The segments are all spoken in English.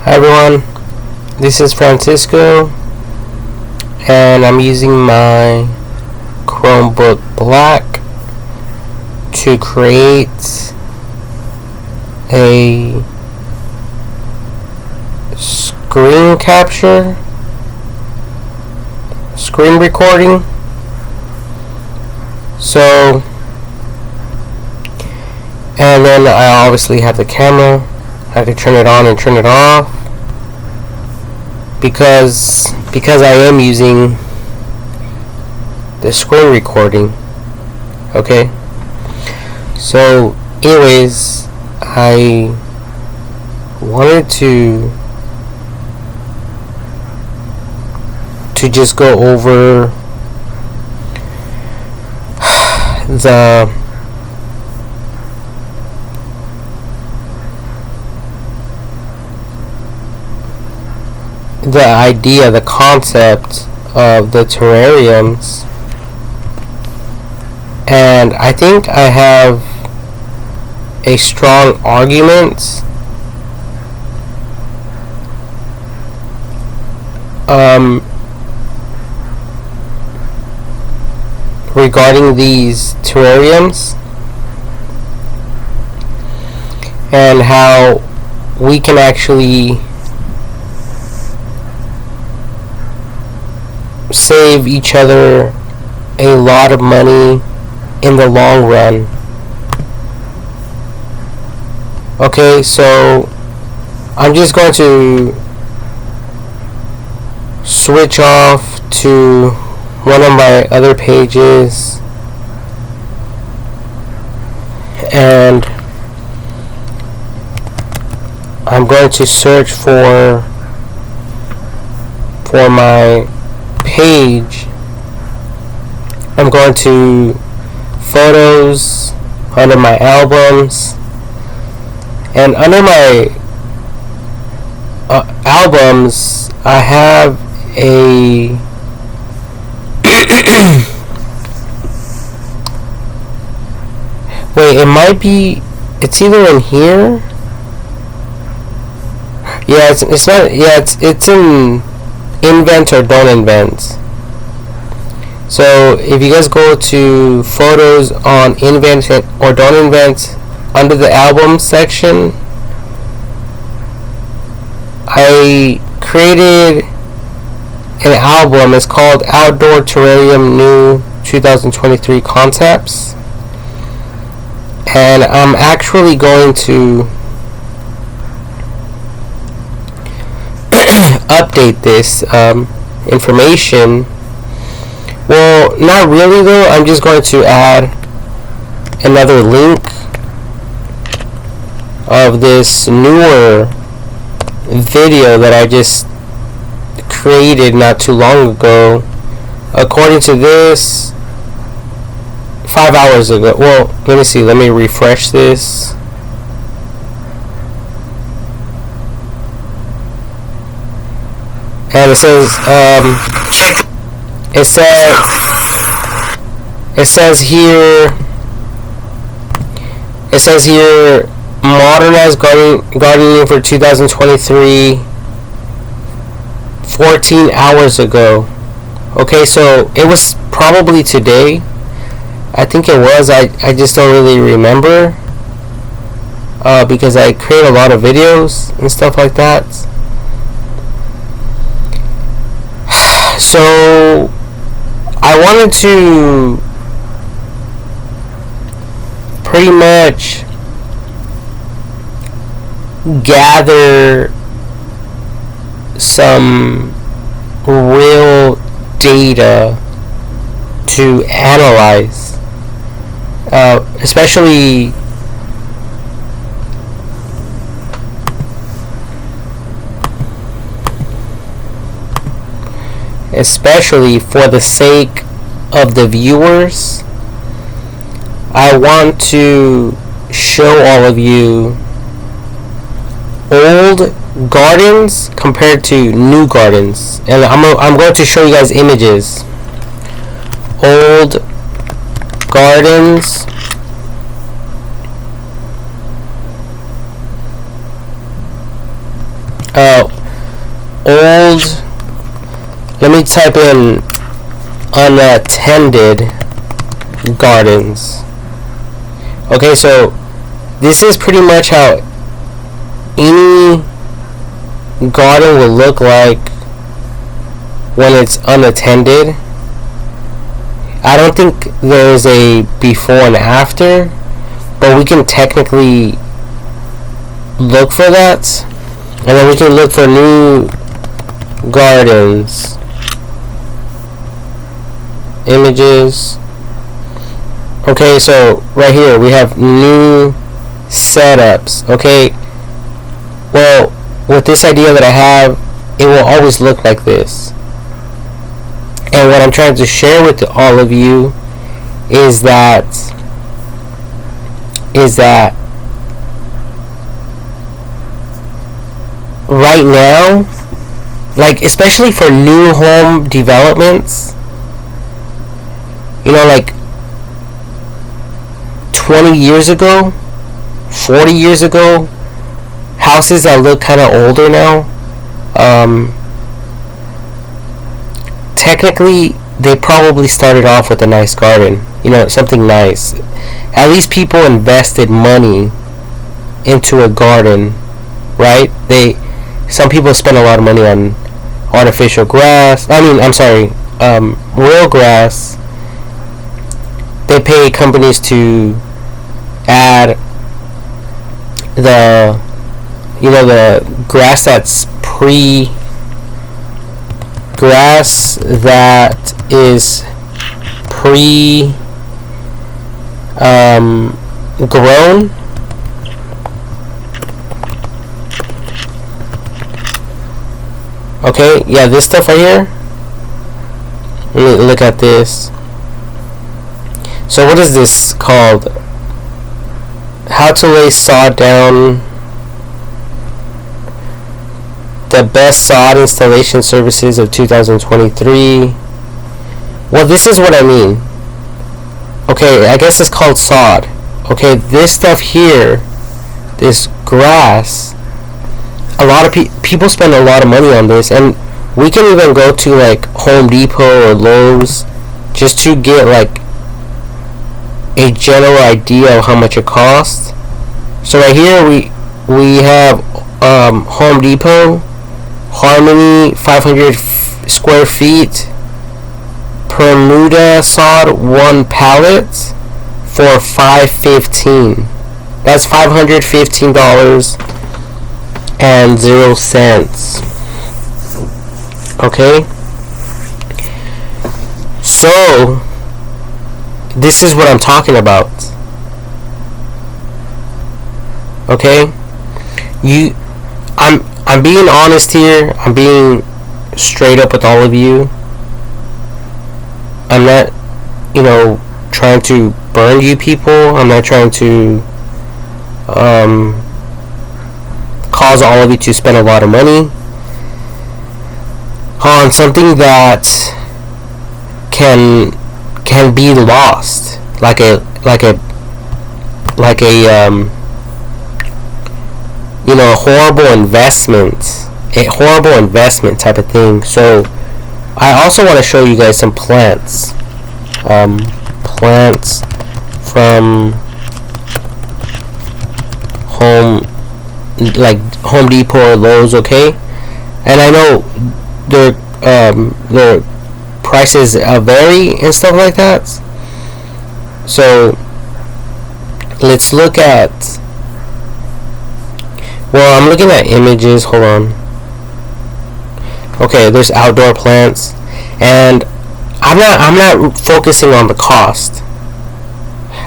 Hi everyone, this is Francisco and I'm using my Chromebook Black to create a screen recording. So, and then I obviously have the camera. I can turn it on and turn it off because I am using the screen recording. Okay. So, anyways, I wanted to just go over the idea, the concept of the terrariums, and I think I have a strong argument regarding these terrariums and how we can actually save each other a lot of money in the long run. Okay, so I'm just going to switch off to one of my other pages and I'm going to search for my page. I'm going to photos, under my albums, and under my albums I have a wait, it's either in here. Yeah, it's not. Yeah, it's in invent or don't invent. So if you guys go to photos on invent or don't invent, under the album section, I created an album. It's called Outdoor Terrarium New 2023 Concepts, and I'm actually going to update this information. Well, not really though. I'm just going to add another link of this newer video that I just created not too long ago. According to this, 5 hours ago. Well, let me see. Let me refresh this. And it says, it says here, modernized gardening for 2023, 14 hours ago. Okay, so it was probably today. I think it was. I just don't really remember because I create a lot of videos and stuff like that. So I wanted to pretty much gather some real data to analyze, especially for the sake of the viewers. I want to show all of you old gardens compared to new gardens, and I'm going to show you guys images. Old gardens old, let me type in unattended gardens. Okay, so this is pretty much how any garden will look like when it's unattended. I don't think there's a before and after, but we can technically look for that, and then we can look for new gardens, images. Okay, so right here we have new setups. Okay, well, with this idea that I have, it will always look like this. And what I'm trying to share with all of you is that right now, like especially for new home developments, you know, like 20 years ago, 40 years ago, houses that look kind of older now, technically they probably started off with a nice garden, you know, something nice. At least people invested money into a garden, right? Some people spend a lot of money on artificial grass. Real grass. They pay companies to add the grass that is grown. Okay, yeah, this stuff right here. Let me look at this. So what is this called? How to lay sod down. The best sod installation services of 2023. Well, this is what I mean. Okay, I guess it's called sod. Okay, this stuff here, this grass, a lot of people spend a lot of money on this, and we can even go to like Home Depot or Lowe's just to get like a general idea of how much it costs. So right here we have Home Depot, Harmony, 500 square feet, Bermuda sod 1 pallet for $5.15. That's $515 and 0 cents. Okay, so this is what I'm talking about. Okay, I'm being honest here. I'm being straight up with all of you. I'm not, trying to burn you people. I'm not trying to cause all of you to spend a lot of money on something that can be lost, like a horrible investment type of thing. So I also want to show you guys some plants from Home Depot or Lowe's. Okay, and I know their prices vary and stuff like that. So let's look at. Well, I'm looking at images. Hold on. Okay, there's outdoor plants, and I'm not focusing on the cost.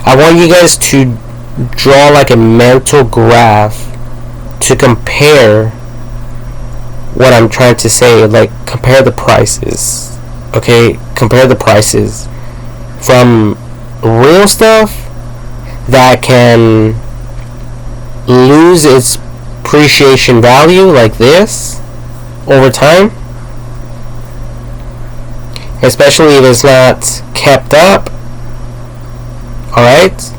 I want you guys to draw like a mental graph to compare what I'm trying to say. Like, compare the prices. Okay, compare the prices from real stuff that can lose its appreciation value like this over time, especially if it's not kept up. Alright,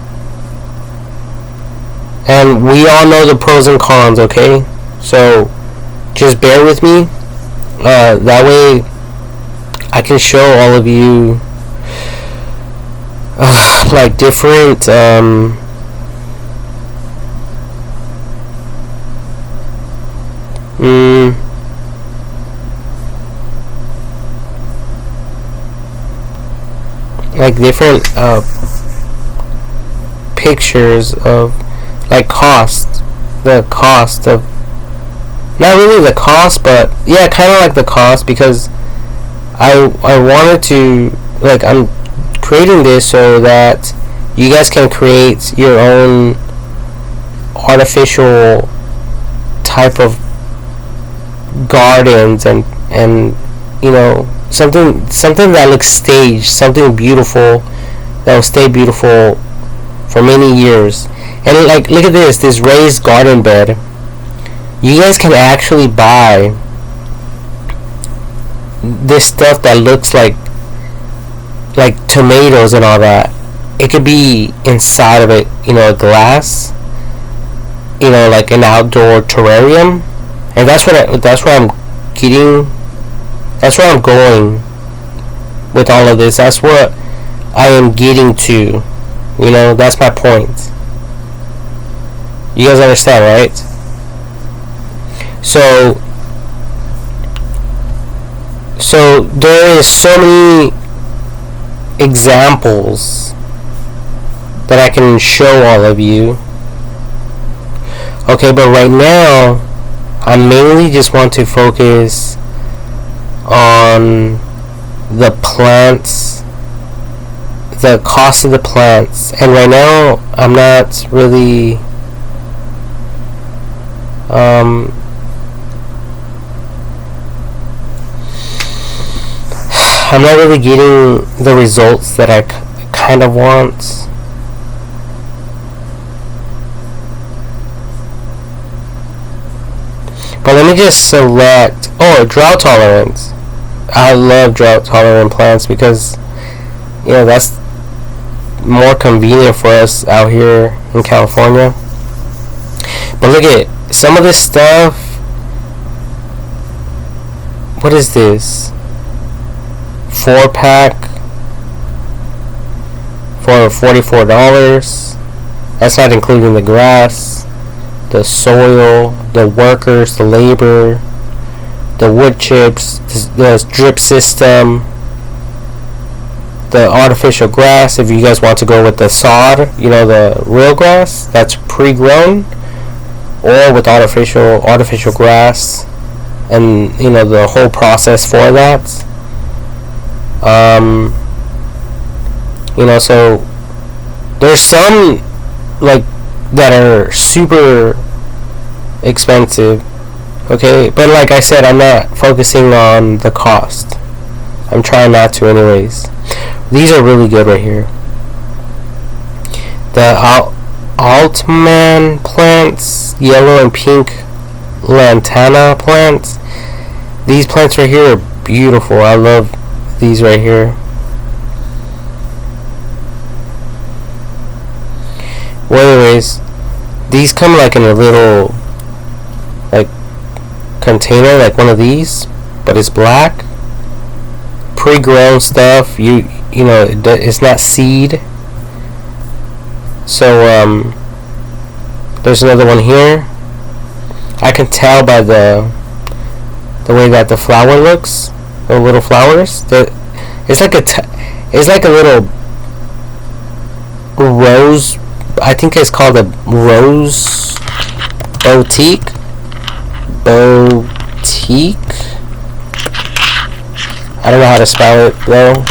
and we all know the pros and cons. Okay, so just bear with me. That way I can show all of you like different like different pictures of like the cost of, not really the cost, but yeah, kind of like the cost, because I wanted to, like, I'm creating this so that you guys can create your own artificial type of gardens, and you know, something that looks staged, something beautiful that will stay beautiful for many years. And like, look at this raised garden bed. You guys can actually buy this stuff that looks like tomatoes and all that. It could be inside of it, you know, a glass, you know, like an outdoor terrarium. And that's where I'm going with all of this. That's what I am getting to, you know. That's my point. You guys understand, right? So there is so many examples that I can show all of you. Okay, but right now I mainly just want to focus on the plants, the cost of the plants. And right now I'm not really I'm not really getting the results that I kind of want. But let me just select, drought tolerance. I love drought tolerant plants because, you know, that's more convenient for us out here in California. But look at some of this stuff. What is this? 4-pack for $44. That's not including the grass, the soil, the workers, the labor, the wood chips, the drip system, the artificial grass. If you guys want to go with the sod, you know, the real grass that's pre-grown, or with artificial grass, and you know, the whole process for that. You know, so there's some like that are super expensive, okay, but like I said, I'm not focusing on the cost. I'm trying not to anyways. These are really good right here. The Altman plants, yellow and pink lantana plants. These plants right here are beautiful. I love these right here. Well, anyways, these come like in a little like container, like one of these, but it's black. Pre-grown stuff. You know, it's not seed. So there's another one here. I can tell by the way that the flower looks, the little flowers. It's like a little rose. I think it's called a rose boutique. I don't know how to spell it though.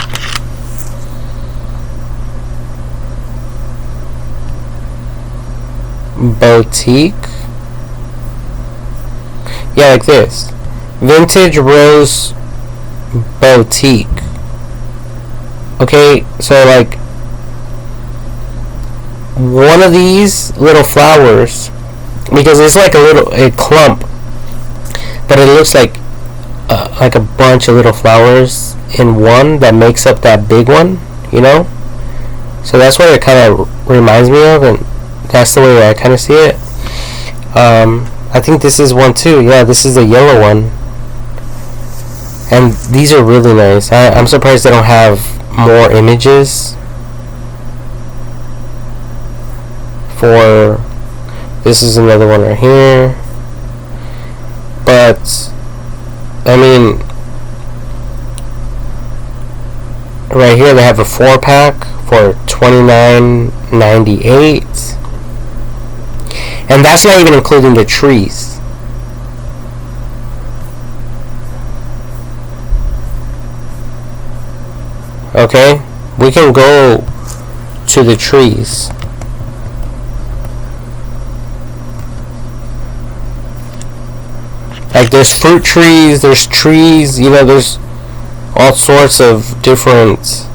Boutique. Yeah, like this. Vintage Rose Boutique. Okay, so like one of these little flowers, because it's like a clump, but it looks like a bunch of little flowers in one that makes up that big one, you know? So that's what it kind of reminds me of, and that's the way I kind of see it. I think this is one too. Yeah, this is the yellow one. And these are really nice. I'm surprised they don't have more images for. This is another one right here. But I mean, right here they have a 4-pack for $29.98, and that's not even including the trees. Okay, we can go to the trees. Like, there's fruit trees, there's trees, you know, there's all sorts of different.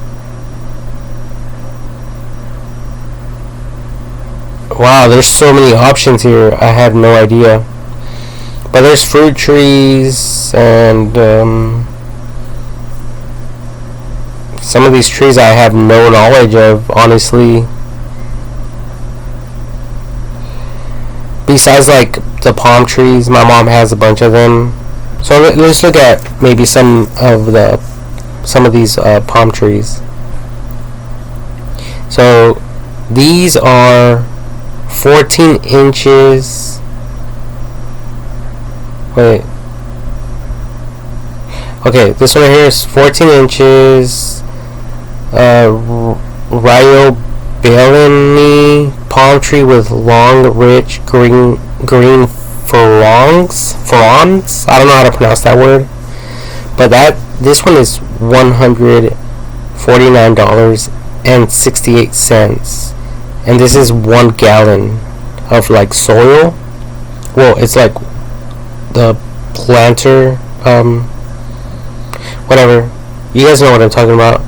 Wow, there's so many options here. I had no idea. But there's fruit trees, and some of these trees I have no knowledge of, honestly. Besides, like, the palm trees, my mom has a bunch of them. So let's look at maybe some of these palm trees. So these are 14 inches. Wait. Okay, this one here is 14 inches. Rio Bellini palm tree with long, rich green fronds. I don't know how to pronounce that word, but this one is $149.68, and this is 1 gallon of like soil. Well, it's like the planter, whatever. You guys know what I'm talking about.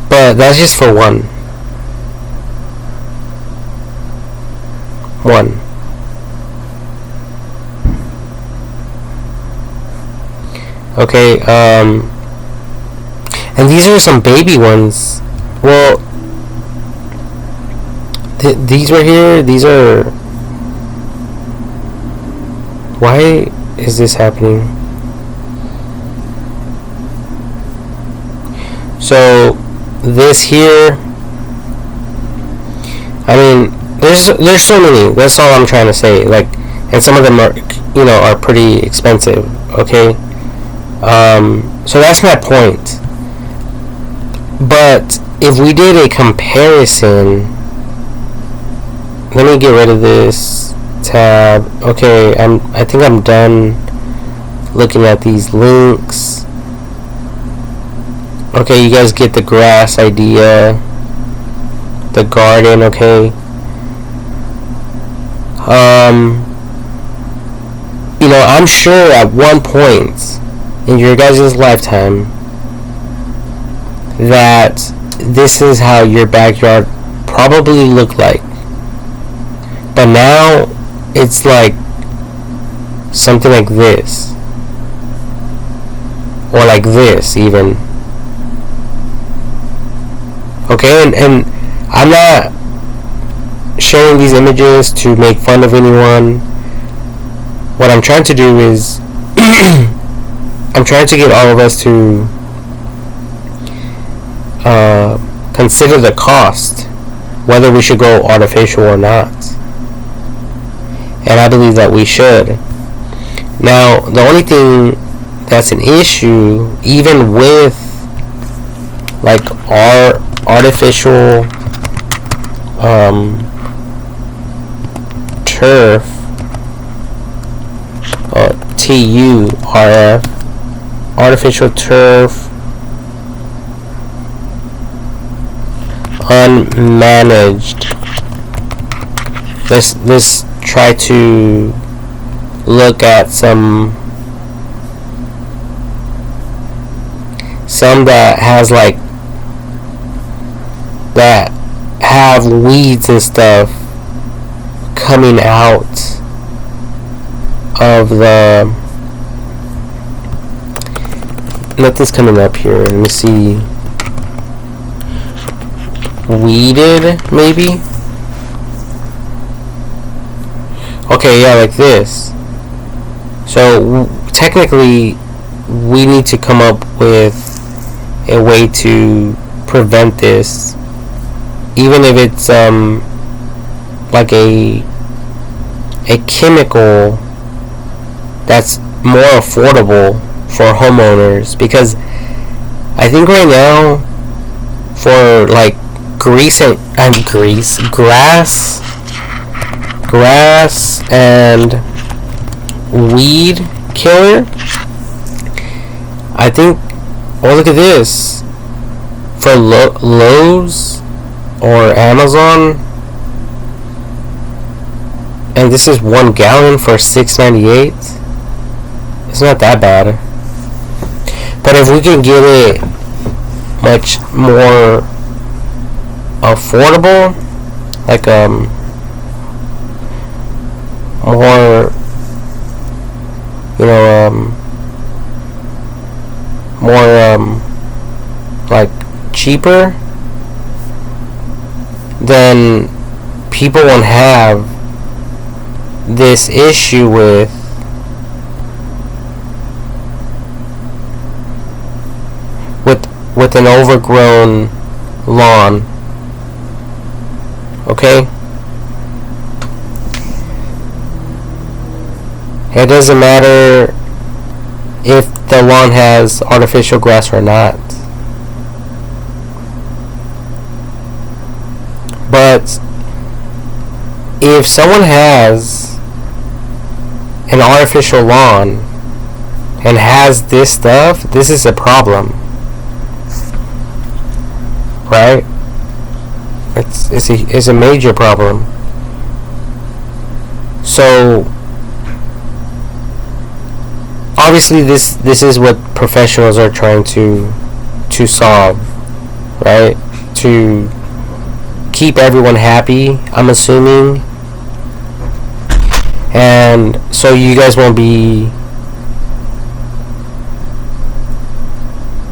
But that's just for one. Okay, and these are some baby ones. Well, these right here, these are. Why is this happening? So this here, I mean, there's so many. That's all I'm trying to say. Like, and some of them are, you know, are pretty expensive. Okay, so that's my point. But if we did a comparison, let me get rid of this tab. Okay, I think I'm done looking at these links. Okay, you guys get the grass idea. The garden, okay. You know, I'm sure at one point in your guys' lifetime that this is how your backyard probably looked like. But now it's like something like this. Or like this even. Okay, and I'm not sharing these images to make fun of anyone. What I'm trying to do is I'm trying to get all of us to consider the cost, whether we should go artificial or not. And I believe that we should. Now, the only thing that's an issue, even with like our artificial turf, TURF, artificial turf, unmanaged. Let's try to look at some that has like that have weeds and stuff coming out of the. Nothing's coming up here. Let me see. Weeded, maybe. Okay, yeah, like this. So technically, we need to come up with a way to prevent this, even if it's like a chemical that's more affordable for homeowners, because I think right now for like grass and weed killer, I think, oh, look at this, for Lowe's or Amazon, and this is 1 gallon for $6.98. It's not that bad. But if we can get it much more affordable, like more, you know, more like cheaper, then people won't have this issue with an overgrown lawn. Okay? It doesn't matter if the lawn has artificial grass or not. But if someone has an artificial lawn and has this stuff, this is a problem. Right? It's a major problem. So obviously this is what professionals are trying to solve, right? To keep everyone happy, I'm assuming. And so you guys won't be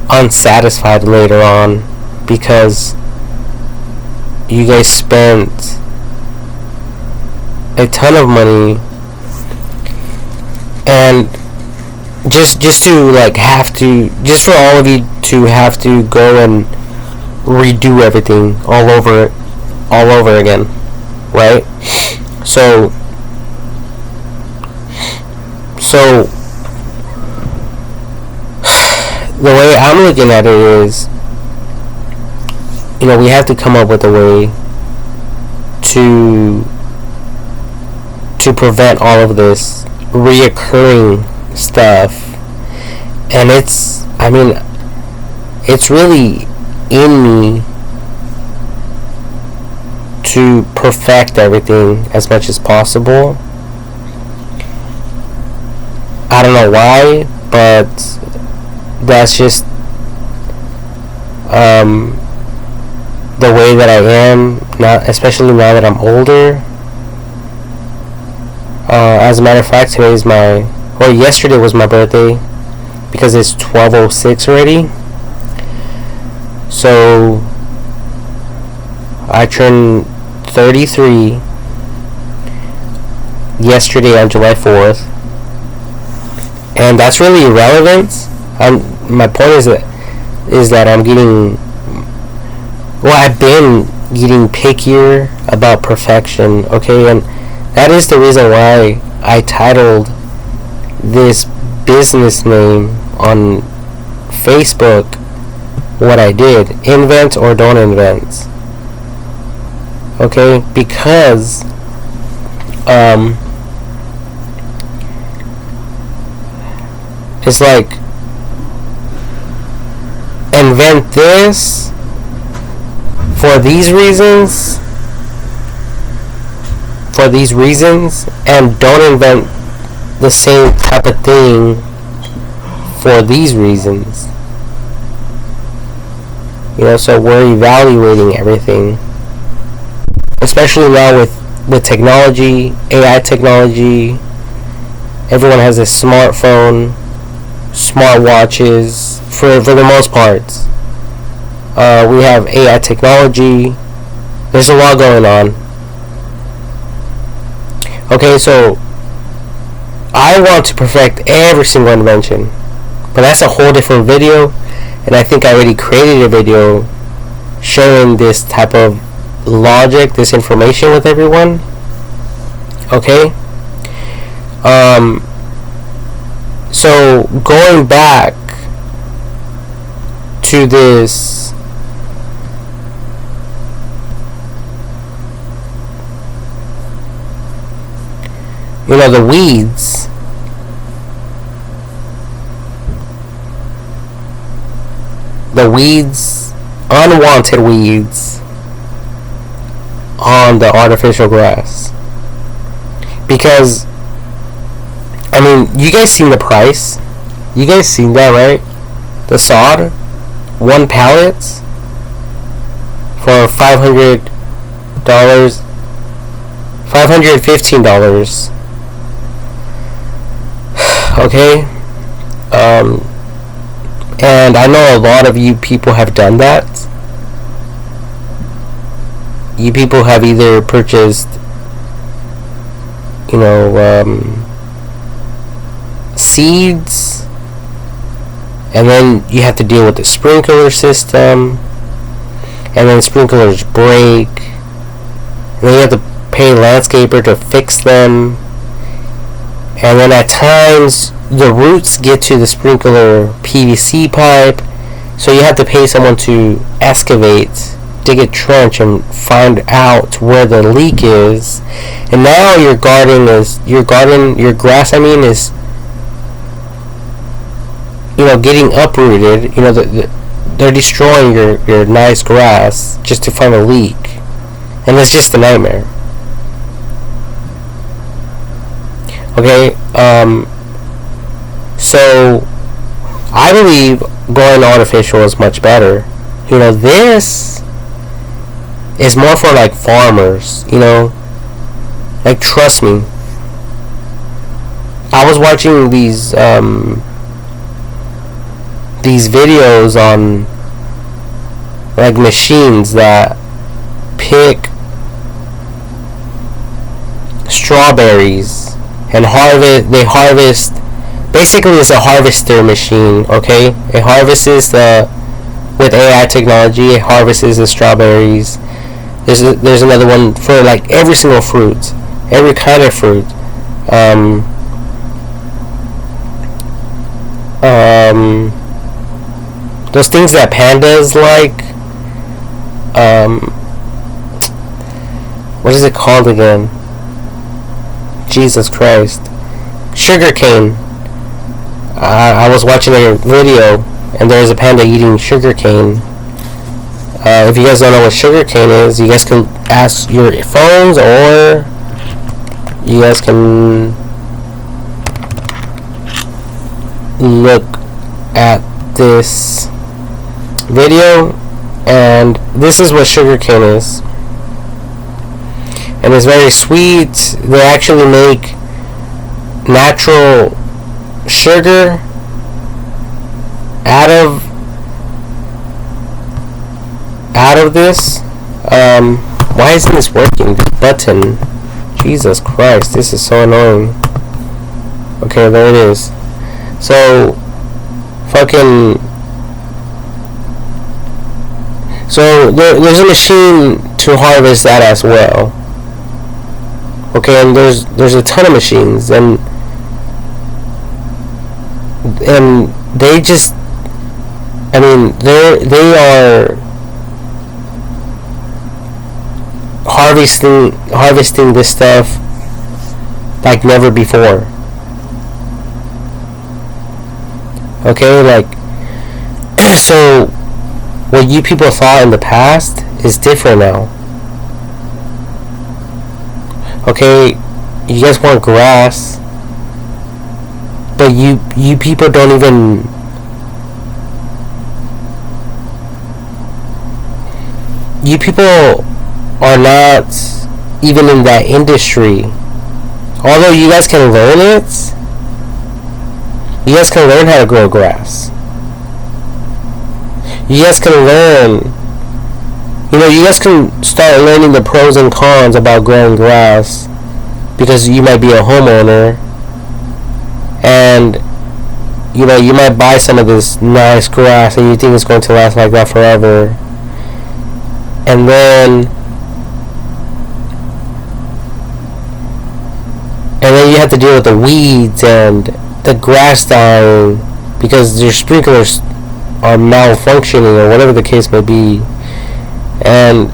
unsatisfied later on, because you guys spent a ton of money, and just to like have to, just for all of you to have to go and redo everything all over again, right? So the way I'm looking at it is, you know, we have to come up with a way to prevent all of this reoccurring stuff. And it's really in me to perfect everything as much as possible. I don't know why, but that's just the way that I am, not especially now that I'm older. As a matter of fact, yesterday was my birthday, because it's 12:06 already. So I turned 33 yesterday on July 4th, and that's really irrelevant. My point is that I'm getting, I've been getting pickier about perfection, okay? And that is the reason why I titled this business name on Facebook what I did: invent or don't invent. Okay? Because it's like, invent this for these reasons, and don't invent the same type of thing for these reasons. You know, so we're evaluating everything, especially now with technology, AI technology. Everyone has a smartphone, smartwatches, for the most part. We have AI technology. There's a lot going on. Okay, so I want to perfect every single invention, but that's a whole different video, and I think I already created a video showing this type of logic, this information with everyone. Okay. So going back to this, the weeds. The weeds, unwanted weeds on the artificial grass. Because, you guys seen the price? You guys seen that, right? The sod, 1 pallet for $500, $515. Okay, and I know a lot of you people have done that. You people have either purchased, seeds, and then you have to deal with the sprinkler system, and then sprinklers break, and then you have to pay a landscaper to fix them, and then at times the roots get to the sprinkler PVC pipe, so you have to pay someone to excavate, dig a trench, and find out where the leak is. And now your grass is getting uprooted. They're destroying your nice grass just to find a leak, and it's just a nightmare. Okay, so I believe going artificial is much better. This is more for like farmers, like, trust me. I was watching these videos on like machines that pick strawberries and harvest. Basically, it's a harvester machine. Okay, it harvests with AI technology. It harvests the strawberries. There's another one for like every single fruit, every kind of fruit. Those things that pandas like. What is it called again? Jesus Christ. Sugar cane. I was watching a video, and there's a panda eating sugar cane. If you guys don't know what sugar cane is, you guys can ask your phones, or you guys can look at this video, and this is what sugar cane is. And it's very sweet. They actually make natural sugar out of this. Why isn't this working? This button. Jesus Christ, this is so annoying. Okay, there it is. So there's a machine to harvest that as well. Okay, and there's a ton of machines, and they just, they are harvesting this stuff like never before. Okay, like, so what you people thought in the past is different now. Okay, you guys want grass, but you people don't even, you people are not even in that industry. Although you guys can learn it, you guys can learn how to grow grass. You guys can learn, you guys can start learning the pros and cons about growing grass because you might be a homeowner, and you might buy some of this nice grass and you think it's going to last like that forever, and then you have to deal with the weeds and the grass dying because your sprinklers are malfunctioning or whatever the case may be. And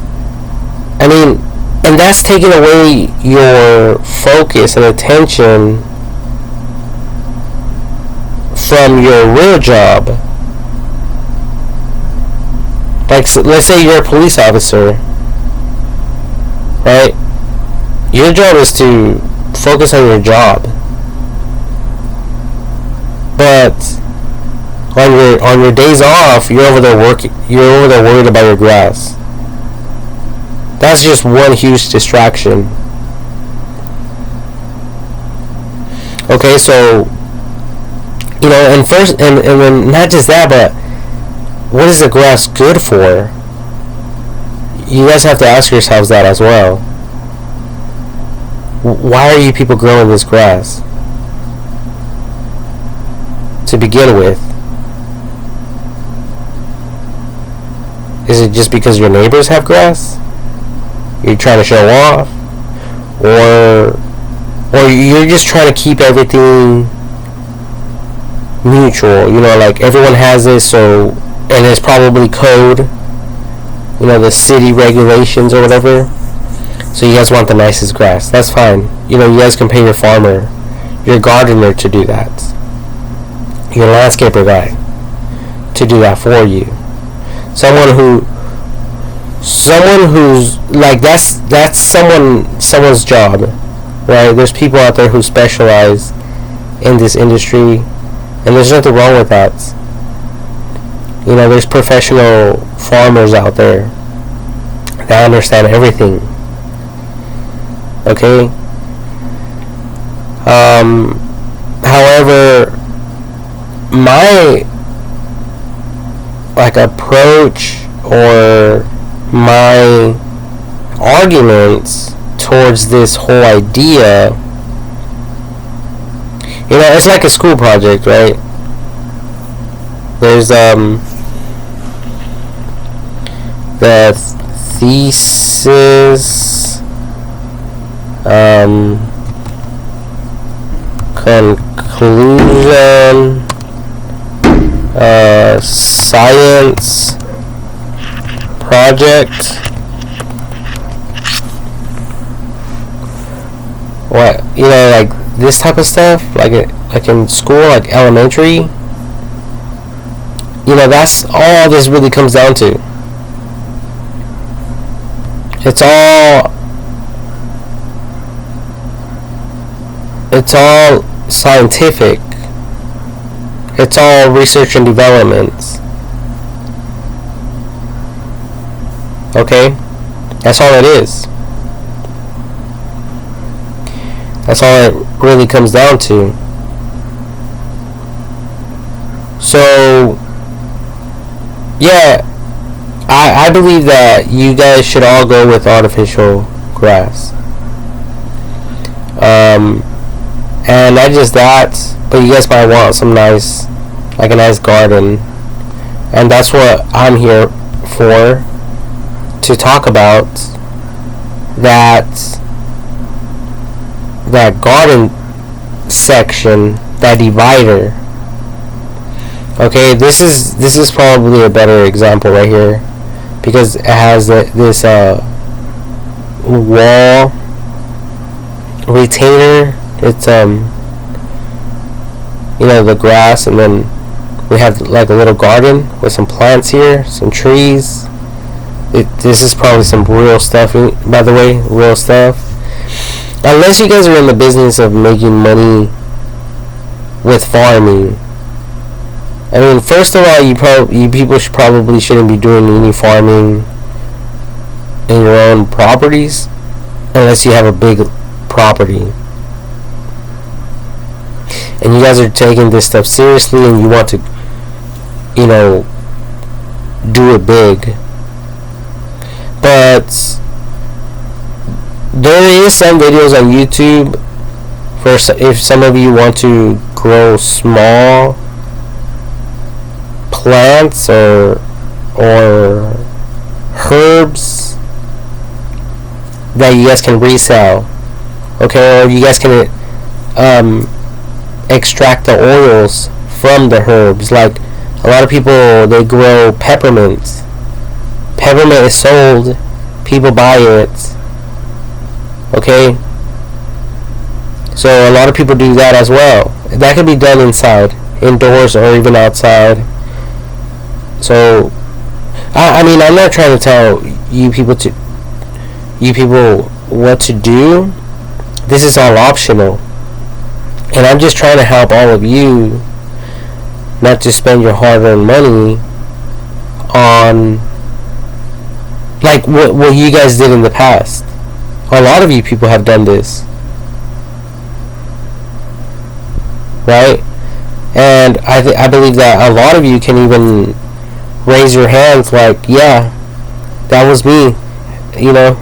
and that's taking away your focus and attention from your real job. Like, let's say you're a police officer, right? Your job is to focus on your job, but on your days off, you're over there working. You're over there worried about your grass. That's just one huge distraction. Okay, so and first, and then not just that, but what is the grass good for? You guys have to ask yourselves that as well. Why are you people growing this grass to begin with? Is it just because your neighbors have grass? You're trying to show off? Or you're just trying to keep everything mutual, like everyone has this, so, and it's probably code, the city regulations or whatever, so you guys want the nicest grass. That's fine. You guys can pay your farmer, your gardener to do that, your landscaper guy to do that for you. Someone who's like, that's someone's job, right? There's people out there who specialize in this industry, and there's nothing wrong with that. There's professional farmers out there that understand everything. Okay? However, my approach or my arguments towards this whole idea, it's like a school project, right? There's the thesis, conclusion, science project. What, like this type of stuff, like in school, like elementary. That's all this really comes down to. It's all scientific. It's all research and development. Okay? That's all it is. That's all it really comes down to. So, yeah, I believe that you guys should all go with artificial grass. And not just that, but you guys might want some nice, like a nice garden. And that's what I'm here for, to talk about that garden section, that divider. Okay, this is probably a better example right here, because it has this wall retainer. It's the grass, and then we have like a little garden with some plants here, some trees. This is probably some real stuff, by the way, real stuff. Unless you guys are in the business of making money with farming. I mean, first of all, you people shouldn't be doing any farming in your own properties unless you have a big property. And you guys are taking this stuff seriously, and you want to, do it big. But There is some videos on YouTube for if some of you want to grow small plants or herbs that you guys can resell, okay, or you guys can extract the oils from the herbs. Like a lot of people, they grow peppermint. Peppermint is sold, people buy it, okay. So a lot of people do that as well. That can be done inside, indoors, or even outside. So I mean, I'm not trying to tell you people what to do. This is all optional, and I'm just trying to help all of you not to spend your hard-earned money on like what you guys did in the past. A lot of you people have done this, right? And I believe that a lot of you can even raise your hands like, yeah, that was me. You know,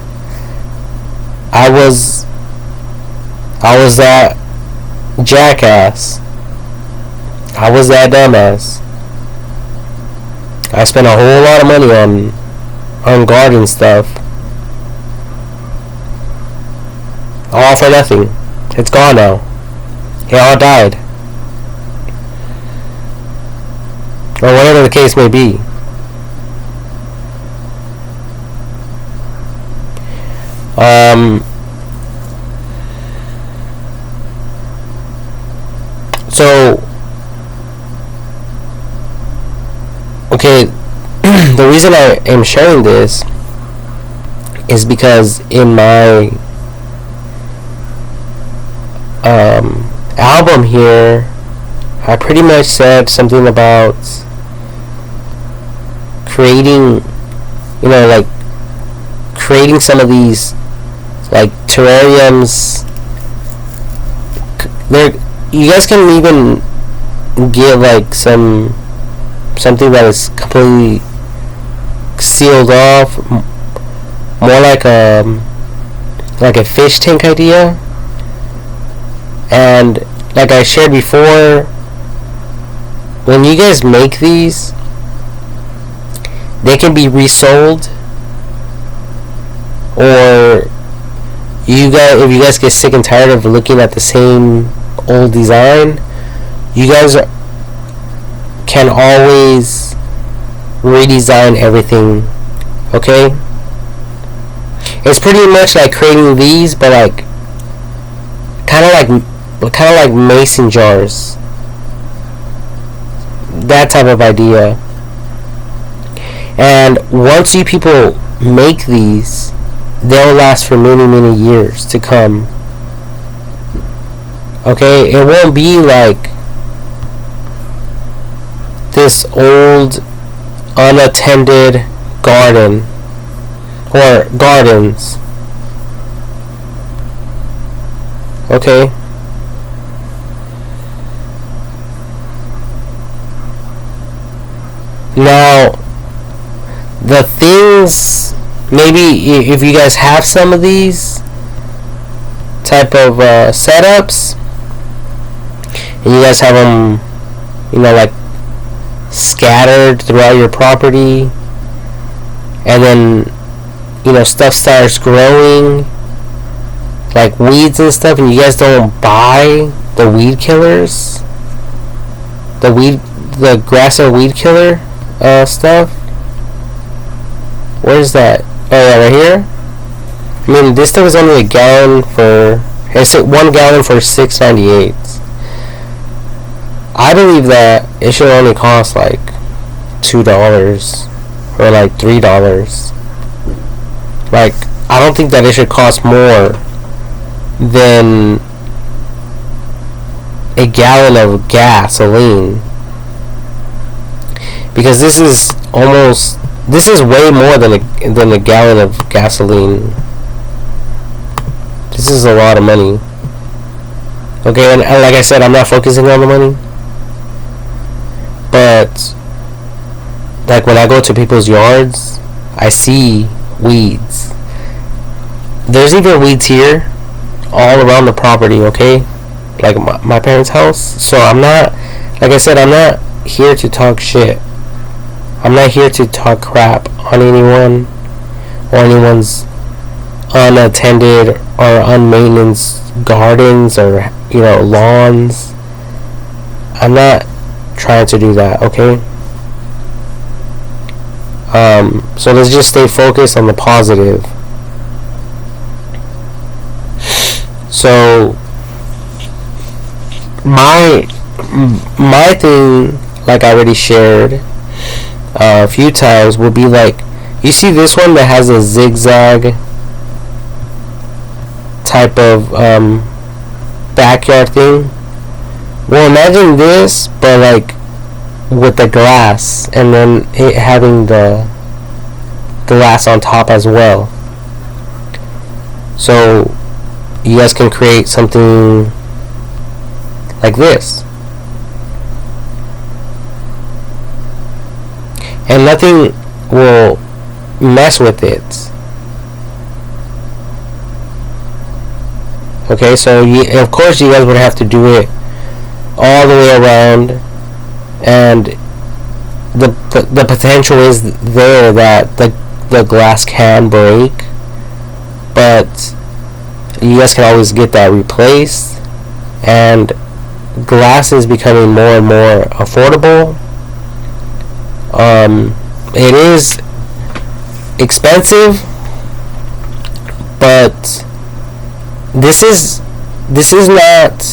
I was that jackass. I was that dumbass. I spent a whole lot of money on garden stuff. All for nothing. It's gone now. It all died. Or whatever the case may be. So, okay, the reason I am sharing this is because in my album here, I pretty much said something about creating, you know, like creating some of these like terrariums. You guys can even get like something that is completely sealed off, more like a fish tank idea. And like I shared before, when you guys make these, they can be resold, or if you guys get sick and tired of looking at the same old design, you guys can always redesign everything, okay? It's pretty much like creating these, but like kind of like mason jars, that type of idea. And once you people make these, they'll last for many, many years to come. Okay, it won't be like this old unattended garden or gardens. Okay? Now, the things, maybe if you guys have some of these type of setups, and you guys have them, you know, like scattered throughout your property, and then, you know, stuff starts growing, like weeds and stuff, and you guys don't buy the weed killers, the grass and weed killer stuff. Where's that? Oh yeah, right here. I mean, this stuff is only it's 1 gallon for $6.98. I believe that it should only cost like $2 or like $3. Like, I don't think that it should cost more than a gallon of gasoline, because this is way more than a gallon of gasoline. This is a lot of money. Okay, and like I said, I'm not focusing on the money, but like when I go to people's yards, I see weeds. there's even weeds here all around the property, okay? Like my parents' house. So I'm not, like I said, I'm not here to talk shit. I'm not here to talk crap on anyone or anyone's unattended or unmaintained gardens or, you know, lawns. I'm not trying to do that, okay? So let's just stay focused on the positive. So my thing, like I already shared a few times, would be like, you see this one that has a zigzag type of backyard thing? Well, imagine this, but like with the glass, and then it having the glass on top as well. So you guys can create something like this, and nothing will mess with it. Okay, so of course you guys would have to do it all the way around, and the potential is there that the glass can break, but you guys can always get that replaced, and glass is becoming more and more affordable. It is expensive, but this is not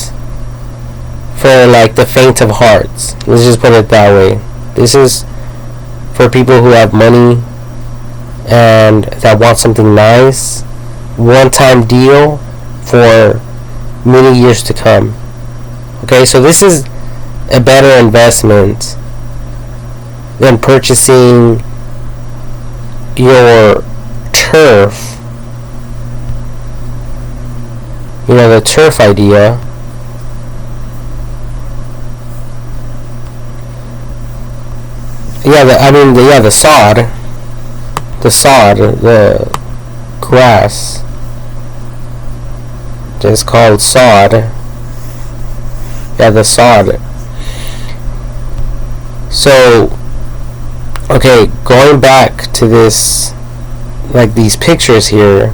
for like the faint of hearts. Let's just put it that way. This is for people who have money and that want something nice, one-time deal for many years to come. Okay, so this is a better investment than purchasing your turf. You know, the turf idea. Yeah, the sod. The sod, the grass. It's called sod. Yeah, the sod. So, okay, going back to this, like these pictures here.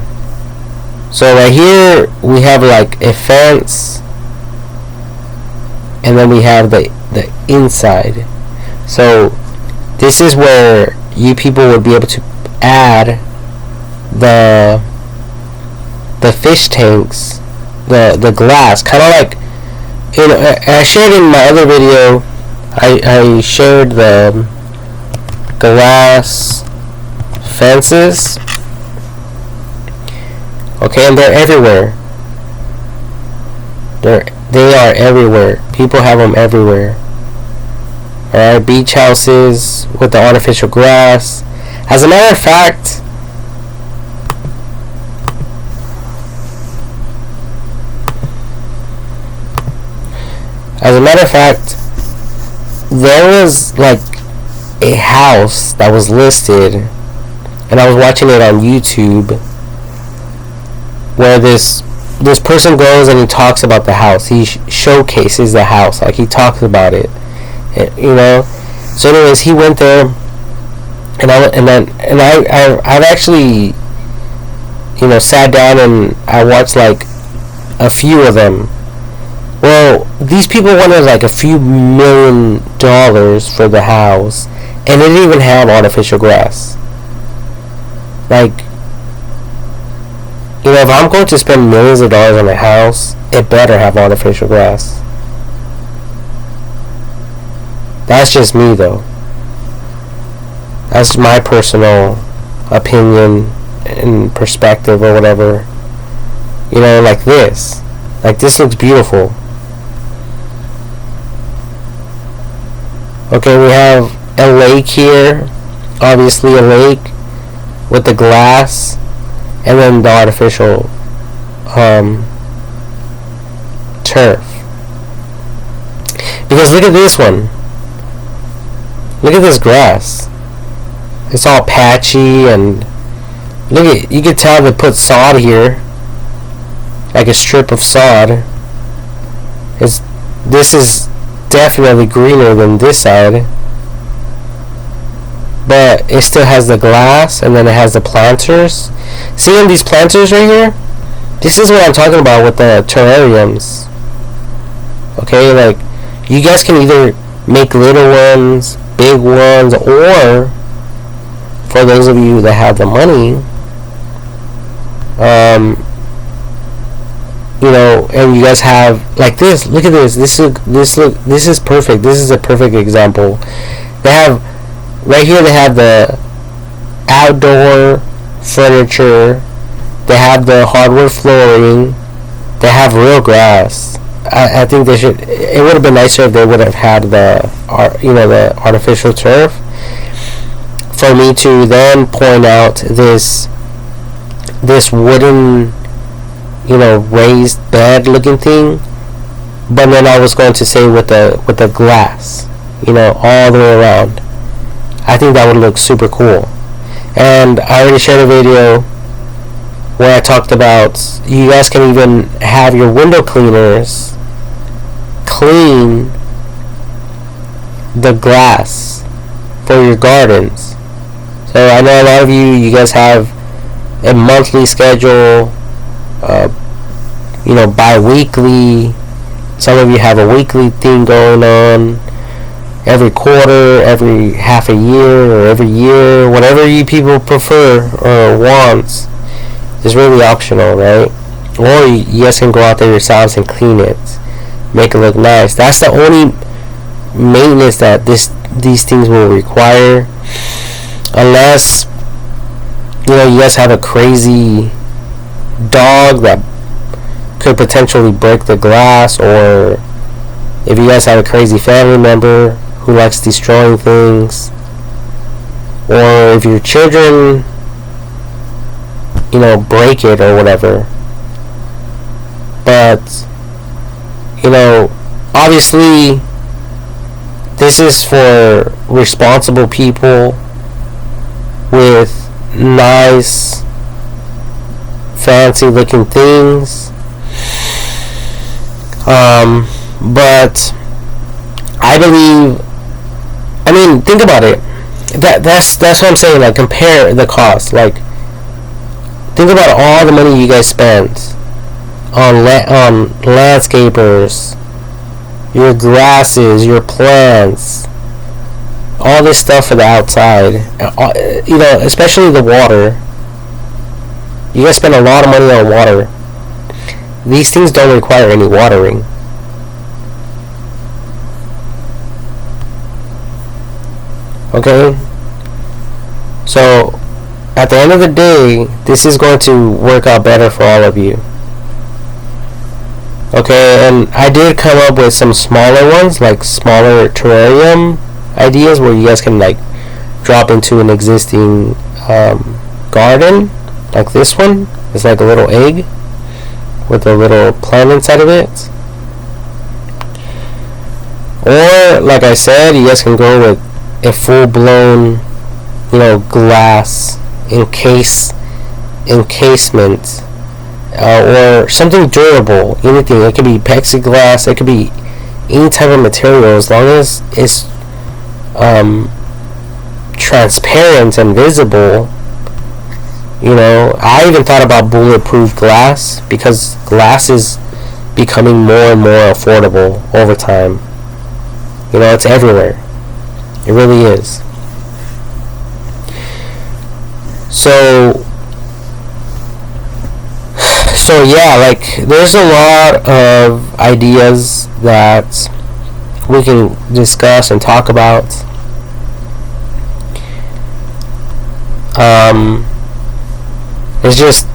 So right here we have like a fence, and then we have the inside. So this is where you people would be able to add the fish tanks, the glass, kind of like, you know, I shared in my other video. I shared the glass fences. Okay, and they're everywhere. They are everywhere. People have them everywhere. Alright, beach houses with the artificial grass. As a matter of fact, there was like a house that was listed, and I was watching it on YouTube, where this person goes and he talks about the house. He showcases the house, like he talks about it, you know. So anyways, he went there, and I've actually, you know, sat down and I watched like a few of them. Well, these people wanted like a few $1 million for the house, and they didn't even have artificial grass. Like, you know, if I'm going to spend millions of dollars on a house, it better have artificial grass. That's just me, though. That's my personal opinion and perspective or whatever. You know, like this. Like, this looks beautiful. Okay, we have a lake here. Obviously a lake with the glass, and then the artificial turf. Because look at this one. Look at this grass. It's all patchy and Look at, you can tell they put sod here, like a strip of sod. This is definitely greener than this side, but it still has the glass, and then it has the planters. Seeing these planters right here? This is what I'm talking about with the terrariums. Okay, like, you guys can either make little ones, big ones, or for those of you that have the money, you know, and you guys have like this. Look at this. This is perfect. This is a perfect example. They have right here. They have the outdoor furniture. They have the hardwood flooring. They have real grass. I think they should. It would have been nicer if they would have had the the artificial turf. For me to then point out this wooden, raised bed looking thing, but then I was going to say with the glass, all the way around. I think that would look super cool. And I already shared a video where I talked about you guys can even have your window cleaners clean the glass for your gardens. So I know a lot of you guys have a monthly schedule, bi-weekly. Some of you have a weekly thing going on, every quarter, every half a year, or every year, whatever you people prefer or want is really optional, right? Or you guys can go out there yourselves and clean it, make it look nice. That's the only maintenance that these things will require, unless you guys have a crazy dog that could potentially break the glass, or if you guys have a crazy family member who likes destroying things, or if your children break it or whatever. But obviously this is for responsible people with nice fancy looking things, but think about it. That's what I'm saying. Like, compare the cost. Like, think about all the money you guys spend on landscapers, your grasses, your plants, all this stuff for the outside. Especially the water. You guys spend a lot of money on water. These things don't require any watering. Okay? So, at the end of the day, this is going to work out better for all of you. Okay, and I did come up with some smaller ones, like smaller terrarium ideas where you guys can drop into an existing garden, like this one. It's like a little egg with a little plant inside of it. Or, like I said, you guys can go with a full-blown, glass encasement, or something durable. Anything. It could be plexiglass. It could be any type of material, as long as it's transparent and visible. I even thought about bulletproof glass, because glass is becoming more and more affordable over time. It's everywhere. It really is. So yeah, there's a lot of ideas that we can discuss and talk about. It's just,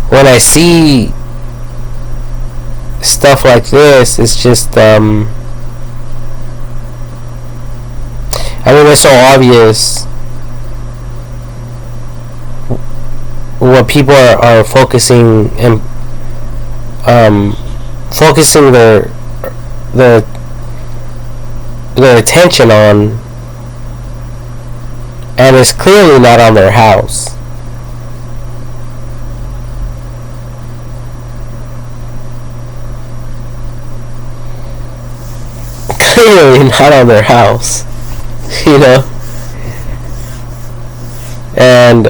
when I see stuff like this, it's just it's so obvious what people are focusing and focusing their attention on, and it's clearly not on their house. clearly not on their house, you know. And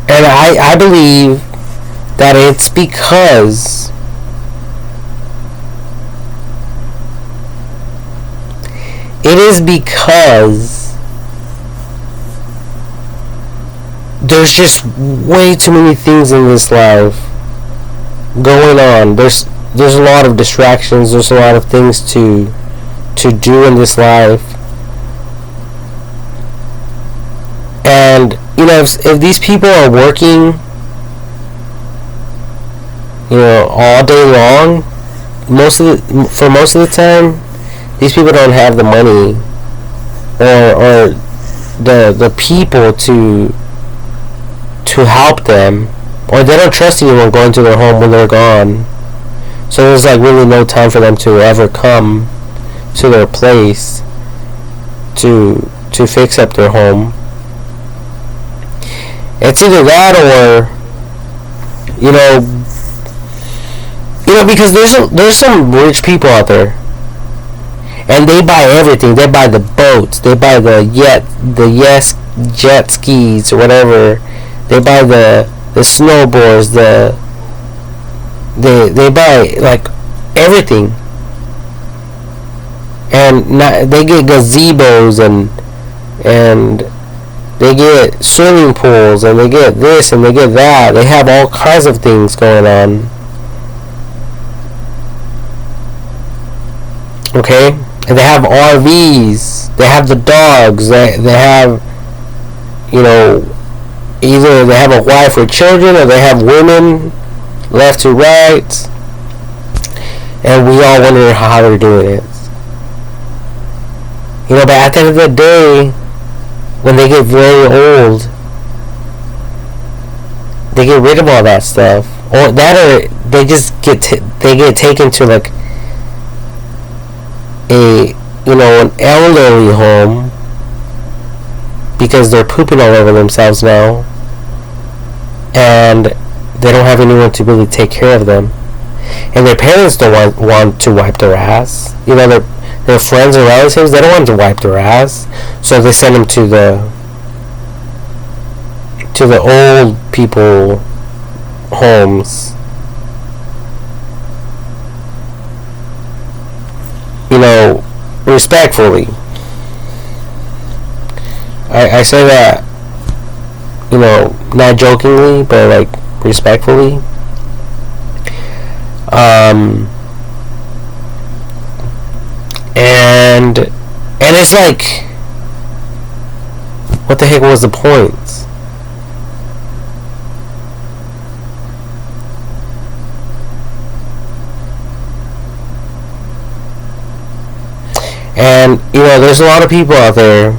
I believe that it's because there's just way too many things in this life going on. There's a lot of distractions. There's a lot of things to do in this life. And if these people are working, all day long, for most of the time, these people don't have the money or the people to help them, or they don't trust anyone going to their home when they're gone. So there's really no time for them to ever come to their place to fix up their home. It's either that or because there's some rich people out there, and they buy everything. They buy the boats, they buy the jet skis or whatever. They buy the snowboards, they buy everything, and they get gazebos and they get swimming pools, and they get this and they get that. They have all kinds of things going on. Okay? And they have RVs. They have the dogs. They have, either they have a wife or children, or they have women left to right. And we all wonder how they're doing it. But at the end of the day, when they get very old, they get rid of all that stuff, or they just get taken to an elderly home because they're pooping all over themselves now, and they don't have anyone to really take care of them, and their parents don't want to wipe their ass. Their friends and relatives, they don't want to wipe their ass, so they send them to the old people homes. Respectfully, I say that, not jokingly, but respectfully. And it's what the heck was the point? And there's a lot of people out there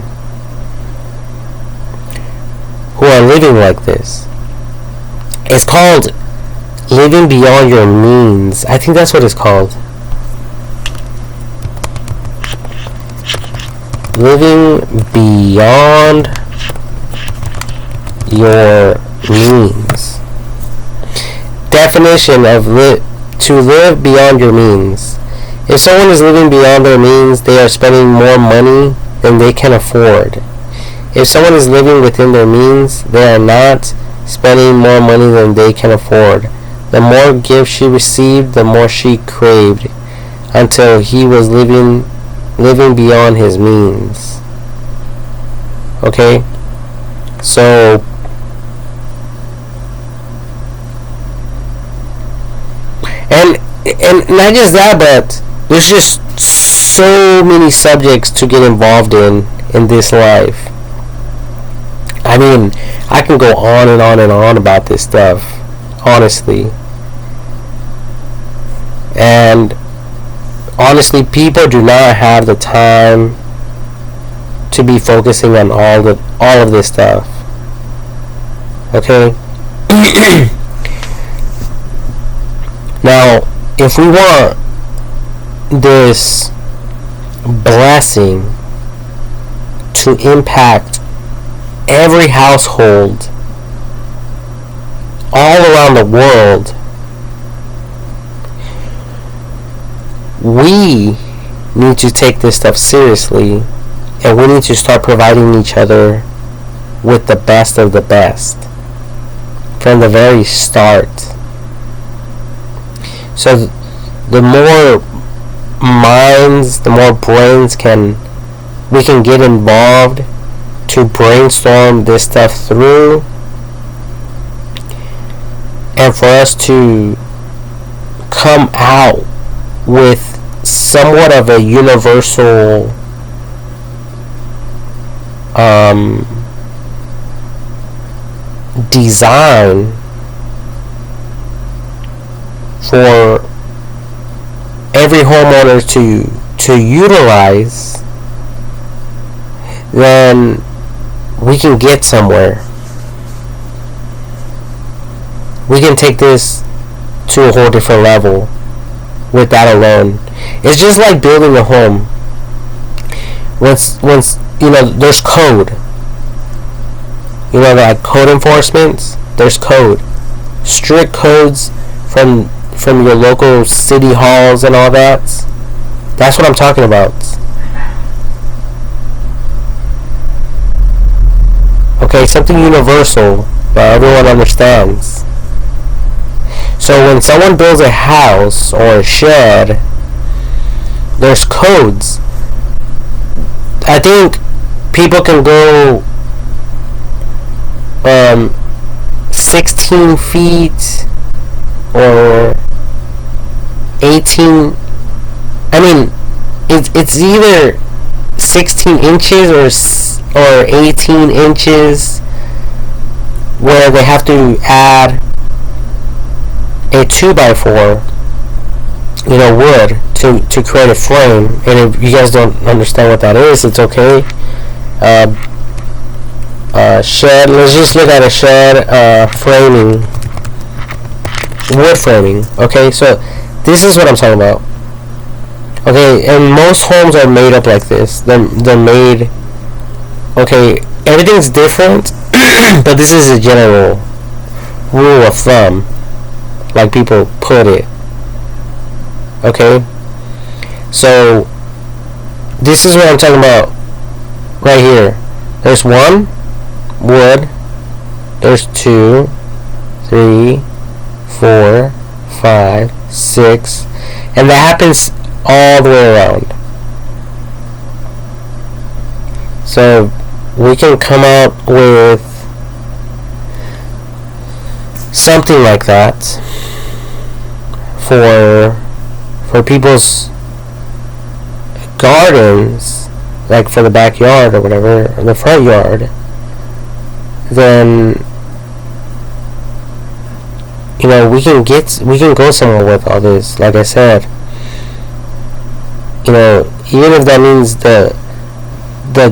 who are living like this. It's called living beyond your means. I think that's what it's called. Living beyond your means. Definition of to live beyond your means. If someone is living beyond their means, they are spending more money than they can afford. If someone is living within their means, they are not spending more money than they can afford. The more gifts she received, the more she craved, until he was living beyond his means. Okay? So, and not just that, but there's just so many subjects to get involved in this life. I mean, I can go on and on and on about this stuff, honestly. And honestly, people do not have the time to be focusing on all of this stuff. Okay? Now, if we want this blessing to impact every household all around the world, need to take this stuff seriously, and we need to start providing each other with the best of the best from the very start. So the more minds, the more brains we can get involved to brainstorm this stuff through, and for us to come out with somewhat of a universal design for every homeowner to utilize, then we can get somewhere. We can take this to a whole different level with that alone. It's just like building a home. Once there's code. Like code enforcement, there's code. Strict codes from your local city halls and all that. That's what I'm talking about. Okay, something universal that everyone understands. So when someone builds a house or a shed, there's codes. I think people can go 16 feet or 18. I mean, it's either 16 inches or 18 inches where they have to add a 2x4 wood to create a frame. And if you guys don't understand what that is, it's okay. Shed, let's just look at a shed framing, wood framing. Okay, so this is what I'm talking about. Okay, and most homes are made up like this. They're made, okay, everything's different, but this is a general rule of thumb, like people put it. Okay, so this is what I'm talking about right here. There's one wood, there's 2, 3, 4, 5, 6, and that happens all the way around. So we can come up with something like that for people's gardens, like for the backyard or whatever, or the front yard. Then we can go somewhere with all this. Like I said, even if that means the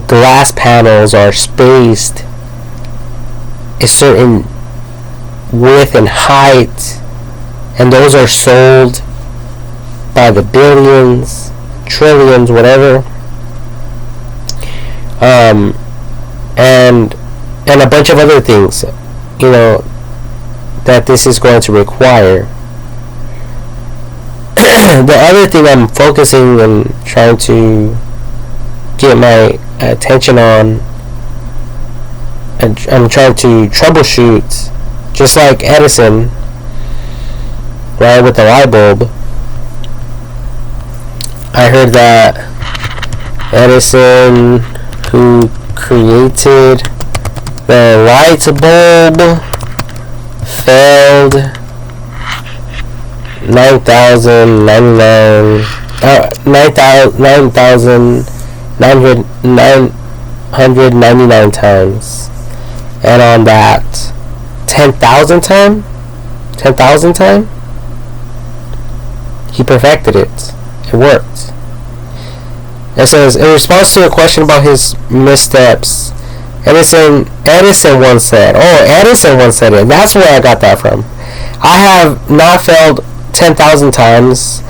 glass panels are spaced a certain width and height, and those are sold by the billions, trillions, whatever, and a bunch of other things, that this is going to require. The other thing I'm focusing and trying to get my attention on, and I'm trying to troubleshoot, just like Edison, right, with the light bulb. I heard that Edison, who created the light bulb, failed 9,999 times, and on that 10,000 time, he perfected it. It worked. It says, in response to a question about his missteps, Edison once said, it. That's where I got that from. I have not failed 10,000 times.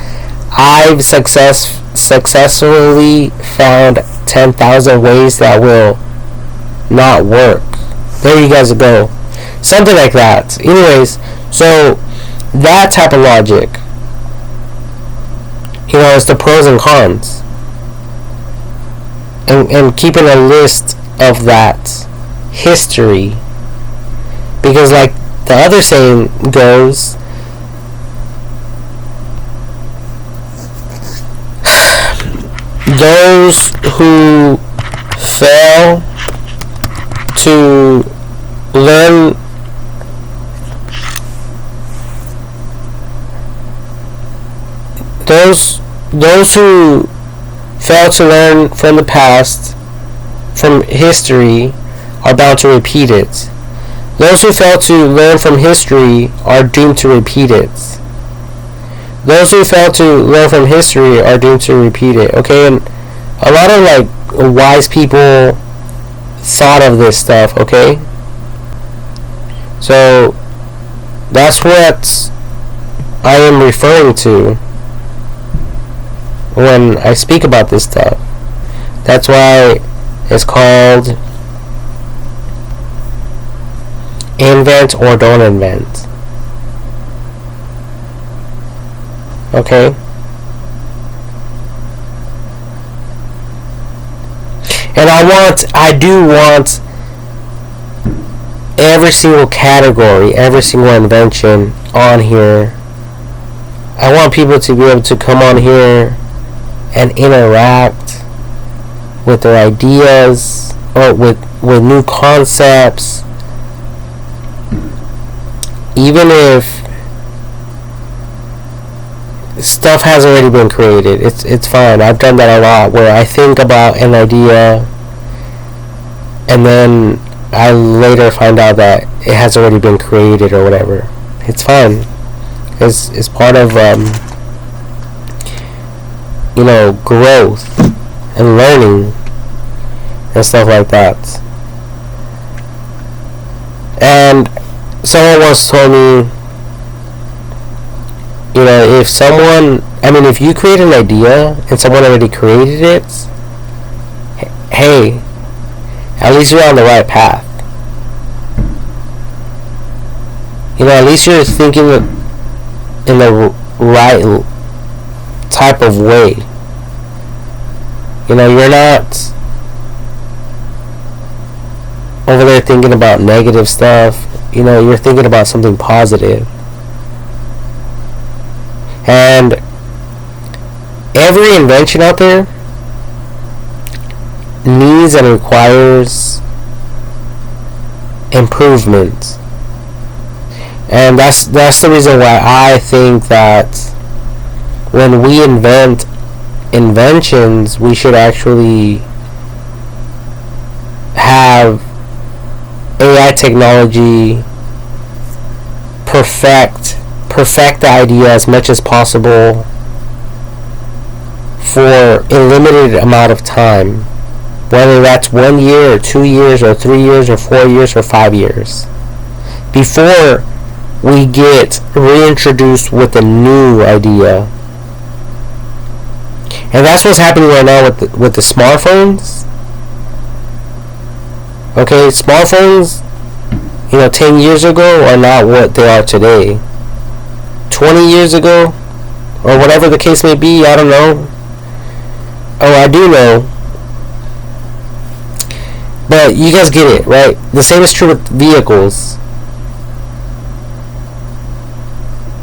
I've successfully found 10,000 ways that will not work. There you guys go. Something like that. Anyways, so that type of logic, it's the pros and cons. and keeping a list of that history, because like the other saying goes, those who fail to learn those who fail to learn from the past, from history, are bound to repeat it. Those who fail to learn from history are doomed to repeat it. Those who fail to learn from history are doomed to repeat it. Okay, and a lot of like wise people thought of this stuff. Okay, so that's what I am referring to when I speak about this stuff. That's why it's called invent or don't invent. Okay? And I do want every single category, every single invention on here. I want people to be able to come on here and interact with their ideas, or with new concepts, even if stuff has already been created. It's fine. I've done that a lot, where I think about an idea and then I later find out that it has already been created or whatever. It's fine. It's part of growth and learning and stuff like that. And someone once told me, if you create an idea and someone already created it, hey, at least you're on the right path. At least you're thinking in the right type of way. You're not over there thinking about negative stuff. You're thinking about something positive. And every invention out there needs and requires improvement. And that's the reason why I think that when we invent inventions, we should actually have AI technology perfect the idea as much as possible for a limited amount of time, whether that's 1 year or 2 years or 3 years or 4 years or 5 years, before we get reintroduced with a new idea. And that's what's happening right now with the smartphones. Okay, smartphones, 10 years ago are not what they are today. 20 years ago, or whatever the case may be, I don't know. Oh, I do know. But you guys get it, right? The same is true with vehicles.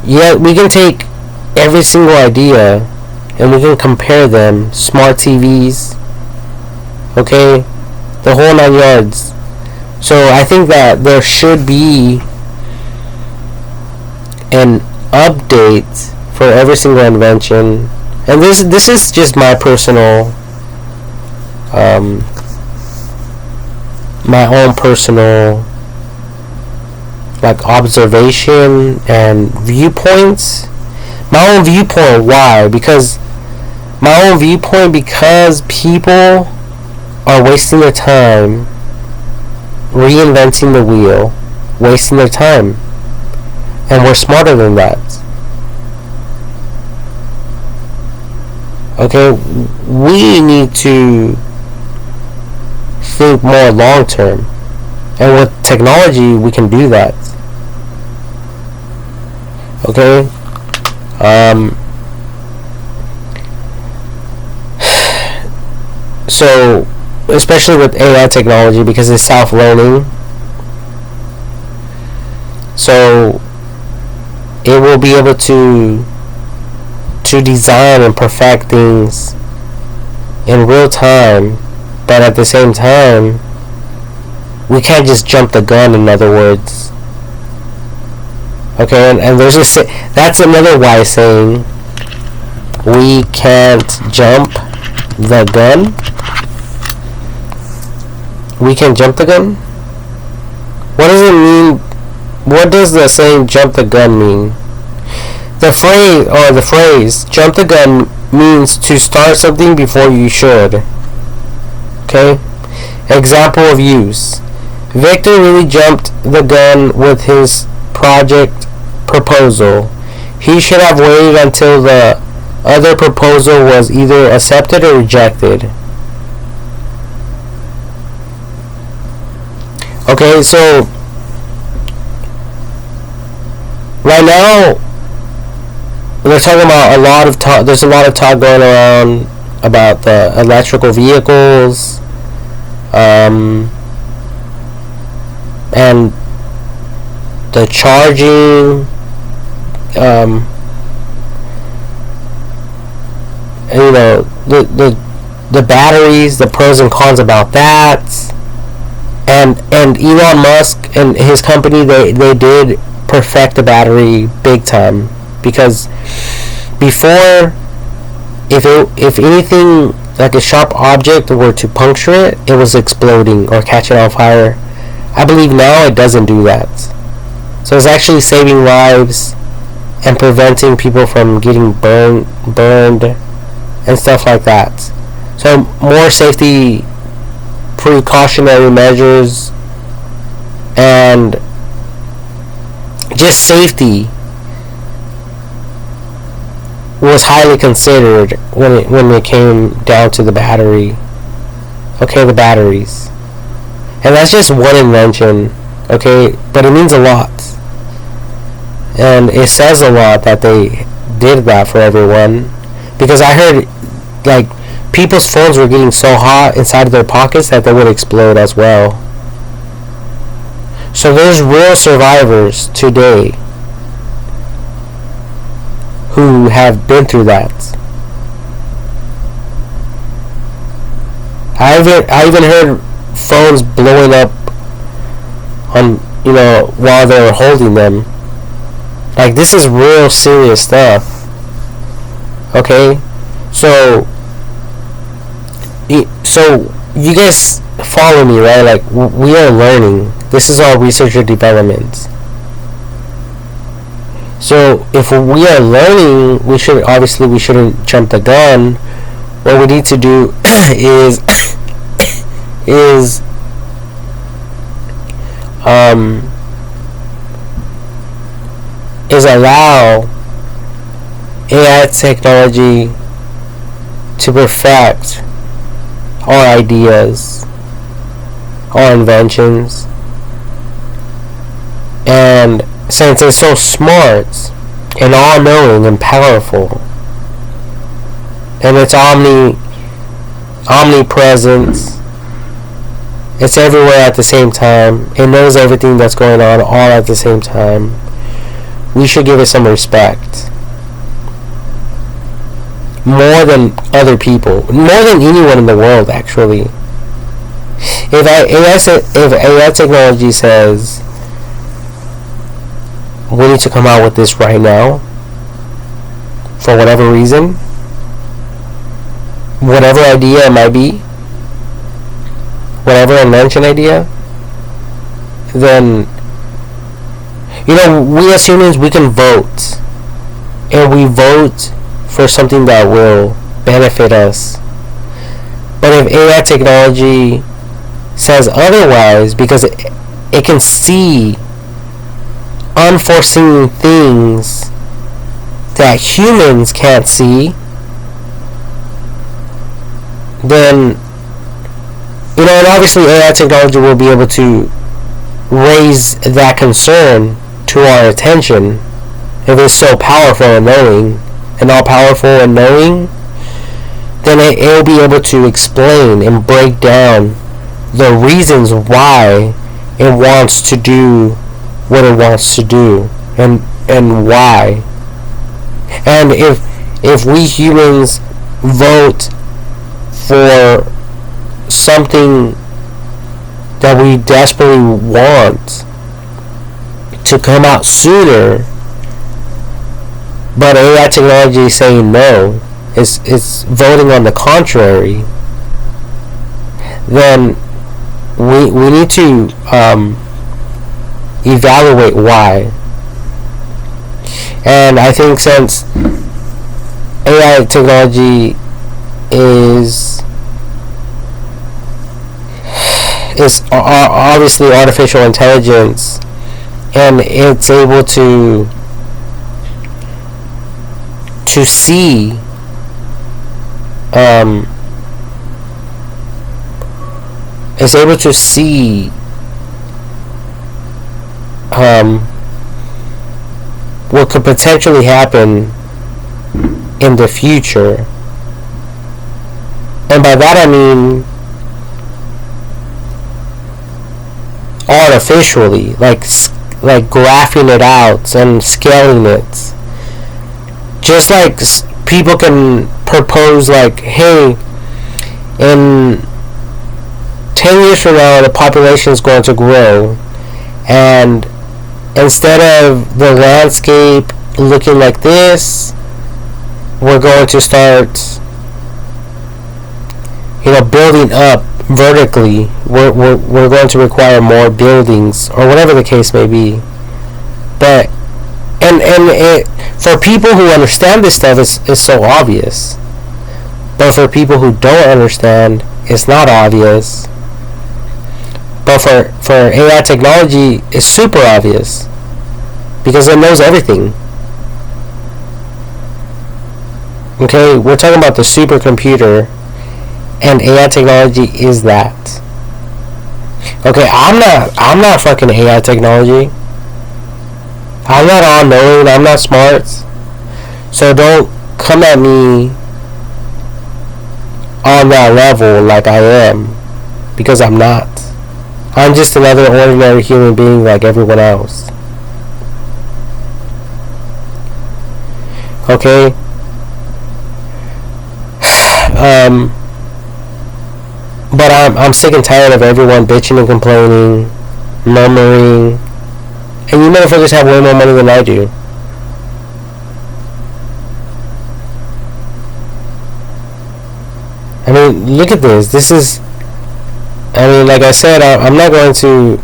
Yeah, we can take every single idea and we can compare them. Smart TVs, okay, the whole 9 yards. So I think that there should be an update for every single invention. And this is just my personal my own personal observation and viewpoints. My own viewpoint, why? Because people are wasting their time reinventing the wheel, wasting their time, and we're smarter than that. Okay, we need to think more long term, and with technology we can do that. Okay, So, especially with AI technology, because it's self-learning, so it will be able to design and perfect things in real time, but at the same time, we can't just jump the gun, in other words. Okay, and there's that's another wise saying. We can't jump the gun. We can jump the gun? What does it mean? What does the saying jump the gun mean? The phrase jump the gun means to start something before you should. Okay? Example of use. Victor really jumped the gun with his project proposal. He should have waited until the other proposal was either accepted or rejected. Okay, so right now they're talking about a lot of talk. There's a lot of talk going around about the electrical vehicles, and the charging, the batteries, the pros and cons about that, and Elon Musk and his company, they did perfect the battery big time, because before, if anything like a sharp object were to puncture it, it was exploding or catching on fire. I believe now it doesn't do that. So it's actually saving lives and preventing people from getting burned and stuff like that. So more safety precautionary measures and just safety was highly considered when it came down to the battery. Okay, the batteries. And that's just one invention, okay? But it means a lot. And it says a lot that they did that for everyone. Because I heard, like, people's phones were getting so hot inside of their pockets that they would explode as well. So there's real survivors today who have been through that. I even heard phones blowing up on, while they were holding them. Like, this is real serious stuff. Okay? So you guys follow me, right? Like, we are learning. This is all research and development. So if we are learning, we shouldn't jump the gun. What we need to do is allow AI technology to perfect our ideas, our inventions, and since it's so smart and all-knowing and powerful, and it's omnipresent, it's everywhere at the same time, it knows everything that's going on all at the same time, we should give it some respect. More than other people. More than anyone in the world, actually. If AI technology says, we need to come out with this right now, for whatever reason, whatever idea it might be, whatever invention idea, then, we as humans, we can vote. And we vote for something that will benefit us. But if AI technology says otherwise, because it can see unforeseen things that humans can't see, then, and obviously AI technology will be able to raise that concern to our attention if it's so powerful and knowing, and all powerful and knowing. then it'll be able to explain and break down the reasons why it wants to do what it wants to do, and why. And if we humans vote for something that we desperately want to come out sooner, but AI technology is saying no, it's voting on the contrary, then we need to evaluate why. And I think since AI technology is obviously artificial intelligence, and it's able to see is able to see what could potentially happen in the future. And by that I mean artificially, like graphing it out and scaling it. Just like people can propose, like, hey, in 10 years from now the population is going to grow, and instead of the landscape looking like this, we're going to start, building up vertically. We're going to require more buildings, or whatever the case may be. But and it, for people who understand this stuff, it's so obvious. But for people who don't understand, it's not obvious. But for AI technology, it's super obvious, because it knows everything. Okay, we're talking about the supercomputer, and AI technology is that. Okay, I'm not fucking AI technology. I'm not all-knowing, I'm not smart. So don't come at me on that level like I am, because I'm not. I'm just another ordinary human being like everyone else. Okay? But I'm sick and tired of everyone bitching and complaining, murmuring, and you motherfuckers have way more money than I do. I mean, look at this. This is, I mean, like I said, I'm not going to,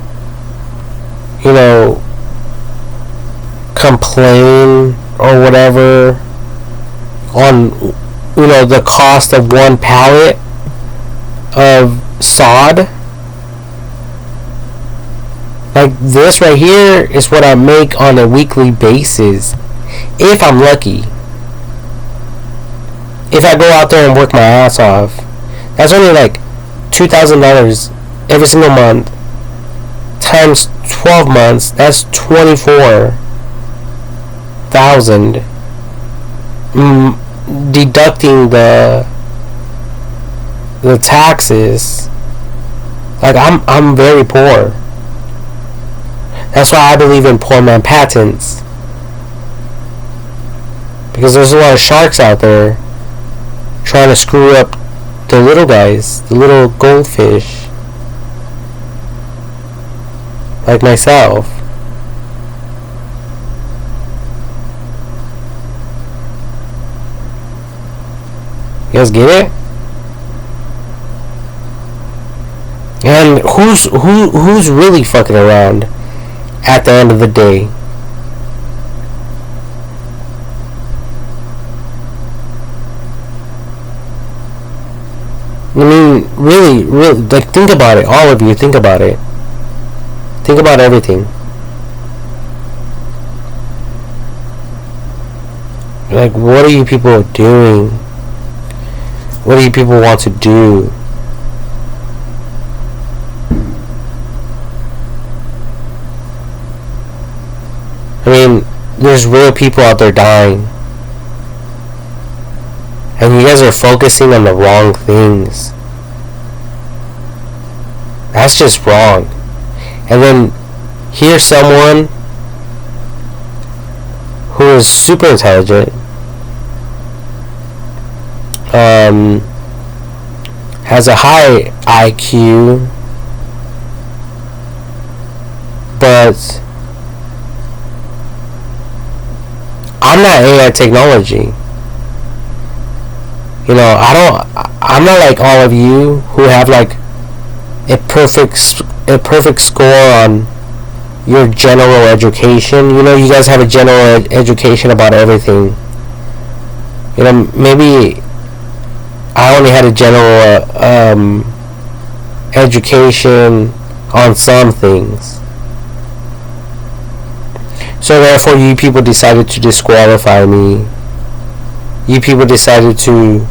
complain or whatever on, the cost of one pallet of sod. Like, this right here is what I make on a weekly basis, if I'm lucky. If I go out there and work my ass off, that's only like $2,000 every single month times 12 months. That's $24,000, deducting the taxes. Like, I'm very poor. That's why I believe in poor man patents, because there's a lot of sharks out there trying to screw up the little guys, the little goldfish like myself. You guys get it? And who's really fucking around at the end of the day? I mean, really, like, think about it. All of you, think about it. Think about everything. Like, what are you people doing? What do you people want to do? I mean, there's real people out there dying. And And you guys are focusing on the wrong things. That's just wrong. And then here's someone who is super intelligent, has a high IQ, but I'm not AI technology. You know, I'm not like all of you who have like a perfect score on your general education. You know, you guys have a general education about everything. You know, maybe I only had a general education on some things. So therefore, you people decided to disqualify me. You people decided to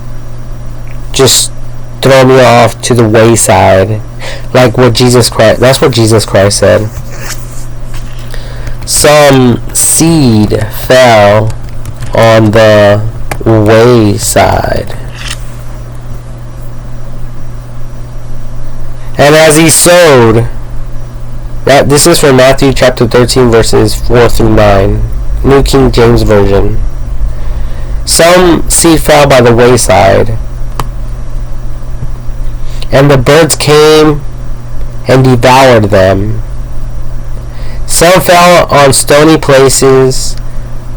just throw me off to the wayside, like what Jesus Christ. That's what Jesus Christ said. Some seed fell on the wayside, and as he sowed, this is from Matthew chapter 13 verses 4 through 9, New King James Version. Some seed fell by the wayside, and the birds came and devoured them. Some fell on stony places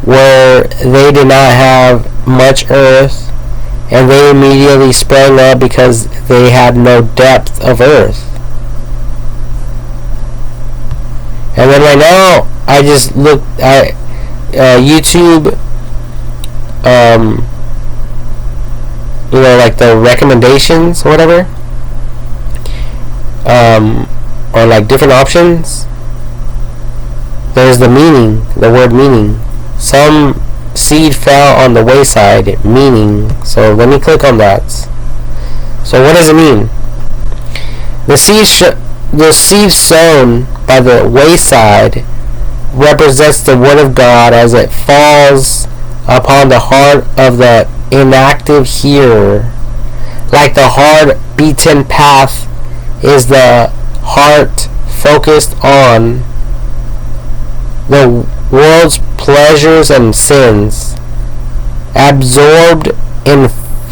where they did not have much earth, and they immediately sprang up because they had no depth of earth. And then right now, I just looked at YouTube, you know, like the recommendations or whatever, or like different options. There's the meaning, the word meaning. Some seed fell on the wayside, meaning. So let me click on that. So what does it mean? The seed sown by the wayside represents the word of God as it falls upon the heart of the inactive hearer. Like the hard beaten path is the heart focused on the world's pleasures and sins, absorbed in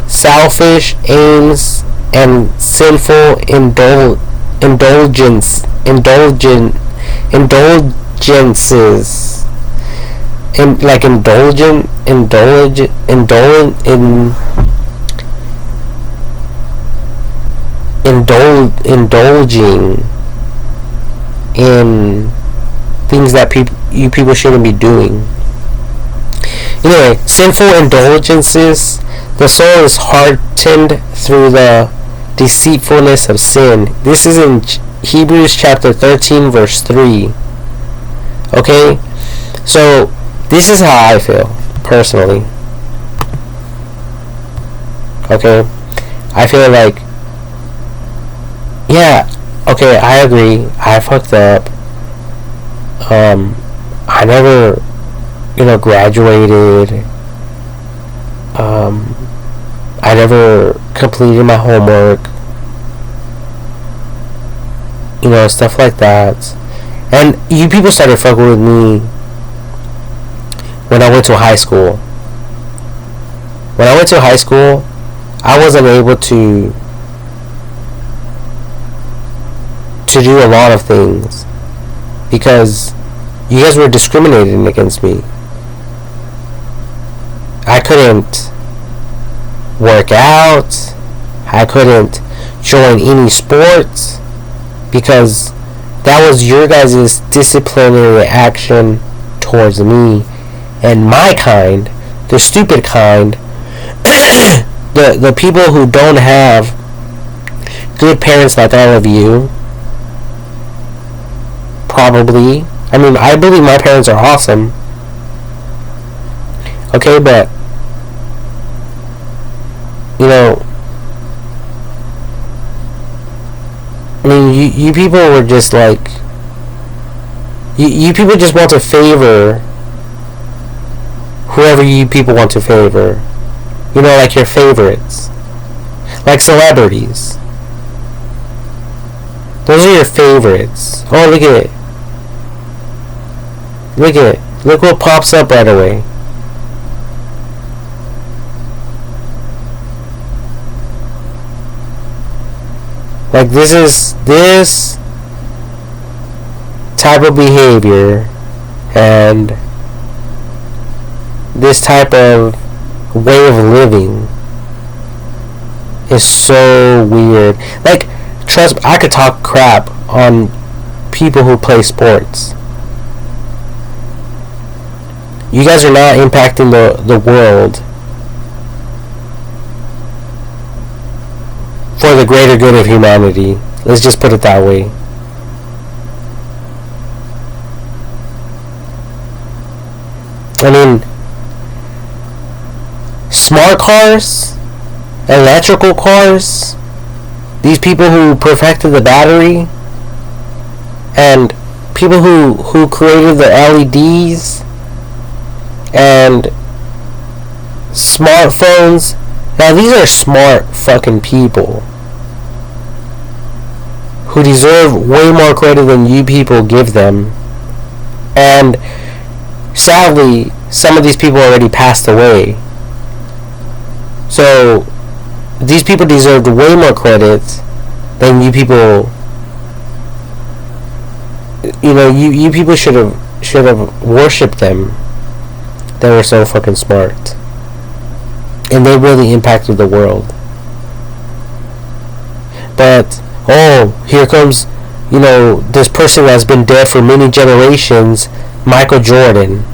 selfish aims and sinful indulgences, indulging in things that you people shouldn't be doing. Anyway, sinful indulgences. The soul is hardened through the deceitfulness of sin. This is in Hebrews chapter 13 verse 3. Okay, so this is how I feel personally. Okay, I feel like, yeah, okay, I agree, I fucked up. I never, graduated. I never completed my homework. Stuff like that. And you people started fucking with me when I went to high school. When I went to high school, I wasn't able to do a lot of things because you guys were discriminating against me. I couldn't work out. I couldn't join any sports because that was your guys' disciplinary action towards me. And my kind, the stupid kind, the people who don't have good parents like all of you, probably. I mean, I believe my parents are awesome. Okay, but I mean, you people were just like, you people just want to favor whoever you people want to favor. You know, like your favorites. Like celebrities. Those are your favorites. Oh, look at it. Look at it. Look what pops up right away. Like, this type of behavior and this type of way of living is so weird. Like, trust me, I could talk crap on people who play sports. You guys are not impacting the world for the greater good of humanity. Let's just put it that way. I mean, smart cars, electrical cars, these people who perfected the battery, and people who created the LEDs, and smartphones. Now these are smart fucking people who deserve way more credit than you people give them. And sadly, some of these people already passed away. So these people deserved way more credit than you people. You know, you people should have worshipped them. They were so fucking smart. And they really impacted the world. But, oh, here comes, you know, this person that's been dead for many generations, Michael Jordan.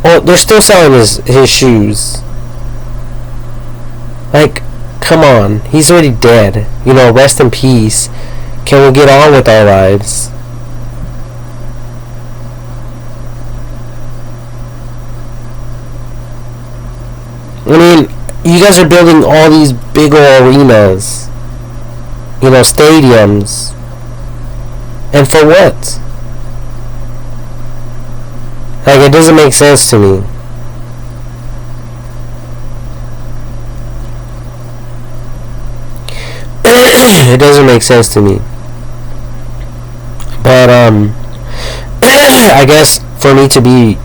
Oh, they're still selling his shoes. Like, come on. He's already dead. You know, rest in peace. Can we get on with our lives? I mean, you guys are building all these big old arenas, you know, stadiums, and for what? Like, it doesn't make sense to me. It doesn't make sense to me. But, I guess for me to be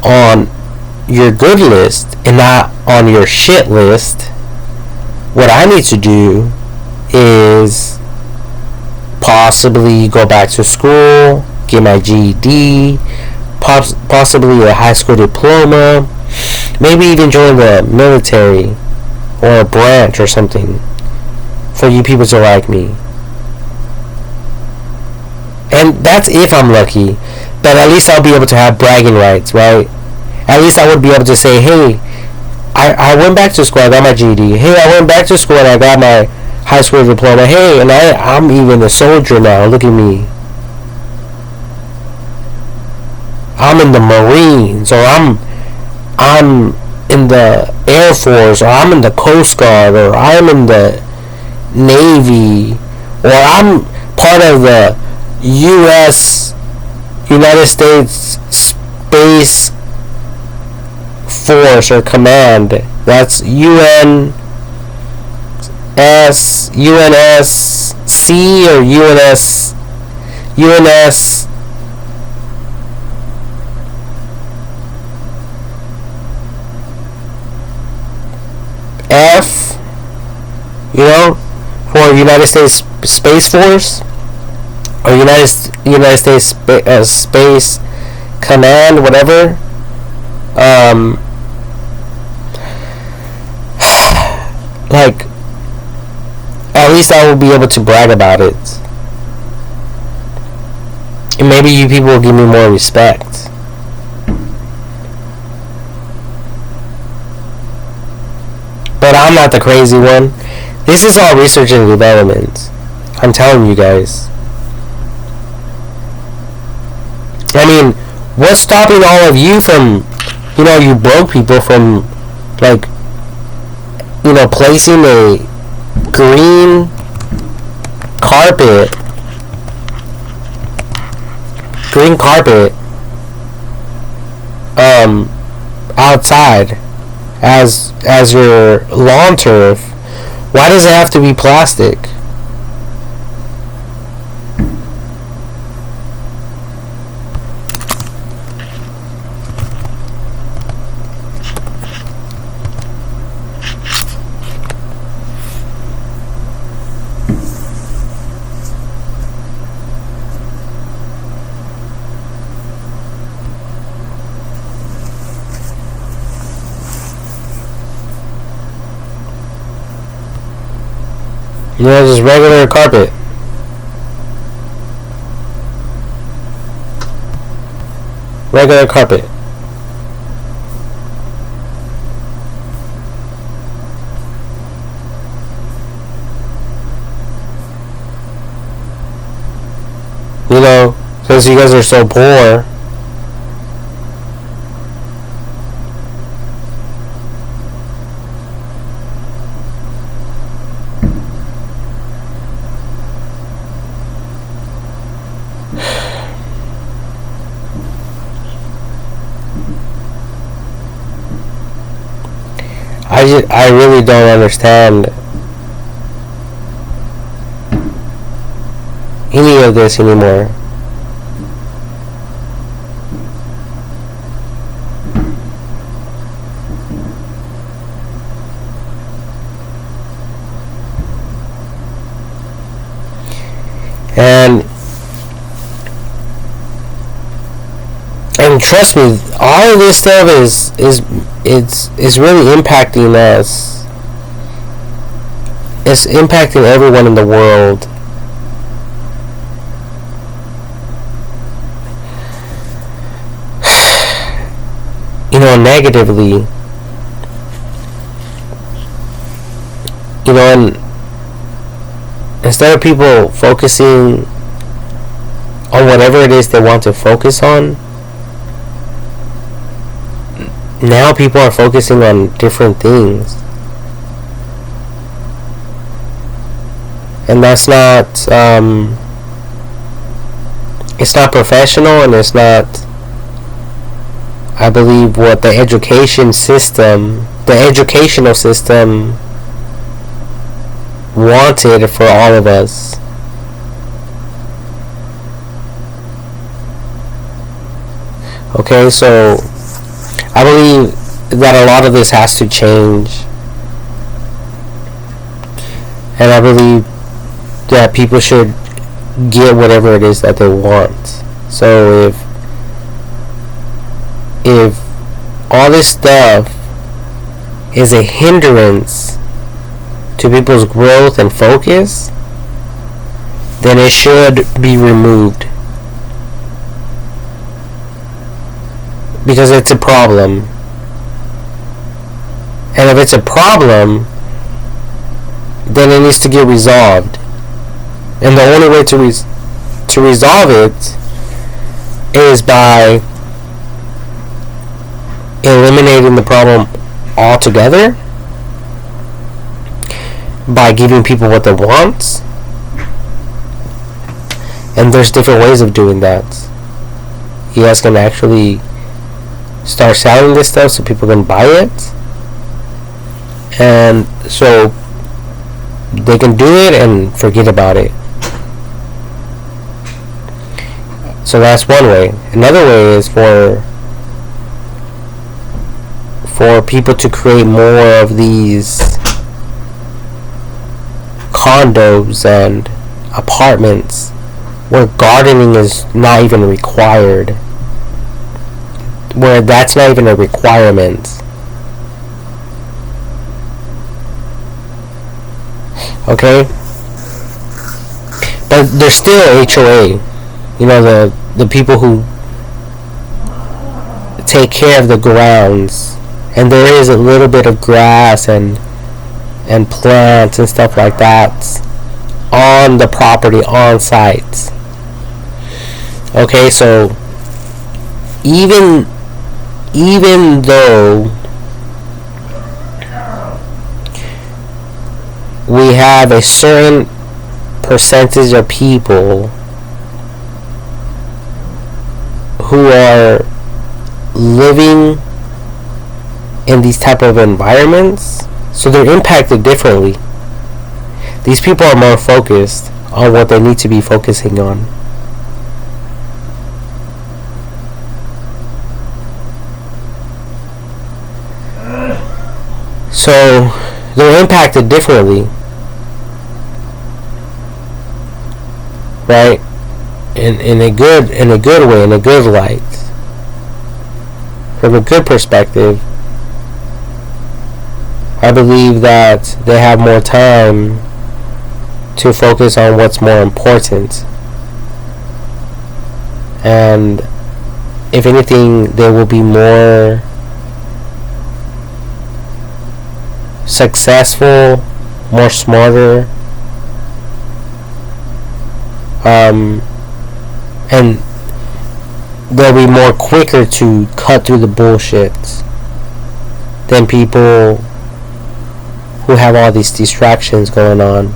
on your good list and not on your shit list, what I need to do is possibly go back to school, get my GED, possibly a high school diploma, maybe even join the military or a branch or something for you people to like me. And that's if I'm lucky. But at least I'll be able to have bragging rights, right? At least I would be able to say, hey, I went back to school, I got my GED. Hey, I went back to school and I got my high school diploma. Hey, and I'm even a soldier now. Look at me. I'm in the Marines, or I'm in the Air Force, or I'm in the Coast Guard, or I'm in the Navy, or I'm part of the United States Space Force or Command. That's UNSC or UNS F, you know, for United States Space Force or United States Space Command, whatever. Like, at least I will be able to brag about it. And maybe you people will give me more respect. But I'm not the crazy one. This is all research and development. I'm telling you guys. I mean, what's stopping all of you from, you know, you broke people from, like, you know, placing a green carpet outside as your lawn turf, why does it have to be plastic? You know, just regular carpet. Regular carpet. You know, since you guys are so poor. I really don't understand any of this anymore. And trust me, all of this stuff is really impacting us. It's impacting everyone in the world. You know, negatively. You know, and instead of people focusing on whatever it is they want to focus on, now people are focusing on different things. And that's not, it's not professional, and it's not, I believe, what the educational system wanted for all of us. Okay, so I believe that a lot of this has to change, and I believe that people should get whatever it is that they want. So if all this stuff is a hindrance to people's growth and focus, then it should be removed. Because it's a problem. And if it's a problem, then it needs to get resolved. And the only way to resolve it is by eliminating the problem altogether, by giving people what they want. And there's different ways of doing that. You guys can actually start selling this stuff so people can buy it, and so they can do it and forget about it. So that's one way. Another way is for people to create more of these condos and apartments where gardening is not even required, where that's not even a requirement. Okay? But there's still HOA. You know, the people who take care of the grounds, and there is a little bit of grass and plants and stuff like that on the property, on site. Okay, so even though we have a certain percentage of people who are living in these type of environments, so they're impacted differently. These people are more focused on what they need to be focusing on. So they're impacted differently, right? In a good way, in a good light, from a good perspective. I believe that they have more time to focus on what's more important, and if anything, they will be more successful, more smarter, and they'll be more quicker to cut through the bullshit than people who have all these distractions going on.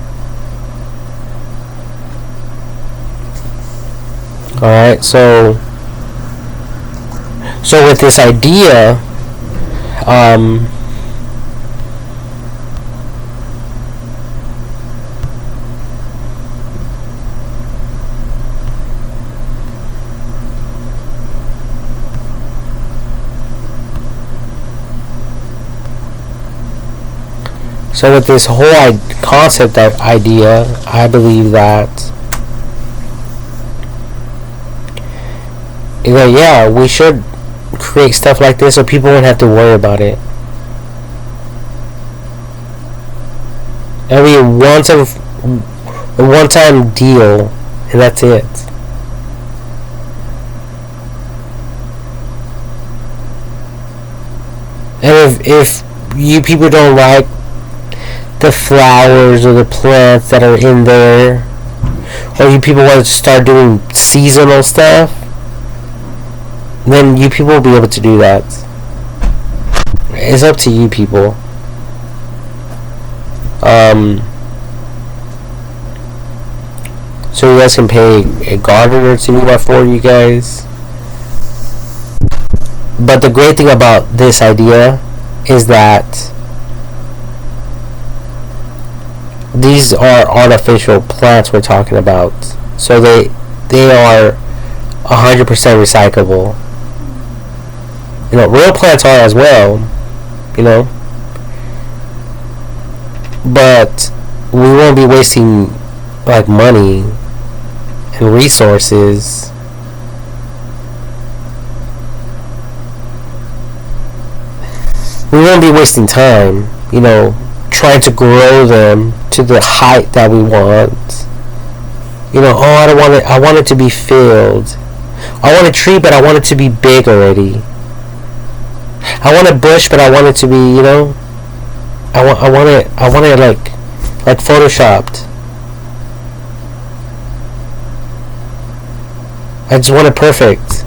Alright, so with this idea, so with this whole concept of idea, I believe that yeah, we should create stuff like this so people won't have to worry about it. It'll be a one-time deal, and that's it. And if you people don't like the flowers or the plants that are in there, or you people want to start doing seasonal stuff, then you people will be able to do that. It's up to you people. So you guys can pay a gardener to do that for you guys. But the great thing about this idea is that these are artificial plants we're talking about. So they are 100% recyclable. You know, real plants are as well, you know. But we won't be wasting like money and resources we won't be wasting time, you know, trying to grow them to the height that we want. You know, oh, I want it to be filled. I want a tree, but I want it to be big already. I want a bush, but I want it to be, you know, I want it like photoshopped. I just want it perfect.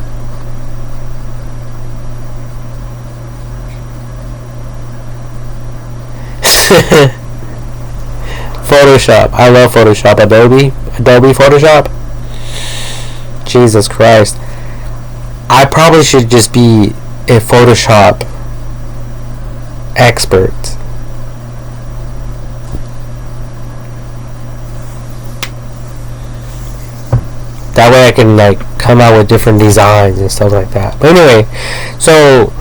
Photoshop. I love Photoshop. Adobe Photoshop. Jesus Christ. I probably should just be a Photoshop expert. That way I can like come out with different designs and stuff like that. But anyway, so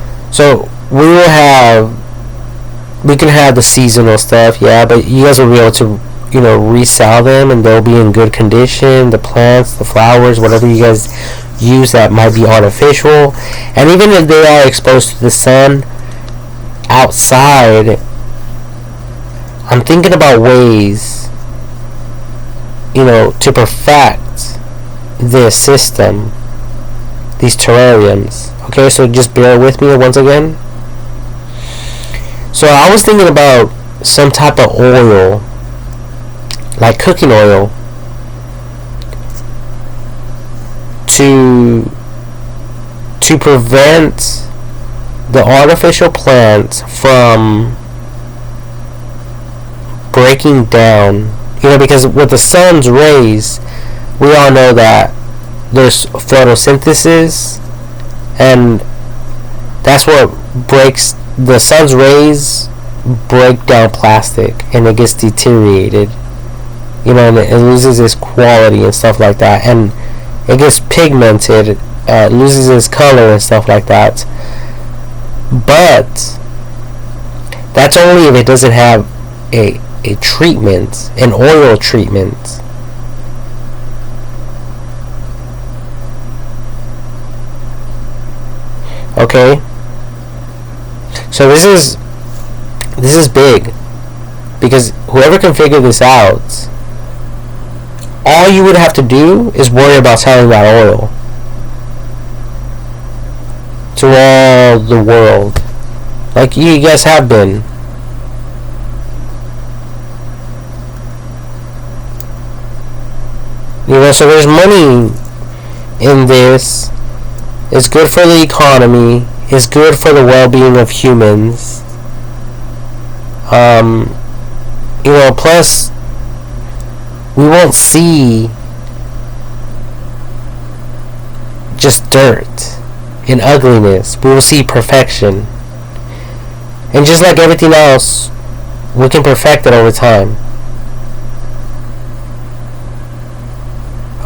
we can have the seasonal stuff, yeah, but you guys will be able to, you know, resell them and they'll be in good condition. The plants, the flowers, whatever you guys use that might be artificial. And even if they are exposed to the sun outside, I'm thinking about ways, you know, to perfect this system, these terrariums. Okay, so just bear with me once again. So I was thinking about some type of oil, like cooking oil, to prevent the artificial plants from breaking down. You know, because with the sun's rays, we all know that there's photosynthesis, and that's what breaks the sun's rays break down plastic and it gets deteriorated, and it loses its quality and stuff like that, and it gets pigmented, loses its color and stuff like that. But that's only if it doesn't have a treatment, an oil treatment. Okay, so this is big, because whoever can figure this out, all you would have to do is worry about selling that oil to all the world, like you guys have been. So there's money in this. It's good for the economy. It's good for the well-being of humans. Plus, we won't see just dirt and ugliness. We will see perfection. And just like everything else, we can perfect it over time.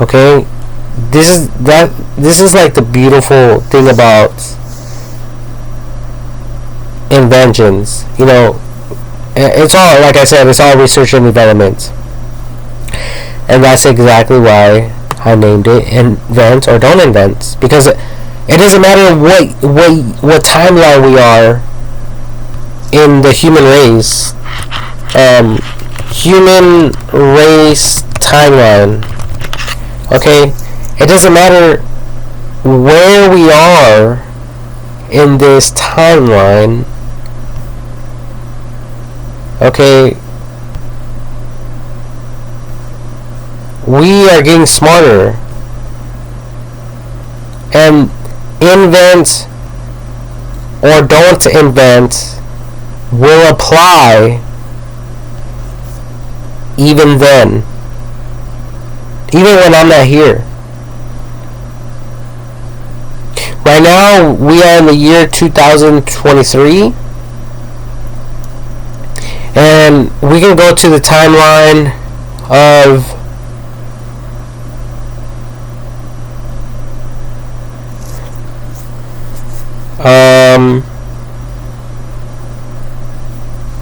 Okay? This is like the beautiful thing about inventions. It's all, like I said, it's all research and development. And that's exactly why I named it Invent or Don't Invent. Because it doesn't matter what timeline we are in the human race. Human race timeline. Okay? It doesn't matter where we are in this timeline. Okay, we are getting smarter, and invent or don't invent will apply even then, even when I'm not here. Right now, we are in the year 2023. And we can go to the timeline of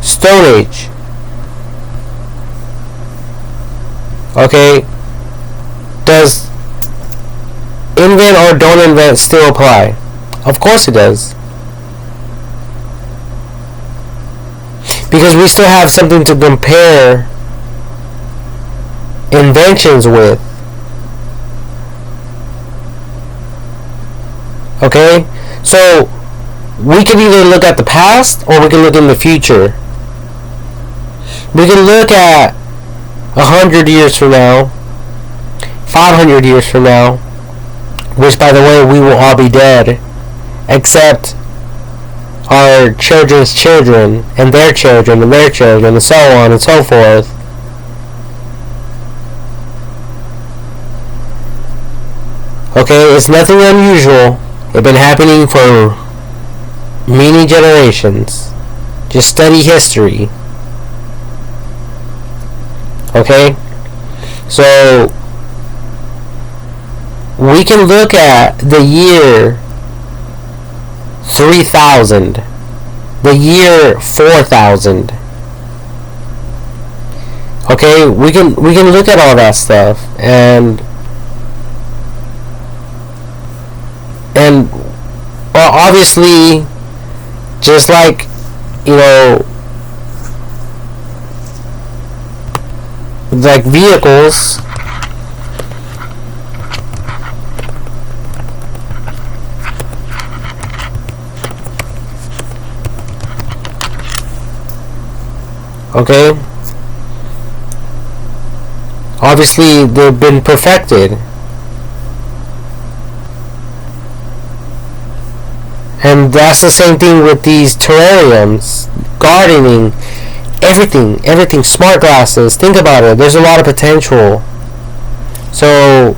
Stone Age. Okay, does invent or don't invent still apply? Of course it does. Because we still have something to compare inventions with. Okay? So, we can either look at the past or we can look in the future. We can look at 100 years from now, 500 years from now, which, by the way, we will all be dead, except our children's children, and their children, and their children, and so on and so forth. Okay, it's nothing unusual. It's been happening for many generations. Just study history. Okay? So, we can look at the year 3000, the year 4000. Okay, we can look at all that stuff, and well, obviously, just like like vehicles. Okay? Obviously, they've been perfected. And that's the same thing with these terrariums, gardening, everything, smart glasses. Think about it. There's a lot of potential. So,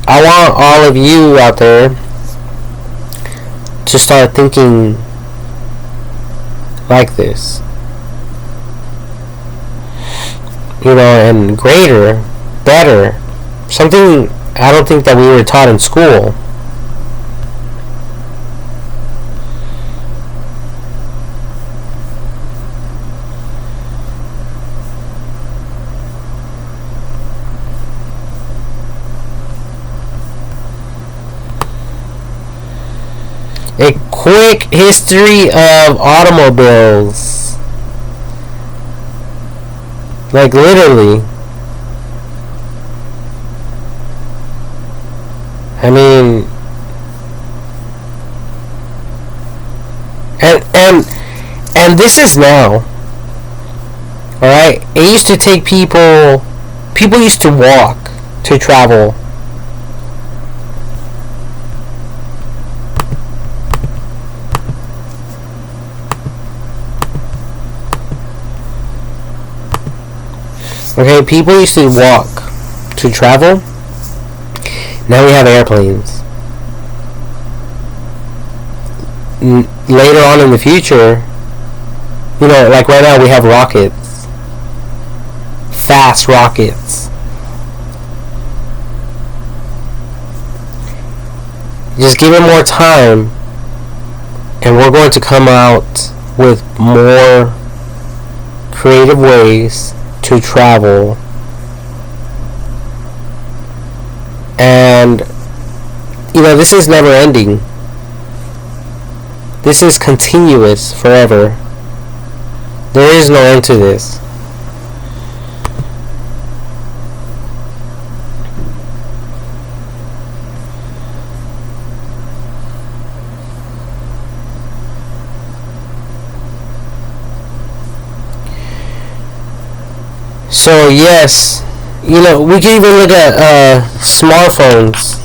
I want all of you out there to start thinking like this. You know, and greater, better. Something I don't think that we were taught in school. A quick history of automobiles. Like literally. I mean, and this is now. All right, it used to take people. People used to walk to travel. Okay, people used to walk to travel. Now we have airplanes. Later on in the future, you know, like right now we have rockets. Fast rockets. Just give it more time, and we're going to come out with more creative ways to travel. And you know, this is never ending. This is continuous forever. There is no end to this. So yes, you know, we can even look at smartphones.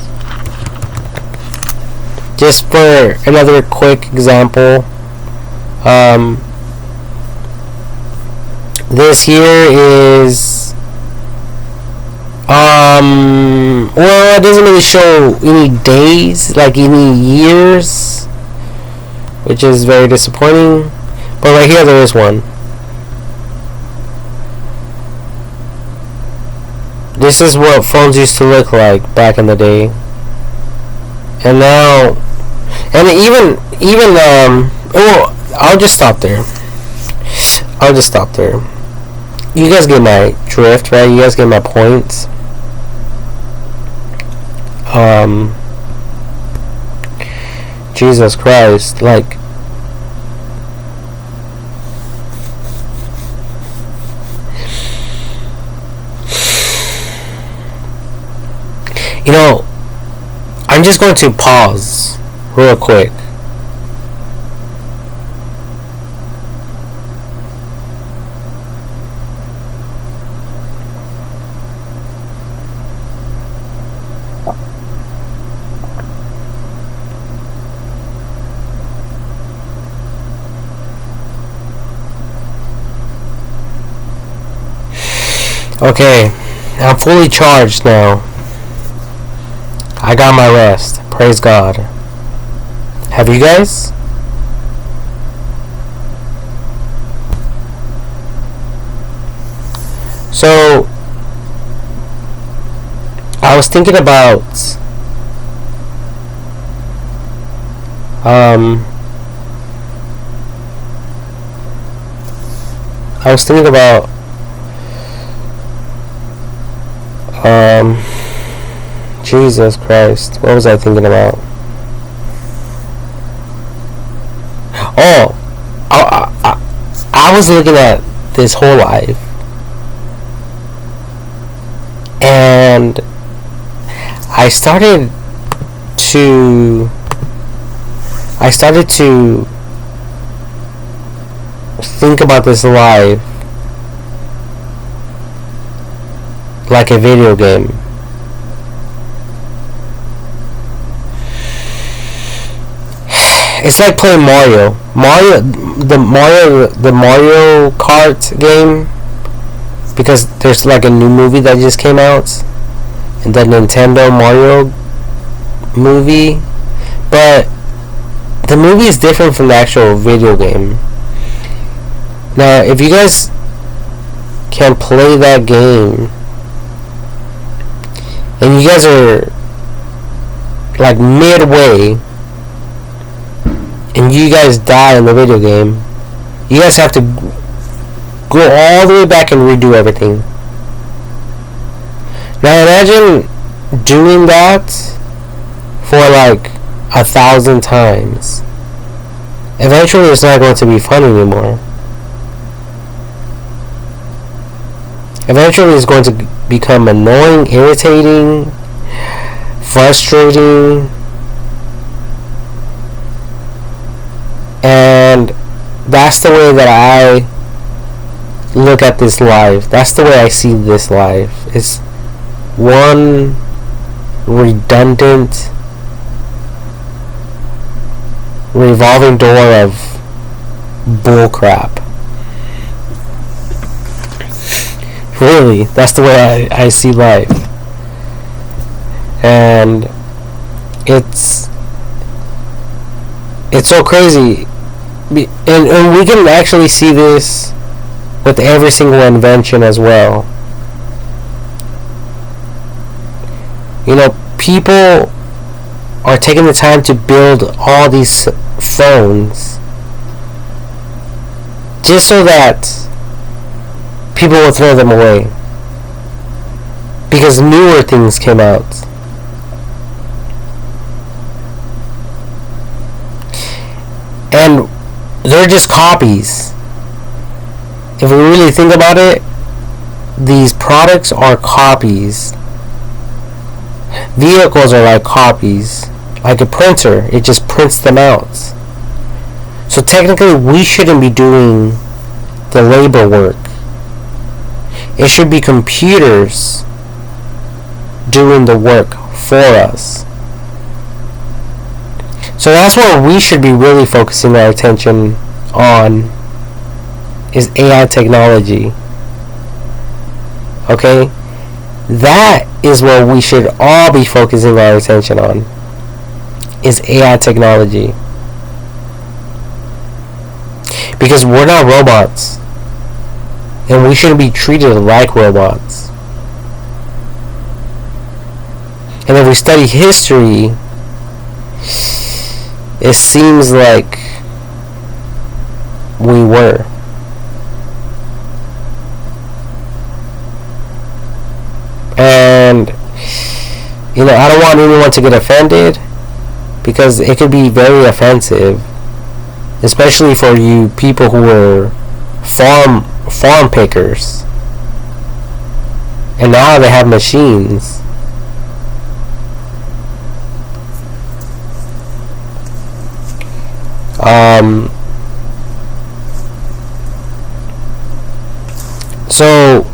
Just for another quick example, this here is well, it doesn't really show any days, like any years, which is very disappointing. But right here there is one. This is what phones used to look like back in the day. And now, and even oh, I'll just stop there. You guys get my drift, right? You guys get my points. Jesus Christ, like, you know, I'm just going to pause real quick. Okay, I'm fully charged now. I got my rest. Praise God. Have you guys? So, I was thinking about Jesus Christ, what was I thinking about? Oh, I was looking at this whole life, and I started to think about this life like a video game. It's like playing the Mario Kart game, because there's like a new movie that just came out, and the Nintendo Mario movie, but the movie is different from the actual video game. Now, if you guys can play that game, and you guys are like midway, and you guys die in the video game, you guys have to go all the way back and redo everything. Now imagine doing that for like 1,000 times. Eventually it's not going to be fun anymore. Eventually it's going to become annoying, irritating, frustrating, and that's the way that I look at this life. That's the way I see this life. It's one redundant revolving door of bullcrap. Really, that's the way I see life. And it's so crazy. And we can actually see this with every single invention as well. You know, people are taking the time to build all these phones just so that people will throw them away because newer things came out. And they're just copies. If we really think about it, these products are copies. Vehicles are like copies. Like a printer, it just prints them out. So technically we shouldn't be doing the labor work. It should be computers doing the work for us. So that's what we should be really focusing our attention on, is AI technology. Okay? That is what we should all be focusing our attention on, is AI technology. Because we're not robots. And we shouldn't be treated like robots. And if we study history, it seems like we were. And, you know, I don't want anyone to get offended, because it could be very offensive, especially for you people who are farm pickers, and now they have machines. So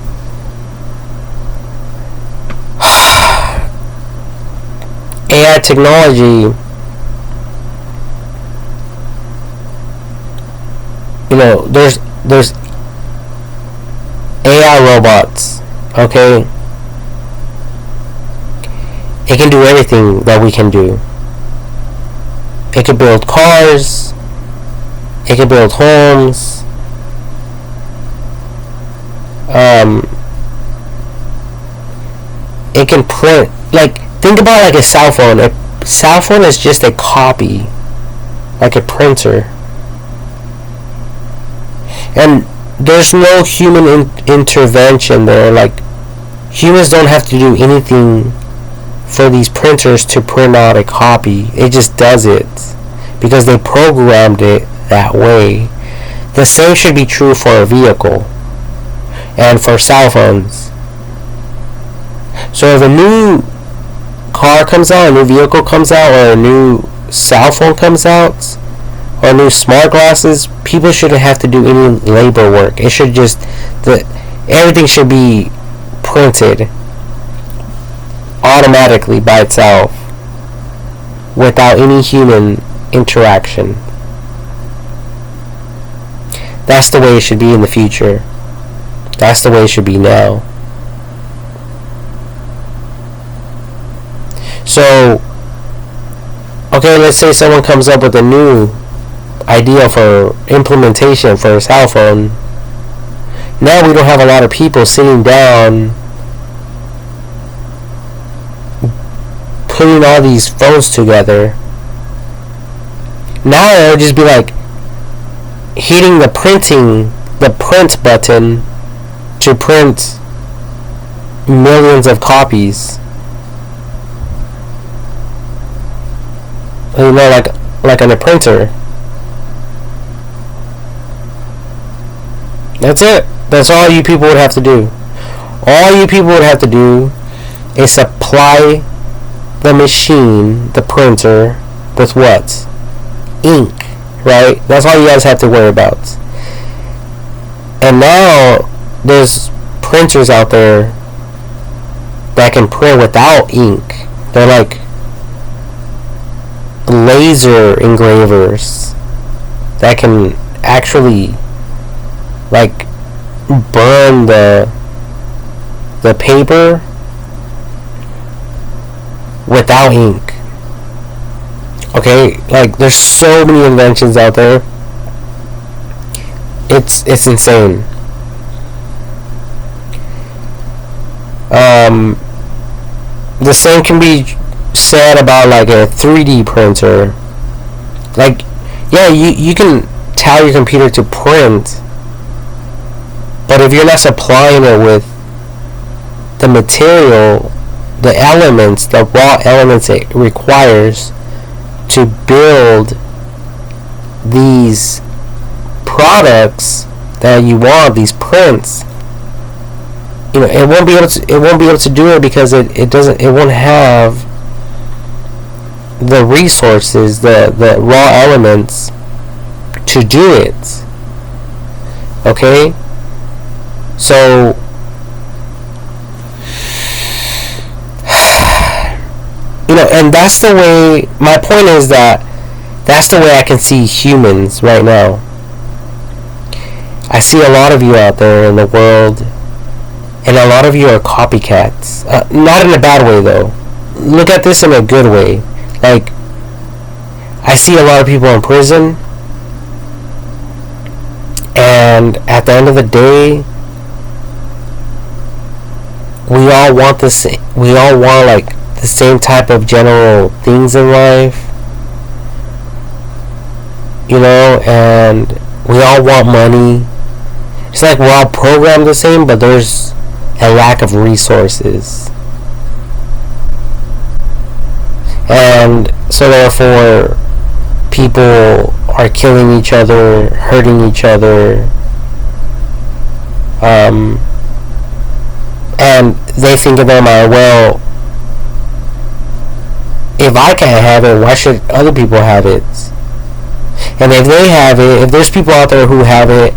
AI technology, you know, there's AI robots, okay? It can do everything that we can do. It can build cars, it can build homes, it can print. Like, think about like a cell phone. A cell phone is just a copy, like a printer. And there's no human intervention there. Like, humans don't have to do anything for these printers to print out a copy. It just does it because they programmed it that way. The same should be true for a vehicle and for cell phones. So if a new car comes out, a new vehicle comes out, or a new cell phone comes out, or new smart glasses, people shouldn't have to do any labor work. It should just, everything should be printed automatically by itself without any human interaction. That's the way it should be in the future. That's the way it should be now. So, okay, let's say someone comes up with a new idea for implementation for a cell phone, Now we don't have a lot of people sitting down putting all these phones together. Now it'll just be like hitting the print button to print millions of copies. You know, like on a printer. That's it. That's all you people would have to do. All you people would have to do is supply the machine, the printer, with what? Ink, right? That's all you guys have to worry about. And now there's printers out there that can print without ink. They're like laser engravers that can actually like burn the paper without ink. Okay, like there's so many inventions out there. It's insane. The same can be said about like a 3D printer. Like, yeah, you can tell your computer to print, but if you're not supplying it with the material, the elements, the raw elements it requires to build these products that you want, these prints, you know, it won't be able to do it because it won't have the resources, the raw elements to do it. Okay? So you know, and that's the way, my point is that's the way I can see humans right now. I see a lot of you out there in the world, and a lot of you are copycats. Not in a bad way, though. Look at this in a good way. Like, I see a lot of people in prison, and at the end of the day, we all want the same. We all want like the same type of general things in life, you know, and we all want money. It's like we're all programmed the same, but there's a lack of resources. And so therefore, people are killing each other, hurting each other, and they think in their mind, well, if I can't have it, why should other people have it? And if they have it, if there's people out there who have it,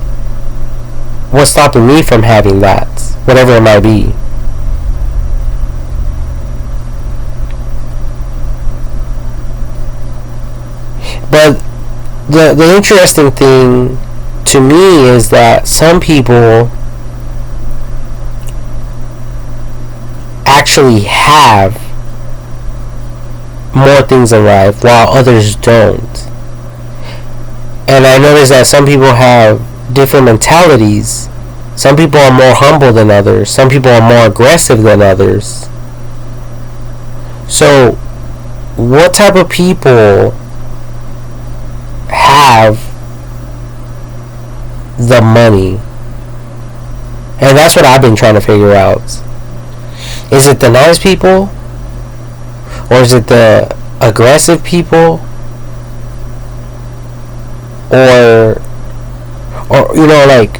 what's stopping me from having that? Whatever it might be. But the interesting thing to me is that some people actually have more things in life while others don't. And I notice that some people have different mentalities. Some people are more humble than others. Some people are more aggressive than others. So, what type of people have the money? And that's what I've been trying to figure out. Is it the nice people? Or is it the aggressive people? Or you know, like,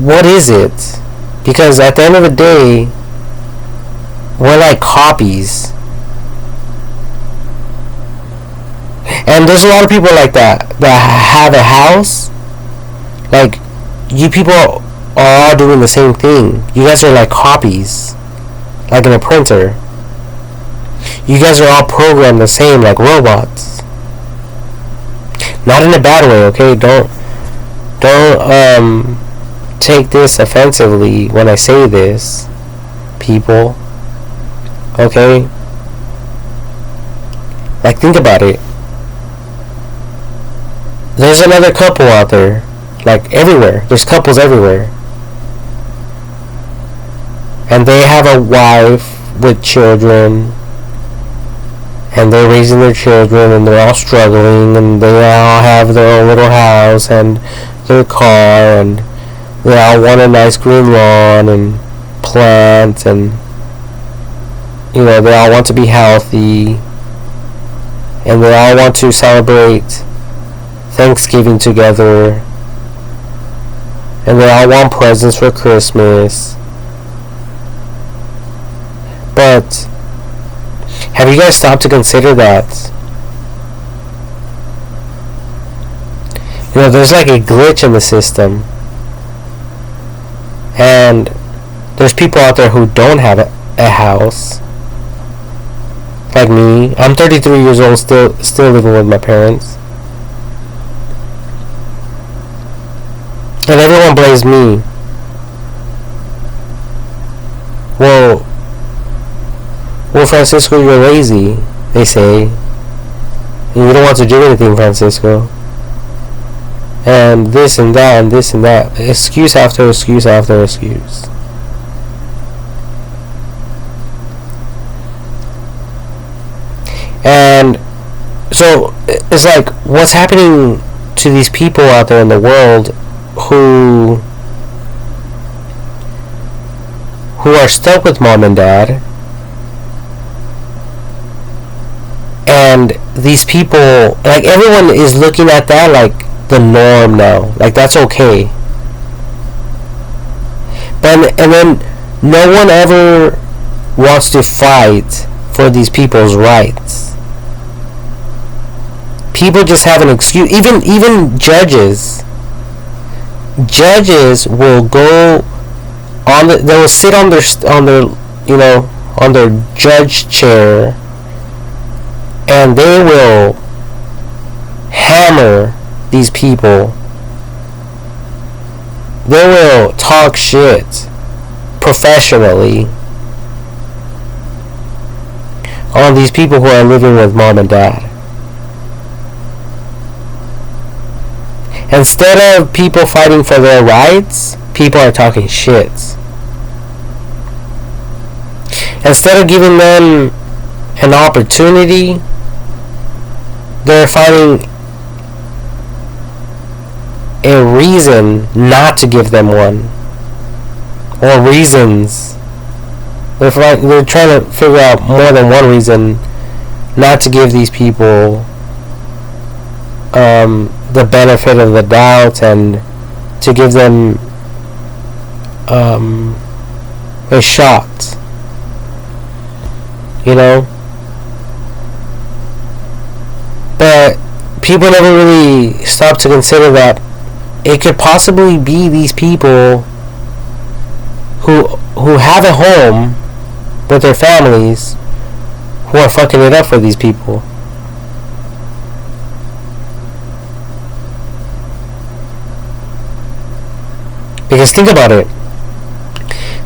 what is it? Because at the end of the day, we're like copies. And there's a lot of people like that have a house. Like, you people are all doing the same thing. You guys are like copies, like in a printer. You guys are all programmed the same, like robots. Not in a bad way, okay? Don't take this offensively when I say this, people. Okay? Like, think about it. There's another couple out there. like everywhere. There's couples everywhere. And they have a wife with children, and they're raising their children, and they're all struggling, and they all have their own little house and their car, and they all want a nice green lawn and plants, and they all want to be healthy, and they all want to celebrate Thanksgiving together, and they all want presents for Christmas. But have you guys stopped to consider that there's like a glitch in the system, and there's people out there who don't have a house, like me. I'm 33 years old, still living with my parents, and everyone blames me. Well, Francisco, you're lazy, they say. And you don't want to do anything, Francisco. And this and that and this and that. Excuse after excuse after excuse. And so it's like, what's happening to these people out there in the world who are stuck with mom and dad? And these people, like, everyone is looking at that like the norm now. Like, that's okay. And then no one ever wants to fight for these people's rights. People just have an excuse. Even judges will go on they will sit on their judge chair, and they will hammer these people. They will talk shit professionally on these people who are living with mom and dad. Instead of people fighting for their rights, people are talking shit. Instead of giving them an opportunity, they're finding a reason not to give them one, or reasons. They're trying to figure out more than one reason not to give these people the benefit of the doubt, and to give them a shot. But people never really stop to consider that it could possibly be these people who have a home with their families who are fucking it up for these people. Because think about it.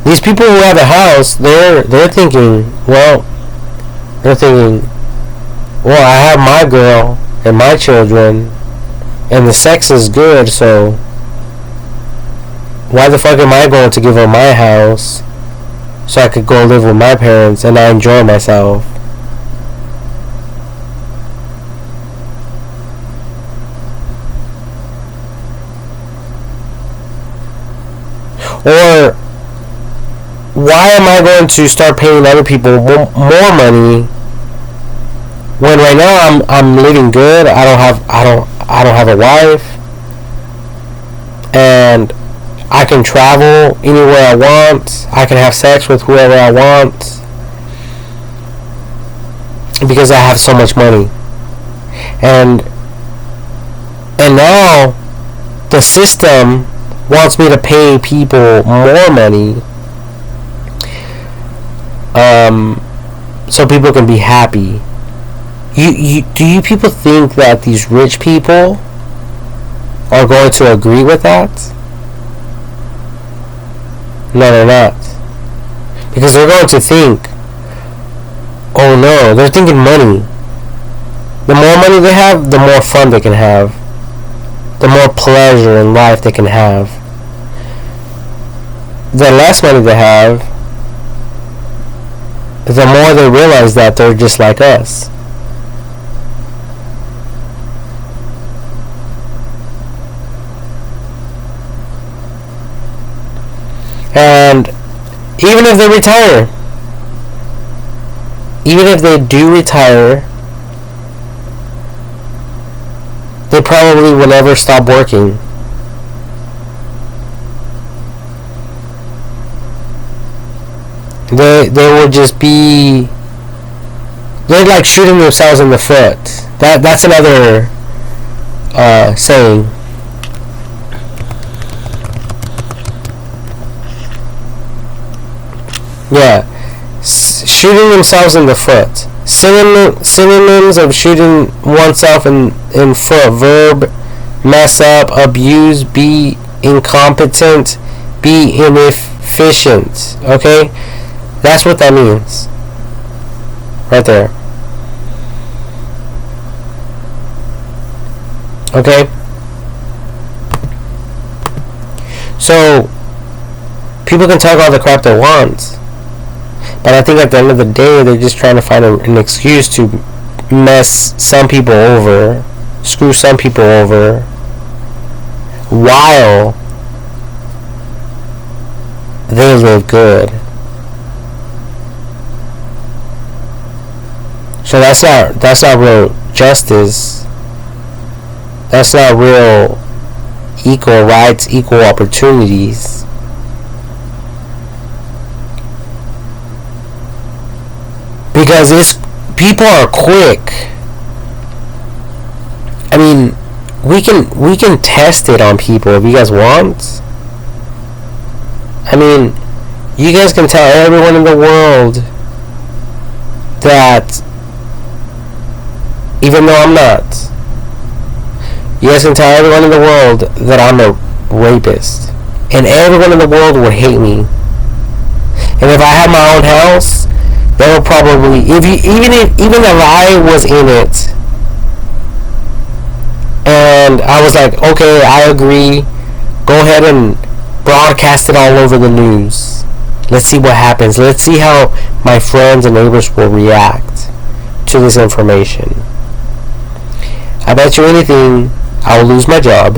These people who have a house, they're thinking, well, I have my girl and my children, and the sex is good, so why the fuck am I going to give her my house so I could go live with my parents and I enjoy myself? Or why am I going to start paying other people more money when right now I'm living good? I don't have a wife, and I can travel anywhere I want. I can have sex with whoever I want because I have so much money. And now the system wants me to pay people more money so people can be happy. Do you people think that these rich people are going to agree with that? No, they're not. Because they're going to think, oh no, they're thinking money. The more money they have, the more fun they can have. the more pleasure in life they can have. The less money they have, the more they realize that they're just like us. And even if they retire, even if they do retire, they probably will never stop working. They will just be, they're like shooting themselves in the foot. That's another saying. Yeah, shooting themselves in the foot. Synonyms of shooting oneself in foot: verb, mess up, abuse, be incompetent, be inefficient. Okay, that's what that means, right there. Okay, so people can talk all the crap they want, but I think at the end of the day, they're just trying to find an excuse to mess some people over, screw some people over, while they live good. So that's not real justice. That's not real equal rights, equal opportunities. Because people are quick. I mean, we can test it on people if you guys want. I mean, you guys can tell everyone in the world that, even though I'm not, you guys can tell everyone in the world that I'm a rapist, and everyone in the world would hate me. And if I had my own house, they would probably, even if I was in it, and I was like, okay, I agree, go ahead and broadcast it all over the news. Let's see what happens. Let's see how my friends and neighbors will react to this information. I bet you anything, I will lose my job.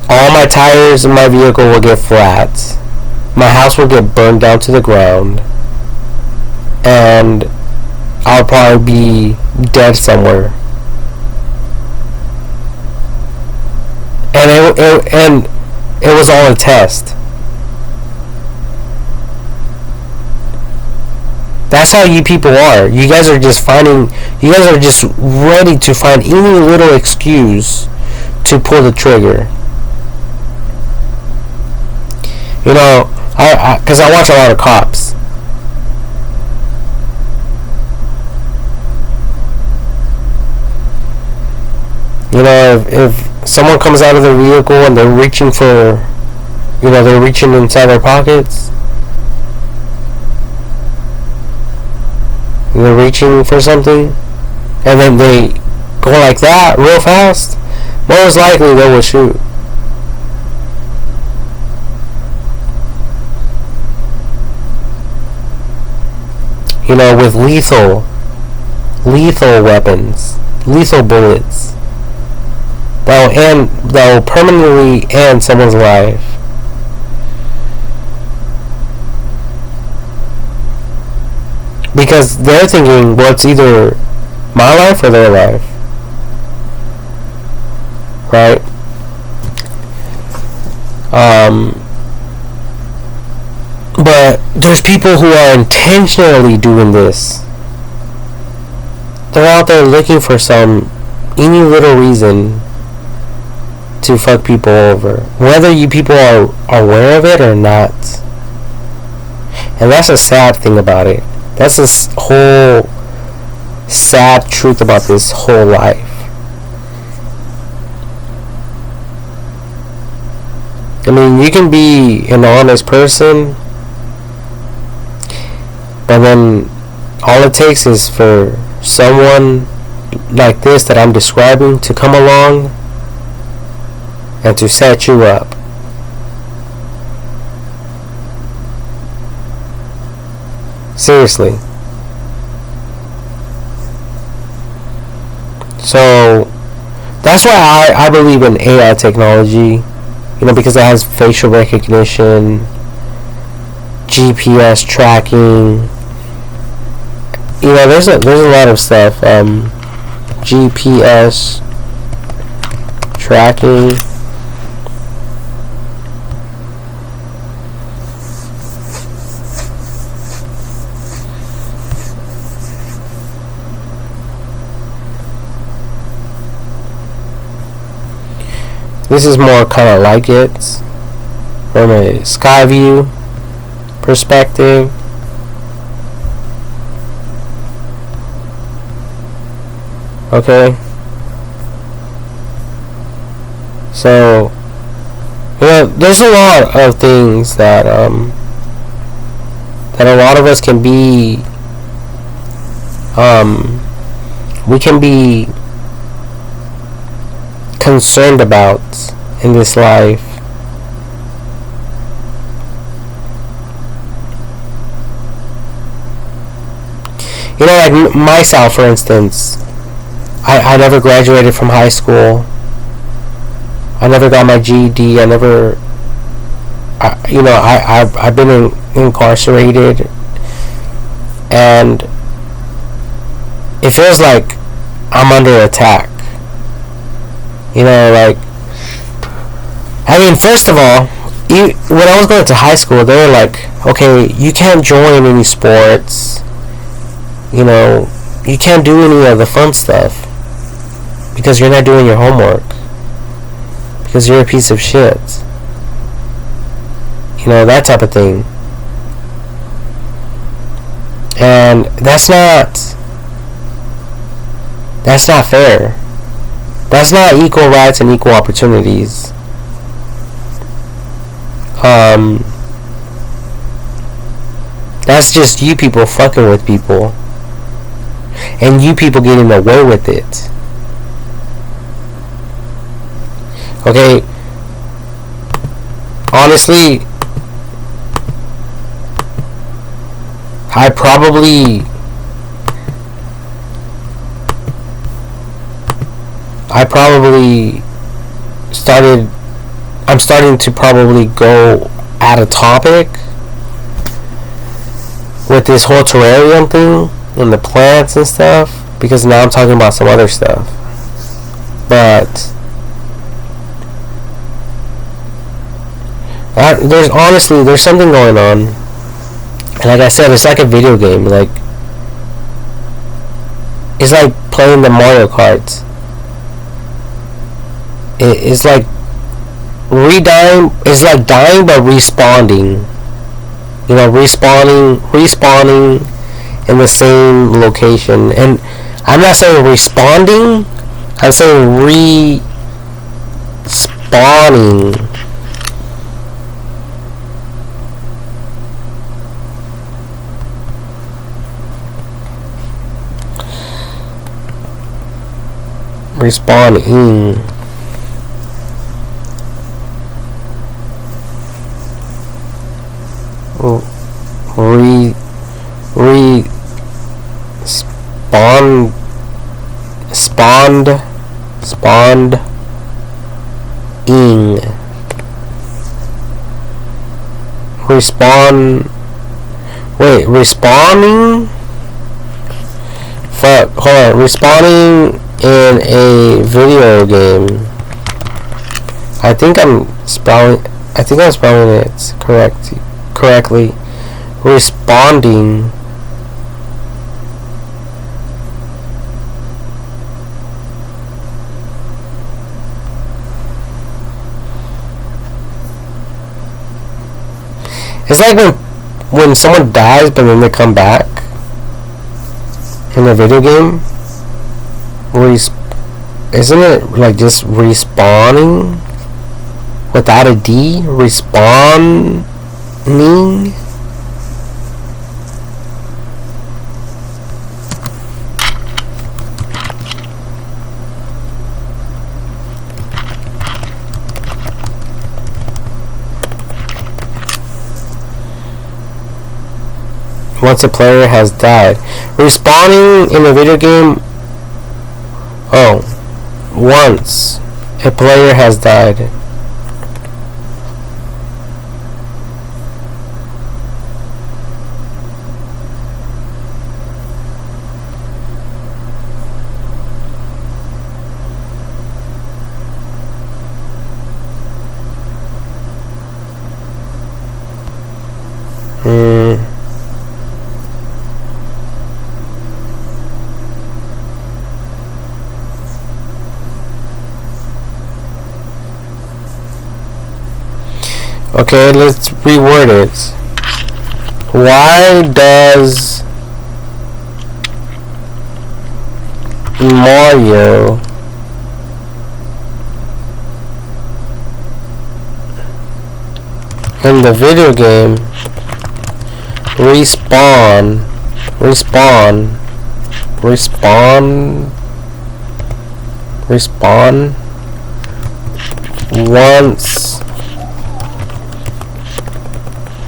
All my tires in my vehicle will get flat. My house will get burned down to the ground, and I'll probably be dead somewhere. And it was all a test. That's how you people are. You guys are just ready to find any little excuse to pull the trigger. You know, because I watch a lot of cops. You know, if someone comes out of their vehicle and they're reaching for, they're reaching inside their pockets, and they're reaching for something, and then they go like that real fast, most likely they will shoot. With lethal weapons, lethal bullets that will permanently end someone's life. Because they're thinking, well, it's either my life or their life, right? But there's people who are intentionally doing this. They're out there looking for any little reason to fuck people over, whether you people are aware of it or not. And that's a sad thing about it. That's this whole sad truth about this whole life. I mean, you can be an honest person, but then all it takes is for someone like this that I'm describing to come along and to set you up. Seriously. So that's why I believe in AI technology, because it has facial recognition, GPS tracking. There's a lot of stuff. GPS tracking. This is more kind of like it from a sky view perspective. Okay. So, there's a lot of things that that a lot of us can be we can be concerned about in this life. Like myself, for instance, I never graduated from high school. I never got my GED. I've been incarcerated, and it feels like I'm under attack. First of all, when I was going to high school, they were like, okay, you can't join any sports. You can't do any of the fun stuff because you're not doing your homework. Because you're a piece of shit. That type of thing. And that's not fair. That's not equal rights and equal opportunities. That's just you people fucking with people. And you people getting away with it. Okay? Honestly, I probably I'm starting to probably go at a topic with this whole terrarium thing and the plants and stuff, because now I'm talking about some other stuff. But there's something going on. And like I said, it's like a video game. It's like playing the Mario Kart. It's like dying but respawning. Respawning in the same location. And I'm not saying responding, I'm saying respawning. Respawning. Respawning? Fuck, hold on. Respawning in a video game. I think I'm spelling it correctly. Responding. It's like when someone dies but then they come back in a video game. Isn't it like just respawning without a D? Respawning? once a player has died. Respawning in a video game. Oh, once a player has died. Okay, let's reword it. Why does Mario in the video game respawn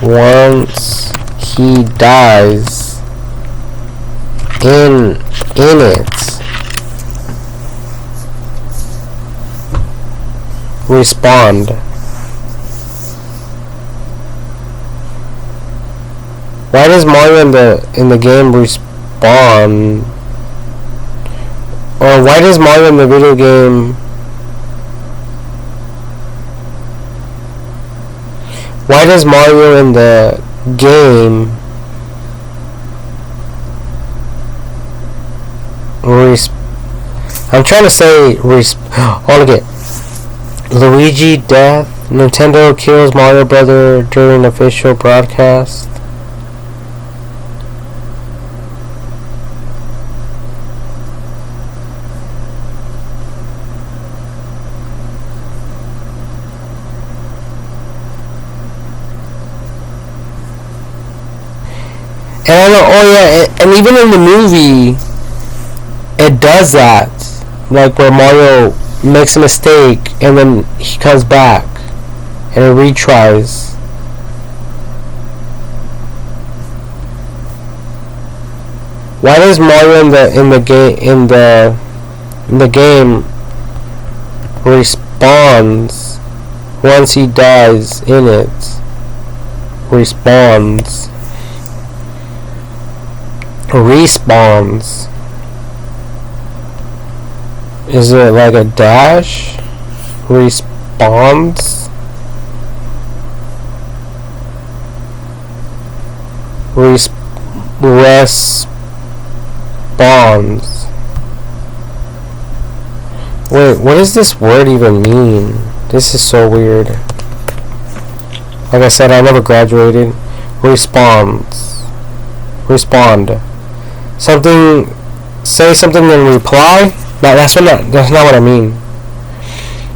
once he dies in it? Respond. Why does Mario in the game respawn? Or why does Mario in the video game? Why does Mario in the game I'm trying to say oh, look at Luigi death. Nintendo kills Mario brother during official broadcast. And I know, oh yeah, and even in the movie, it does that. Like where Mario makes a mistake and then he comes back and it retries. Why does Mario in the game respawns once he dies in it? Respawns. Is it like a dash? Respawns? Respawns. Wait, what does this word even mean? This is so weird. Like I said, I never graduated. Respawns. Respond. Something. Say something and reply. No, that's not what I mean.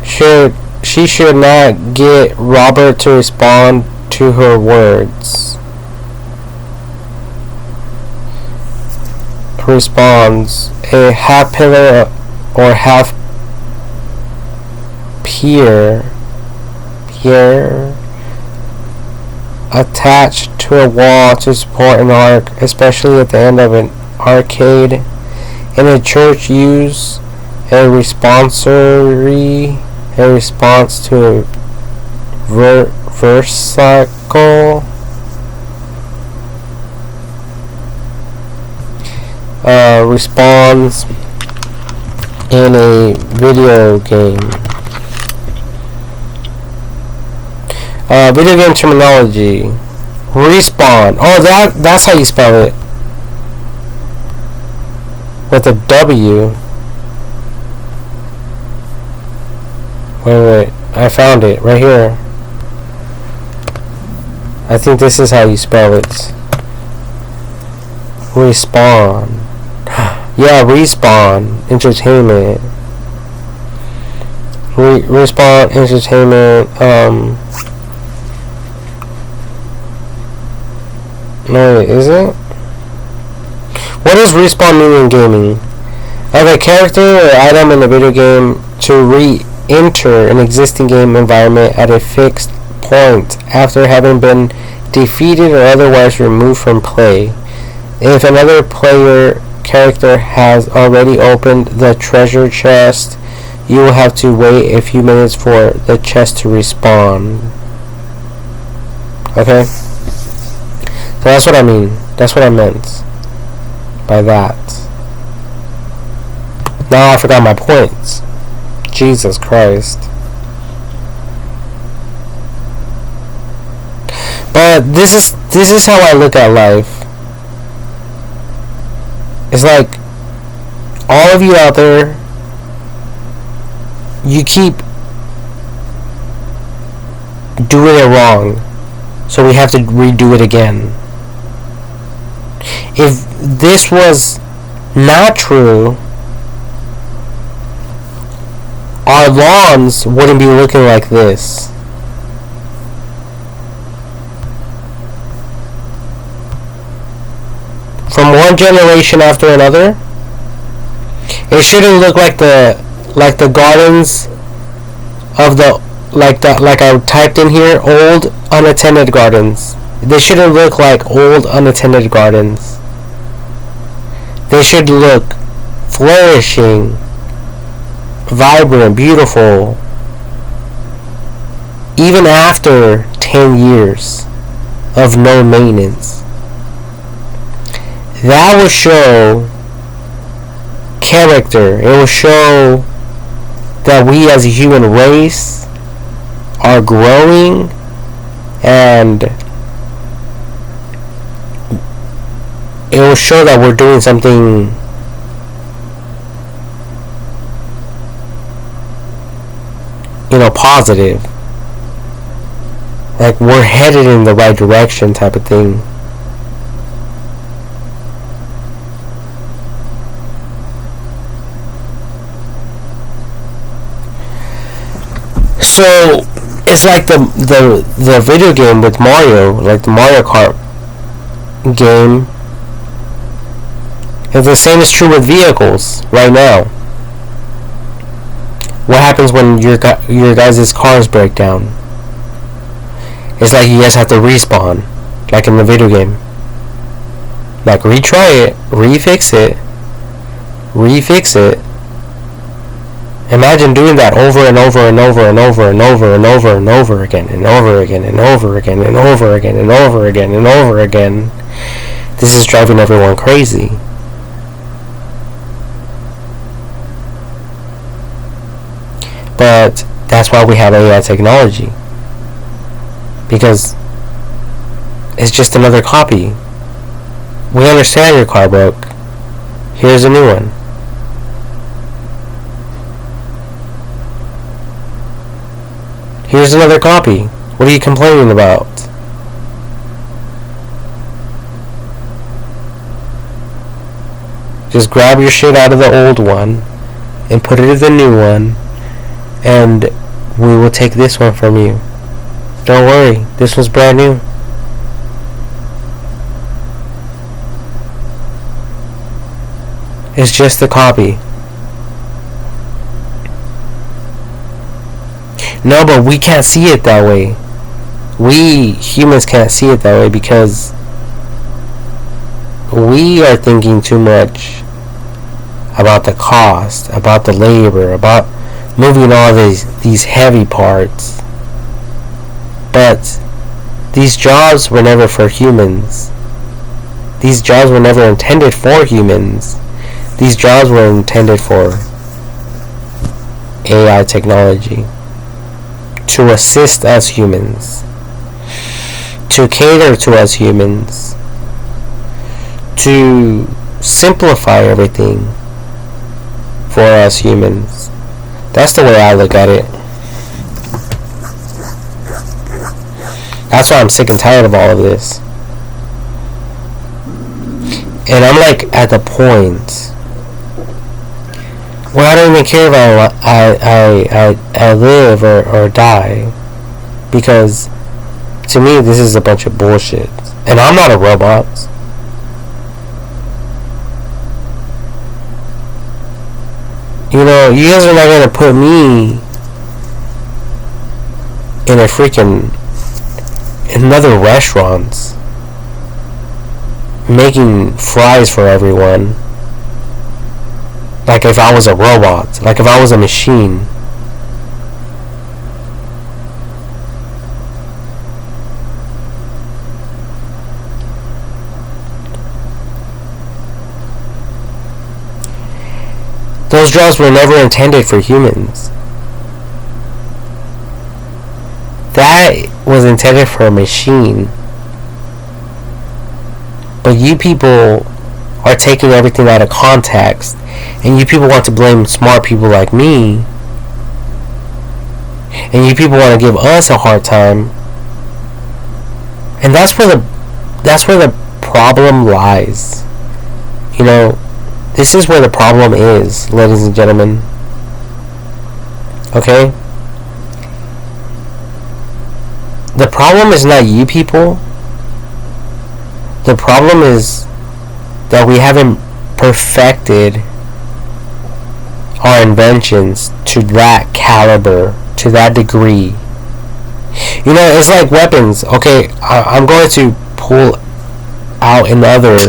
She should not get Robert to respond to her words. Responds. A half pillar or half pier attached to a wall to support an arc, especially at the end of an arcade. In a church, use a responsory, a response to a versicle. Responds in a video game. Video game terminology. Respawn. Oh, that's how you spell it. With a W. Wait. I found it. Right here. I think this is how you spell it. Respawn. Yeah, Respawn Entertainment. Respawn Entertainment. No, is it? What does respawn mean in gaming? Of a character or item in the video game to re-enter an existing game environment at a fixed point after having been defeated or otherwise removed from play. If another player character has already opened the treasure chest, you will have to wait a few minutes for the chest to respawn. Okay? So that's what I mean. That's what I meant by that. Now I forgot my points. Jesus Christ. But this is how I look at life. It's like all of you out there, you keep doing it wrong, so we have to redo it again. If this was not true, our lawns wouldn't be looking like this. From one generation after another, it shouldn't look like the gardens of the like I typed in here, old unattended gardens. They shouldn't look like old unattended gardens. They should look flourishing, vibrant, beautiful, even after 10 years of no maintenance. That will show character. It will show that we as a human race are growing, and it will show that we're doing something positive. Like we're headed in the right direction type of thing. So it's like the video game with Mario, like the Mario Kart game. And the same is true with vehicles right now. What happens when your guys' cars break down? It's like you guys have to respawn, like in the video game. Like retry it, refix it. Imagine doing that over and over and over and over and over and over and over again and over again and over again and over again and over again and over again. This is driving everyone crazy. But that's why we have AI technology. Because it's just another copy. We understand your car broke. Here's a new one. Here's another copy. What are you complaining about? Just grab your shit out of the old one and put it in the new one, and we will take this one from you. Don't worry, this one's brand new. It's just a copy. No, but we can't see it that way. We humans can't see it that way because we are thinking too much about the cost, about the labor, about moving all these heavy parts. But these jobs were never for humans. These jobs were never intended for humans. These jobs were intended for AI technology to assist us humans, to cater to us humans, to simplify everything for us humans. That's the way I look at it. That's why I'm sick and tired of all of this. And I'm like at the point where I don't even care if I live or die, because to me this is a bunch of bullshit. And I'm not a robot. You know, you guys are not gonna put me in another restaurants. making fries for everyone. Like if I was a robot, like if I was a machine. Those jobs were never intended for humans. That was intended for a machine. But you people are taking everything out of context, and you people want to blame smart people like me, and you people want to give us a hard time. And that's where the problem lies. You know, this is where the problem is, ladies and gentlemen. Okay? The problem is not you people. The problem is that we haven't perfected our inventions to that caliber, to that degree. You know, it's like weapons. Okay, I'm going to pull out another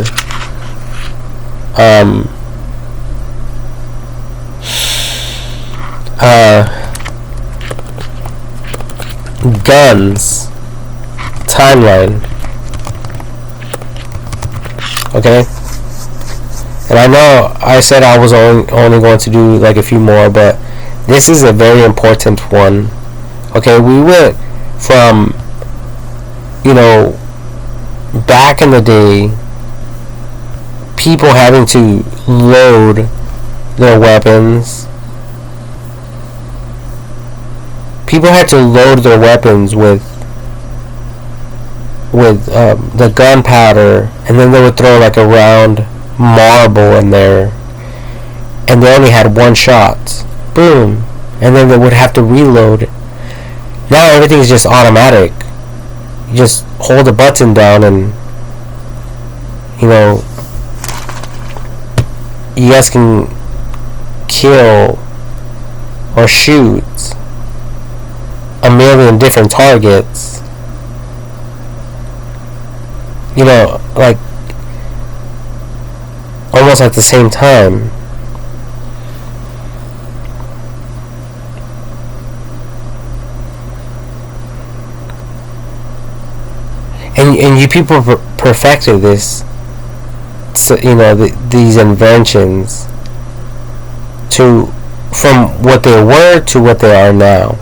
guns timeline. Okay, and I know I said I was only going to do like a few more, but this is a very important one. Okay, we went from, you know, back in the day, people having to load their weapons. People had to load their weapons with the gunpowder, and then they would throw like a round marble in there, and they only had one shot. Boom. And then they would have to reload. Now everything's just automatic. You just hold the button down and, you know, you guys can kill or shoot a million different targets. You know, like almost at the same time. And you people perfected this, so, you know, these inventions to from what they were to what they are now.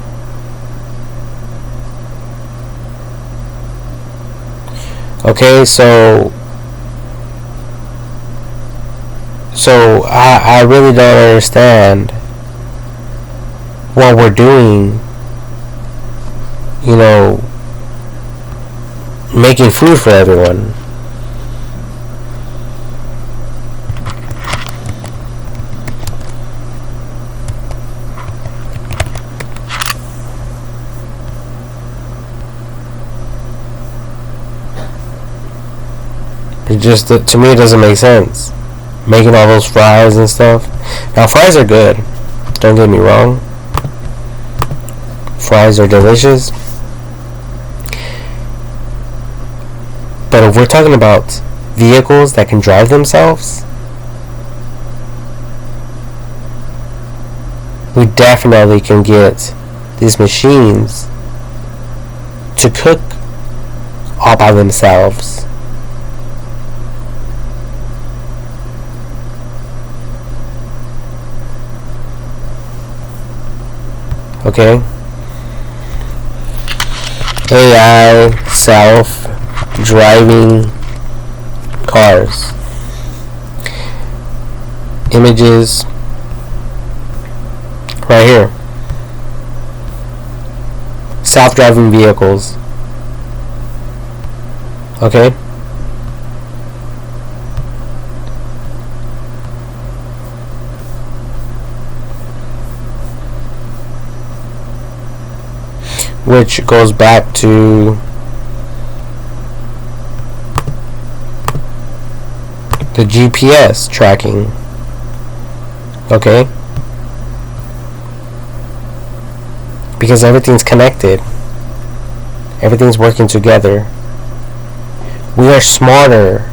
Okay, so I really don't understand what we're doing, you know, making food for everyone. It just, to me, it doesn't make sense. Making all those fries and stuff. Now, fries are good. Don't get me wrong. Fries are delicious. But if we're talking about vehicles that can drive themselves, we definitely can get these machines to cook all by themselves. Okay? AI, self-driving cars. Images right here. Self-driving vehicles. Okay? Which goes back to the GPS tracking. Okay? Because everything's connected. Everything's working together. We are smarter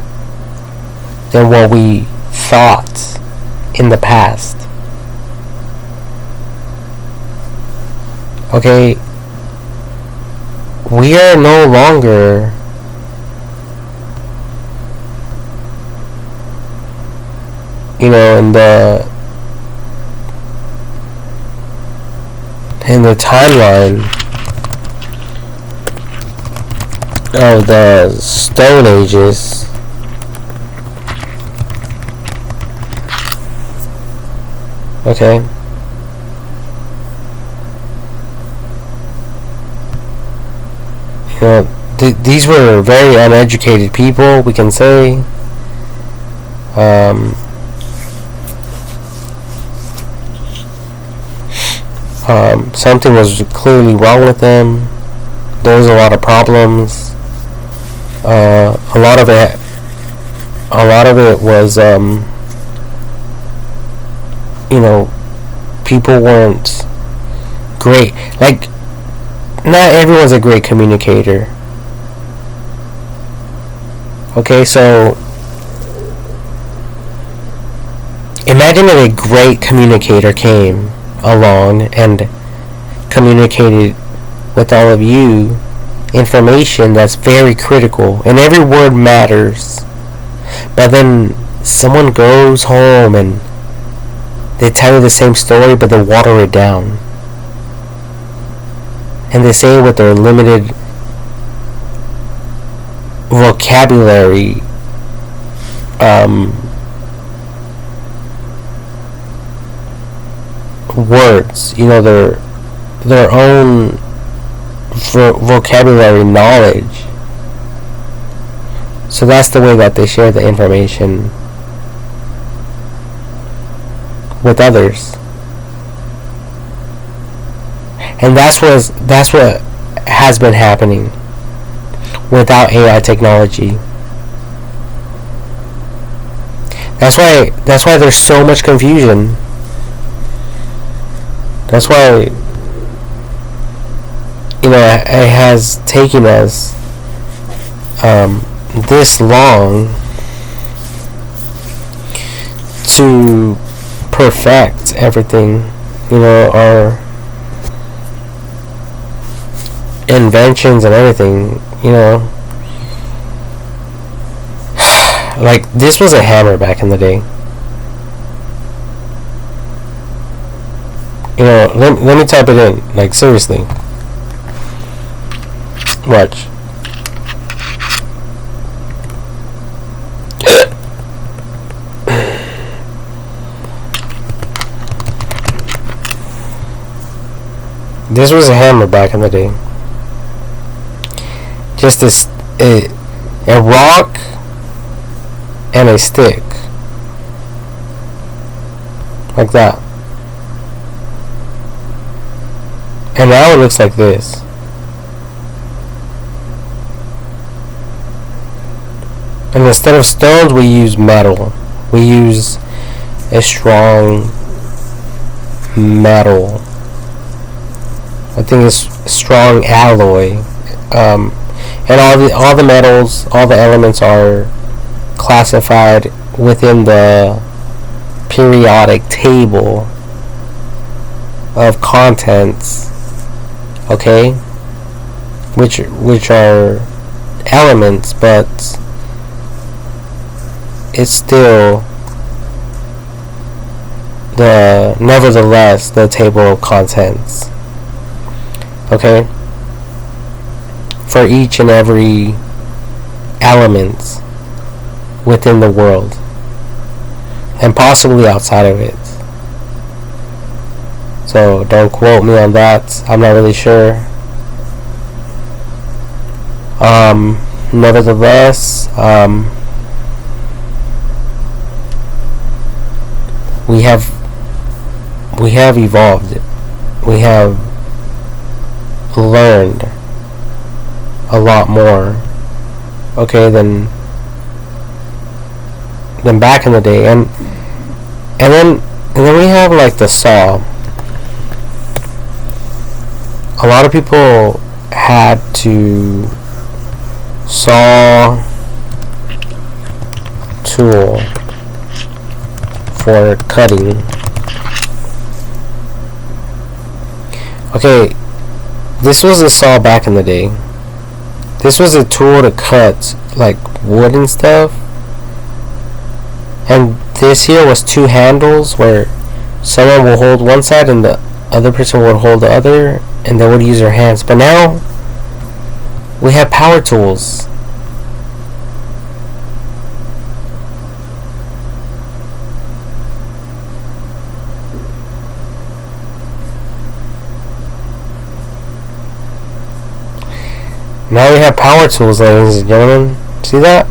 than what we thought in the past. Okay, we are no longer in the timeline of the Stone Ages. Okay. These were very uneducated people, we can say. Something was clearly wrong with them. There was a lot of problems. A lot of it was, people weren't great. Like, not everyone's a great communicator. Okay, so imagine if a great communicator came along and communicated with all of you information that's very critical, and every word matters, but then someone goes home and they tell you the same story, but they water it down, and they say it with their limited vocabulary, words, their own vocabulary knowledge. So that's the way that they share the information with others, and that's what has been happening without AI technology. That's why there's so much confusion. That's why it has taken us this long to perfect everything, our inventions and everything, like this was a hammer back in the day. Let me type it in, like, seriously. Watch. This was a hammer back in the day. Just a rock and a stick. Like that. And now it looks like this. And instead of stones, we use metal. We use a strong metal. I think it's strong alloy. And all the metals, all the elements are classified within the periodic table of contents. Okay, which are elements, but it's still nevertheless the table of contents. Okay, for each and every element within the world, and possibly outside of it. So don't quote me on that. I'm not really sure. Nevertheless, we have evolved. We have learned a lot more, okay, than back in the day, and then we have like the saw. A lot of people had to saw tool for cutting. Okay, this was a saw back in the day. This was a tool to cut like wood and stuff. And this here was two handles where someone will hold one side and the other person would hold the other, and they would use their hands. But now we have power tools. Now we have power tools, ladies and gentlemen. See that?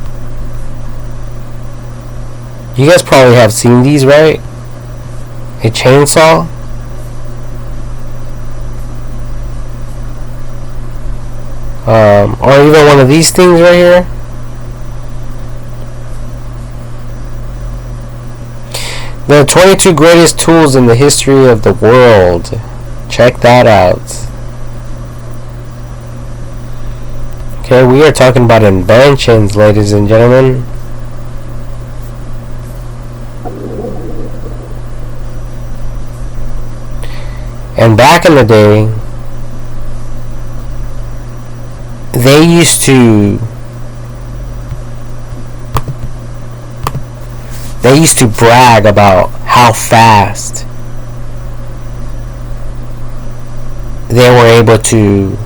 You guys probably have seen these, right? A chainsaw. Or even one of these things right here. The 22 greatest tools in the history of the world. Check that out. Okay, we are talking about inventions, ladies and gentlemen. And back in the day, they used to brag about how fast they were able to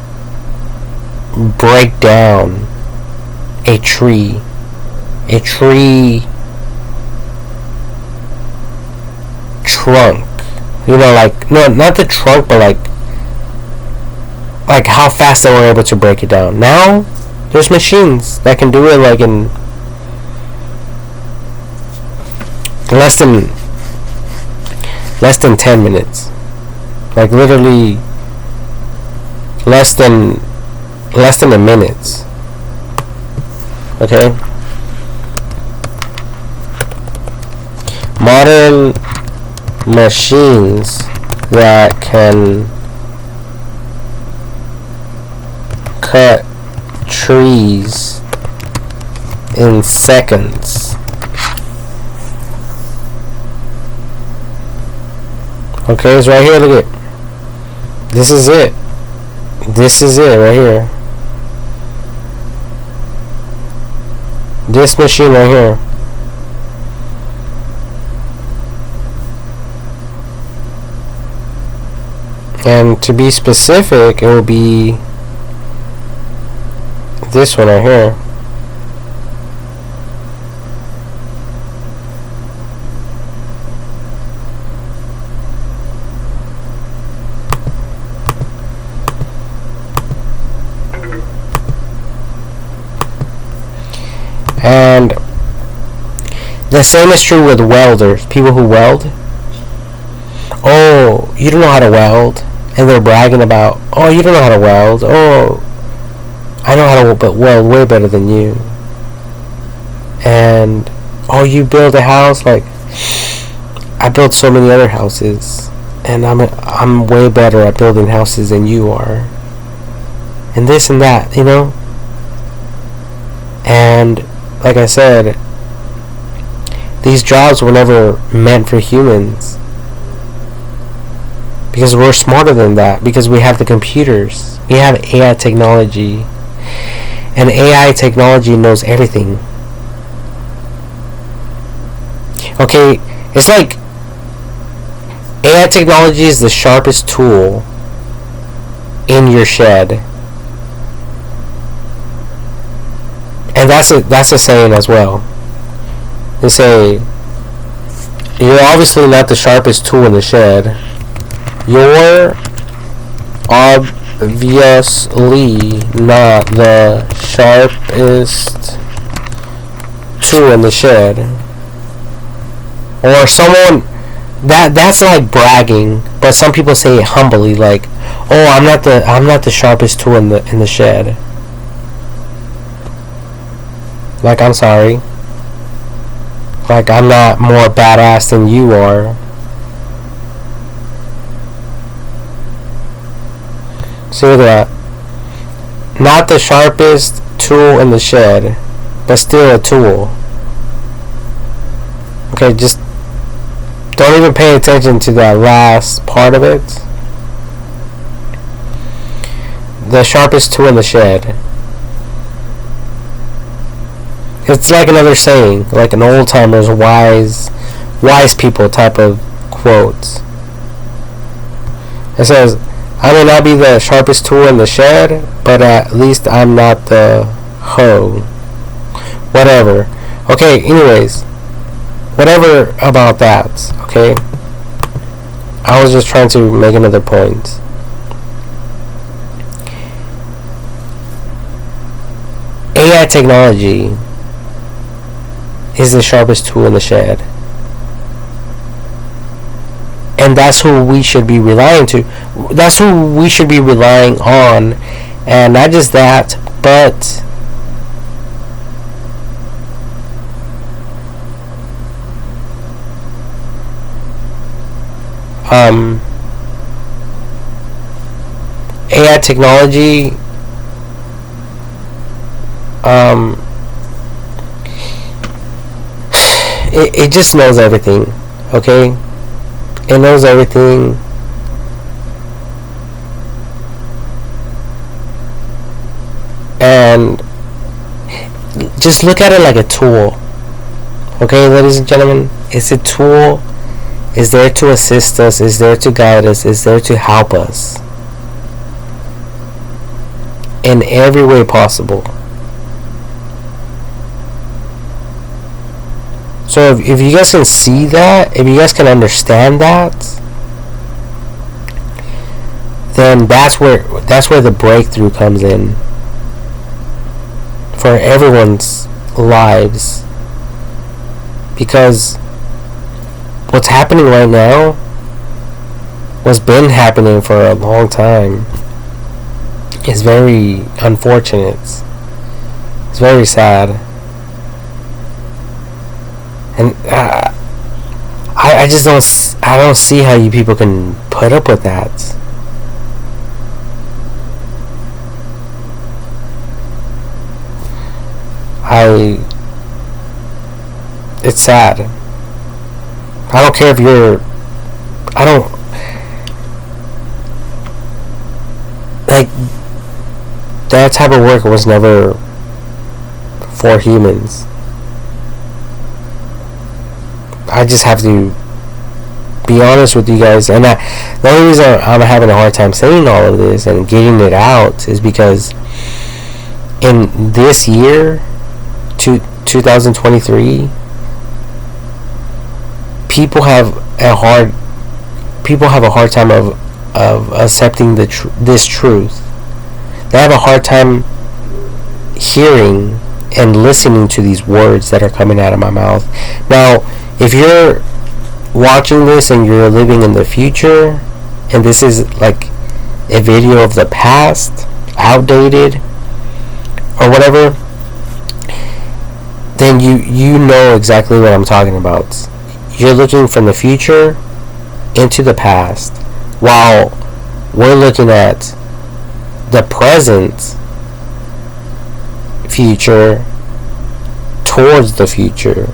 break down a tree trunk. You know, like, no, not the trunk, but like how fast they were able to break it down. Now there's machines that can do it like in less than 10 minutes. Like literally less than a minute. Okay? Modern machines that can cut trees in seconds. Okay, it's right here, look at it. This is it. This is it right here. This machine right here. And to be specific, it will be this one right here. And the same is true with welders, people who weld. Oh, you don't know how to weld. And they're bragging about, oh, you don't know how to weld. Oh, I know how to weld way better than you. And, oh, you build a house? Like, I built so many other houses. And I'm way better at building houses than you are. And this and that, you know? And, like I said, these jobs were never meant for humans. Because we're smarter than that. Because we have the computers. We have AI technology. And AI technology knows everything. Okay, it's like AI technology is the sharpest tool in your shed. And that's a saying as well. They say, you're obviously not the sharpest tool in the shed. You're obviously not the sharpest tool in the shed. Or someone that's like bragging, but some people say it humbly, like, oh, I'm not the sharpest tool in the shed. Like, I'm sorry. Like, I'm not more badass than you are. See that? Not the sharpest tool in the shed, but still a tool. Okay, just don't even pay attention to that last part of it. The sharpest tool in the shed. It's like another saying, like an old timer's wise people type of quote. It says, I may not be the sharpest tool in the shed, but at least I'm not the hoe. Whatever. Okay, anyways. Whatever about that, okay? I was just trying to make another point. AI technology is the sharpest tool in the shed. And that's who we should be relying to. That's who we should be relying on. And not just that, but AI technology it just knows everything, okay? It knows everything. And just look at it like a tool, okay, ladies and gentlemen? It's a tool. It's there to assist us. It's there to guide us. It's there to help us in every way possible. So if you guys can see that, if you guys can understand that, then that's where the breakthrough comes in for everyone's lives. Because what's happening right now, what's been happening for a long time, is very unfortunate. It's very sad. And I just don't see how you people can put up with that. It's sad. I don't care if you're, like, that type of work was never for humans. I just have to be honest with you guys, and the only reason I'm having a hard time saying all of this and getting it out is because in this year, 2023, people have a hard time of accepting this truth. They have a hard time hearing and listening to these words that are coming out of my mouth. Now, if you're watching this and you're living in the future, and this is like a video of the past, outdated, or whatever, then you know exactly what I'm talking about. You're looking from the future into the past, while we're looking at the present future towards the future.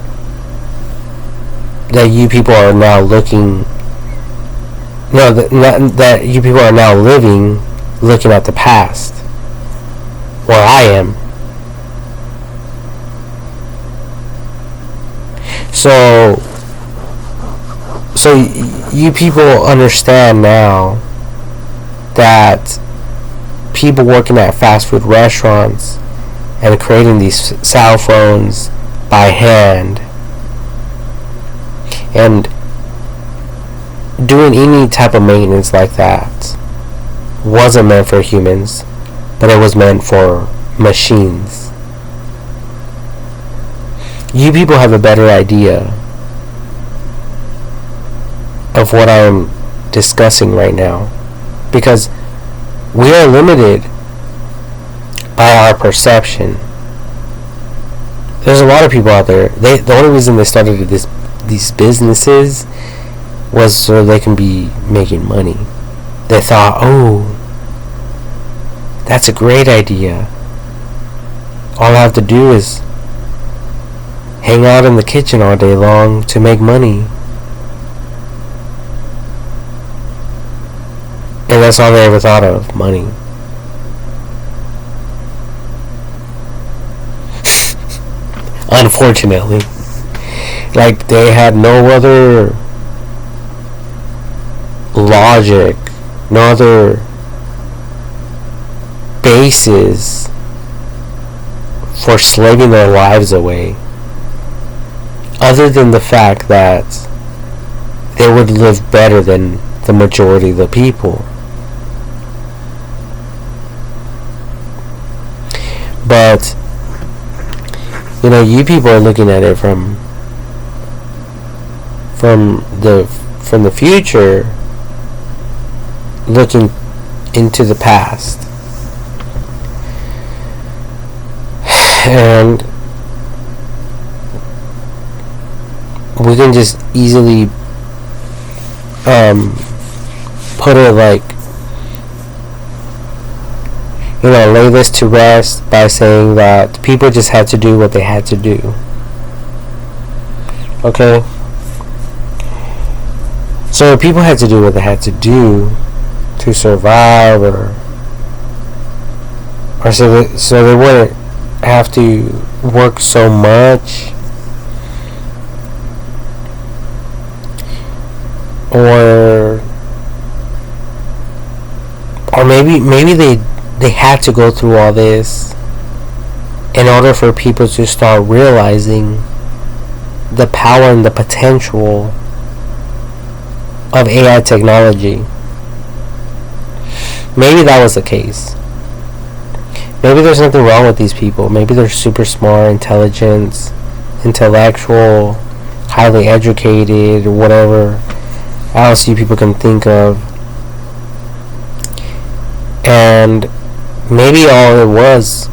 That you people are now looking, that you people are now living, looking at the past, where I am. So you people understand now that people working at fast food restaurants and creating these cell phones by hand and doing any type of maintenance like that wasn't meant for humans, but it was meant for machines. You people have a better idea of what I'm discussing right now, because we are limited by our perception. There's a lot of people out there, the only reason they started these businesses was so they can be making money. They thought, oh, that's a great idea. All I have to do is hang out in the kitchen all day long to make money. And that's all they ever thought of, money. Unfortunately. Like, they had no other logic, no other basis for slaving their lives away, other than the fact that they would live better than the majority of the people. But, you know, you people are looking at it from the future, looking into the past. And we can just easily put it like, you know, lay this to rest by saying that people just had to do what they had to do. Okay? So people had to do what they had to do to survive, or so they wouldn't have to work so much, or maybe they had to go through all this in order for people to start realizing the power and the potential of AI technology. Maybe that was the case. Maybe there's nothing wrong with these people. Maybe they're super smart, intelligent, intellectual, highly educated, or whatever else you people can think of. And maybe all it was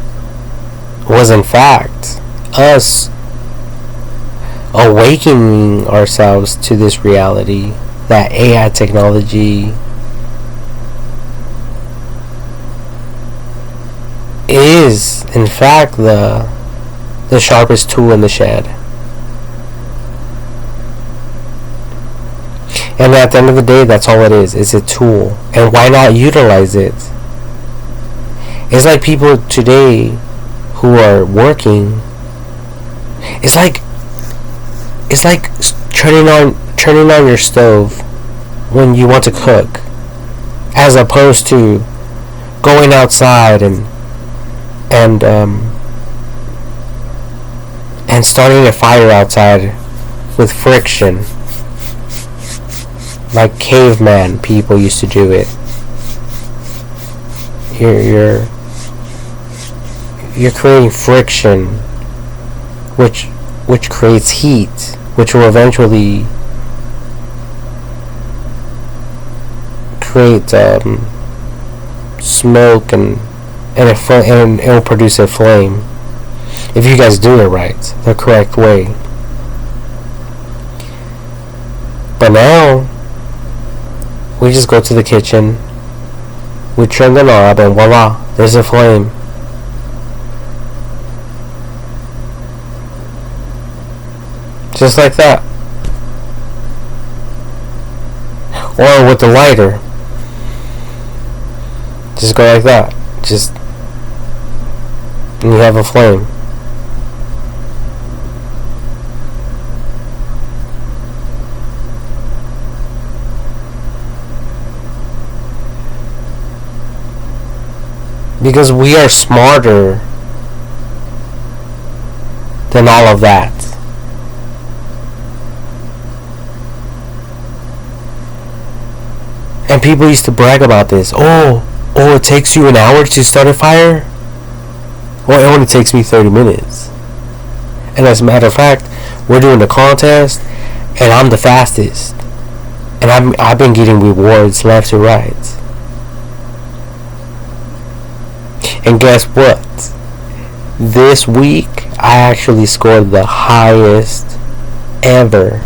in fact us awakening ourselves to this reality that AI technology is in fact the sharpest tool in the shed. And at the end of the day, that's all it is. It's a tool. And why not utilize it? It's like people today who are working, it's like turning on your stove when you want to cook, as opposed to going outside and starting a fire outside with friction, like caveman people used to do it. You're creating friction, which creates heat, which will eventually create smoke and it will produce a flame if you guys do it right, the correct way. But now we just go to the kitchen, we turn the knob, and voila, there's a flame. Just like that. Or with the lighter, just go like that, and you have a flame. Because we are smarter than all of that. And people used to brag about this. Oh, it takes you an hour to start a fire? Well, it only takes me 30 minutes. And as a matter of fact, we're doing a contest, and I'm the fastest. And I've been getting rewards left to right. And guess what? This week, I actually scored the highest ever.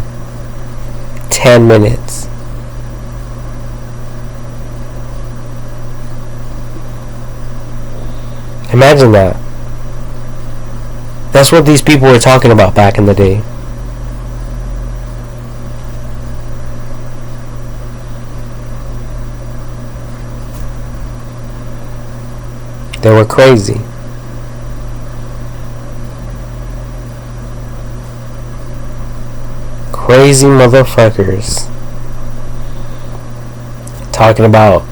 10 minutes. Imagine that. That's what these people were talking about back in the day. They were crazy. Crazy motherfuckers. Talking about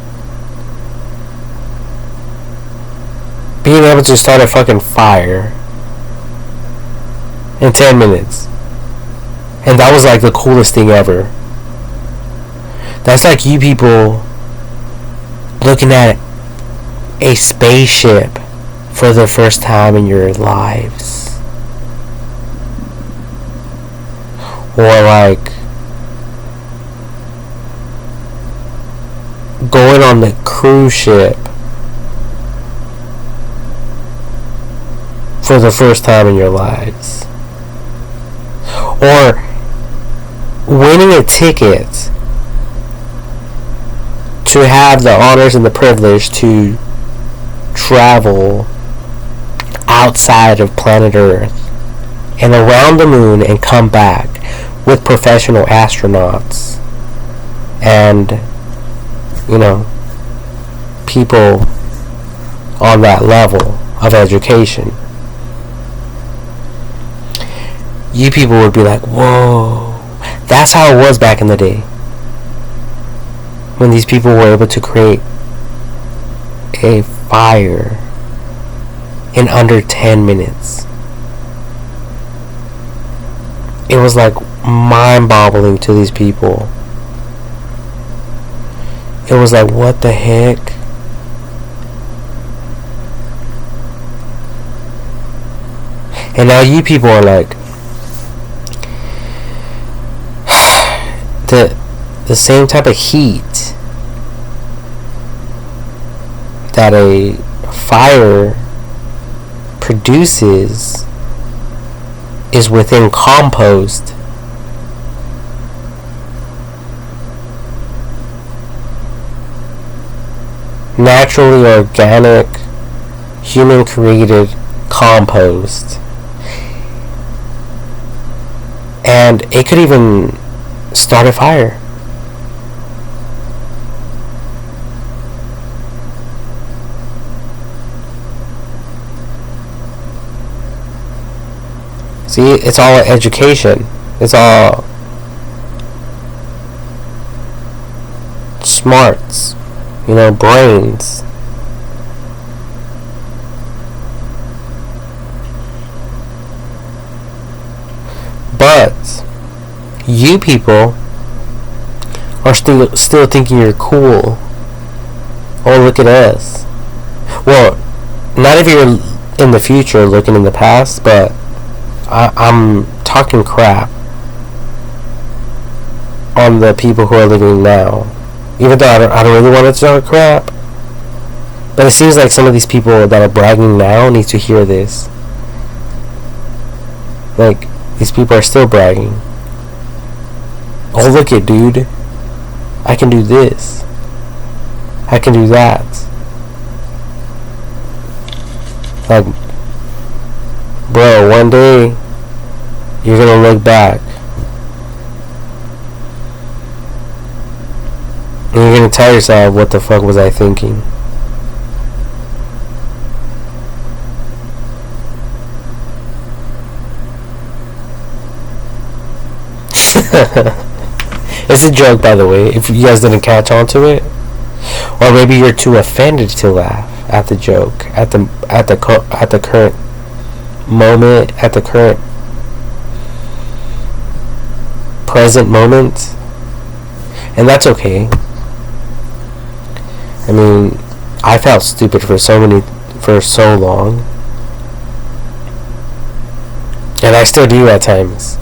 being able to start a fucking fire in 10 minutes. And that was like the coolest thing ever. That's like you people looking at a spaceship for the first time in your lives. Or like going on the cruise ship for the first time in your lives. Or winning a ticket to have the honors and the privilege to travel outside of planet Earth and around the moon and come back with professional astronauts and, you know, people on that level of education. You people would be like, whoa, that's how it was back in the day, when these people were able to create a fire in under 10 minutes. It was like mind-boggling to these people. It was like, what the heck? And now you people are like, the same type of heat that a fire produces is within compost. Naturally organic, human created compost. And it could even start a fire. See, it's all education. It's all smarts, you know, brains. But you people are still thinking you're cool. Oh, look at us. Well, not if you're in the future looking in the past, but I'm talking crap on the people who are living now. Even though I don't really want to talk crap, but it seems like some of these people that are bragging now need to hear this. Like, these people are still bragging. Oh, look it, dude. I can do this. I can do that. Like, bro, one day you're gonna look back and you're gonna tell yourself, what the fuck was I thinking? It's a joke, by the way, if you guys didn't catch on to it. Or maybe you're too offended to laugh at the joke, at the current moment, at the current present moment. And that's okay. I mean, I felt stupid for so long. And I still do at times.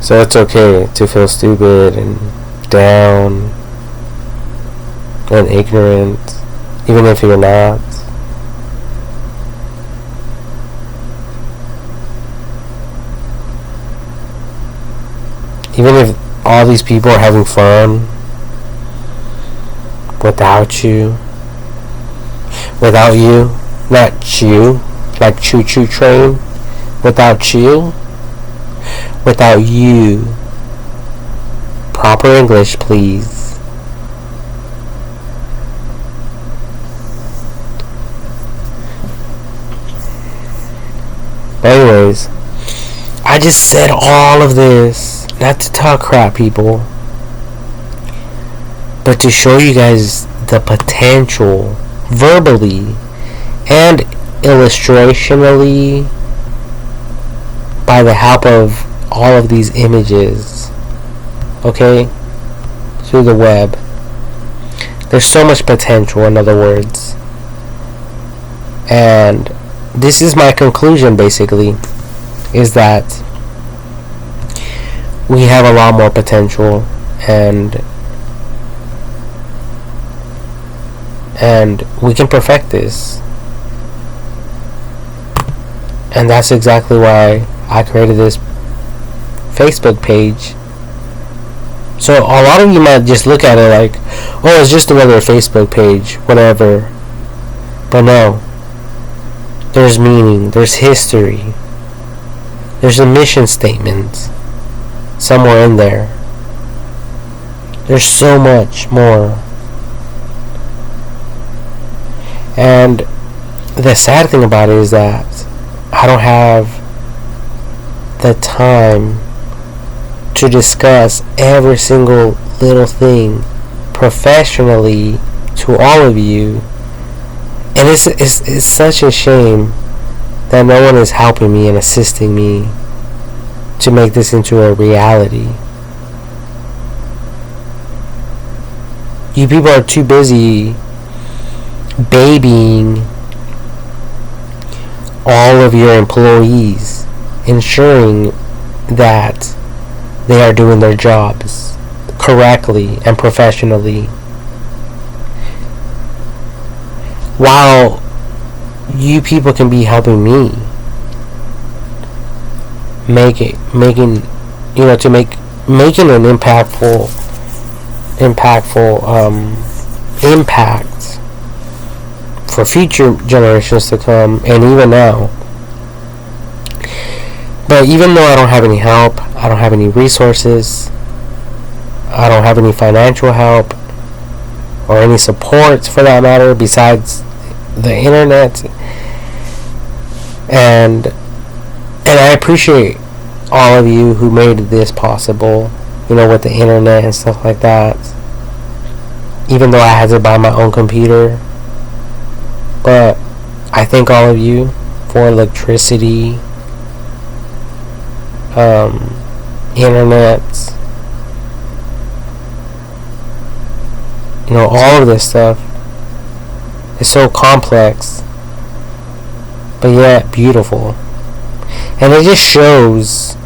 So it's okay to feel stupid and down and ignorant, even if you're not. Even if all these people are having fun without you, Without you, not you, like choo choo train. Without you, without you. Proper English, please. But anyways, I just said all of this not to talk crap, people, but to show you guys the potential, verbally and illustrationally, by the help of all of these images, okay, through the web. There's so much potential, in other words. And this is my conclusion, basically, is that we have a lot more potential, and we can perfect this. And that's exactly why I created this Facebook page. So a lot of you might just look at it like, oh, it's just another Facebook page, whatever. But no. There's meaning, there's history, there's a mission statement somewhere in there. There's so much more. And the sad thing about it is that I don't have the time to discuss every single little thing professionally to all of you. And it's such a shame that no one is helping me and assisting me to make this into a reality. You people are too busy babying all of your employees, ensuring that they are doing their jobs correctly and professionally, while you people can be helping me making an impactful impact for future generations to come, and even now. But even though I don't have any help, I don't have any resources, I don't have any financial help or any support for that matter besides the internet, and I appreciate all of you who made this possible, with the internet and stuff like that, even though I had to buy my own computer. But I thank all of you for electricity, internet, all of this stuff is so complex, but yet beautiful. And it just shows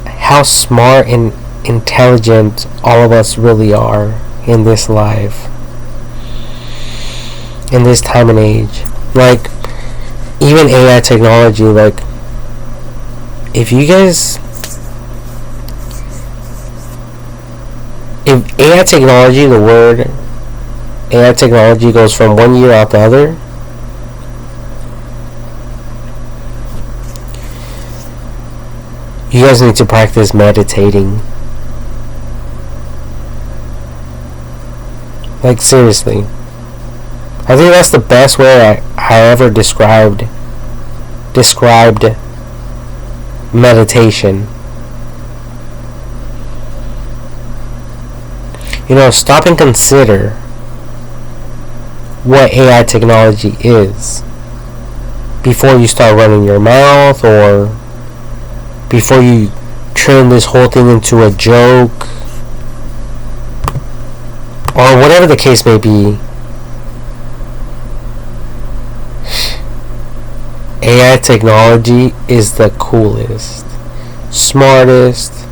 how smart and intelligent all of us really are in this life, in this time and age. Like, even AI technology, like, if AI technology, the word AI technology goes from one year out the other, you guys need to practice meditating. Like, seriously. I think that's the best way I ever described meditation. Stop and consider what AI technology is before you start running your mouth, or before you turn this whole thing into a joke, or whatever the case may be. AI technology is the coolest, smartest,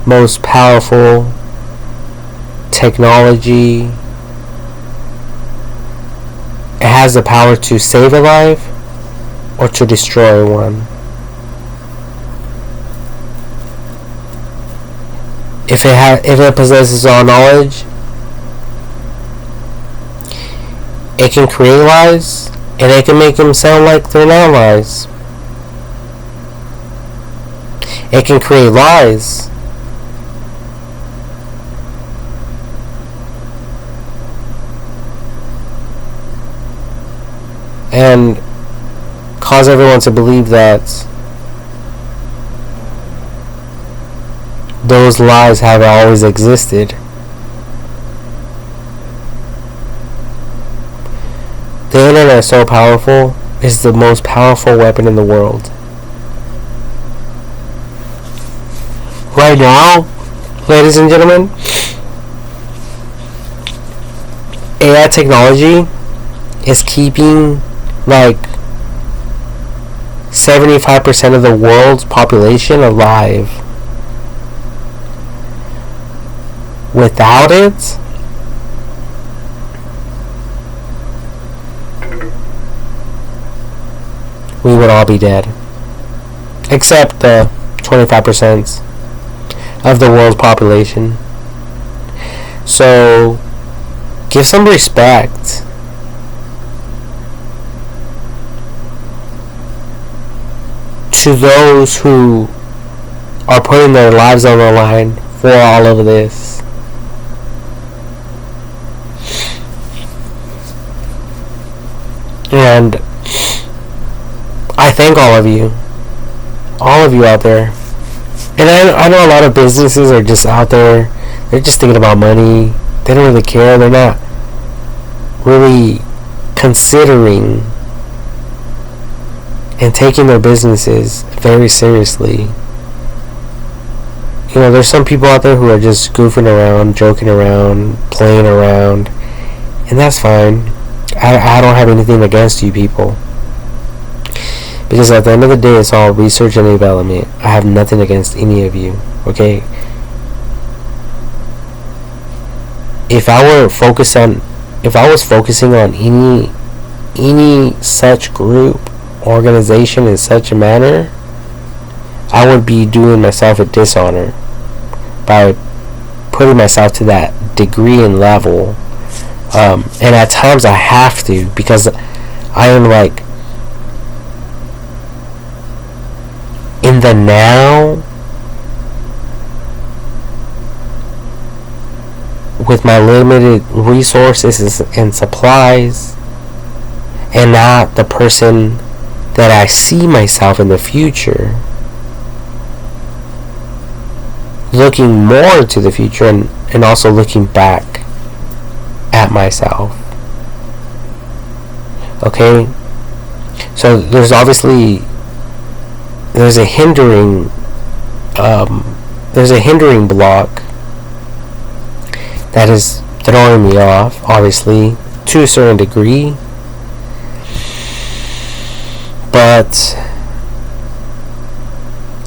most powerful technology. It has the power to save a life or to destroy one. If it, if it possesses all knowledge, It can create lies, and it can make them sound like they're not lies. It can create lies, and cause everyone to believe that those lies have always existed. The internet is so powerful. It's the most powerful weapon in the world. Right now, ladies and gentlemen, AI technology is keeping like 75% of the world's population alive. Without it, we would all be dead. Except the 25% of the world's population. So, give some respect to those who are putting their lives on the line for all of this. And I thank all of you out there. And I know a lot of businesses are just out there, they're just thinking about money. They don't really care. They're not really considering and taking their businesses very seriously. You know, there's some people out there who are just goofing around, joking around, playing around, and that's fine. I don't have anything against you people. Because at the end of the day, it's all research and development. I have nothing against any of you, okay? If I was focusing on any such group, organization in such a manner, I would be doing myself a dishonor by putting myself to that degree and level. And at times I have to, because I am like in the now with my limited resources and supplies, and not the person that I see myself in the future, looking more into the future and also looking back at myself. Okay, so there's a hindering block that is throwing me off, obviously, to a certain degree. But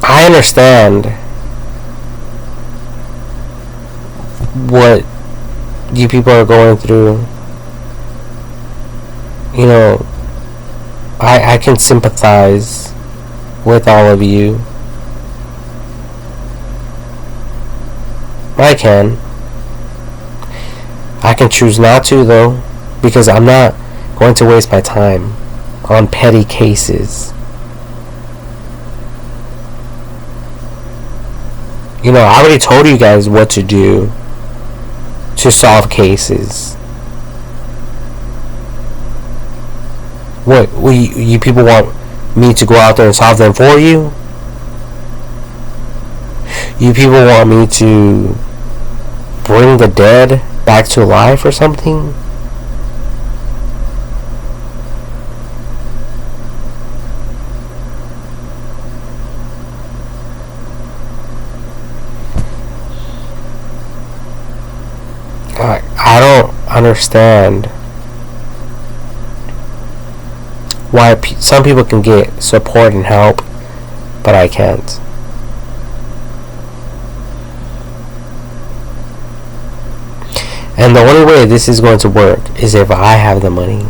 I understand what you people are going through. You know, I can sympathize with all of you. I can choose not to, though, because I'm not going to waste my time on petty cases. You know, I already told you guys what to do to solve cases. What, you people want me to go out there and solve them for you? You people want me to bring the dead back to life or something? I don't understand why some people can get support and help, but I can't. And the only way this is going to work is if I have the money.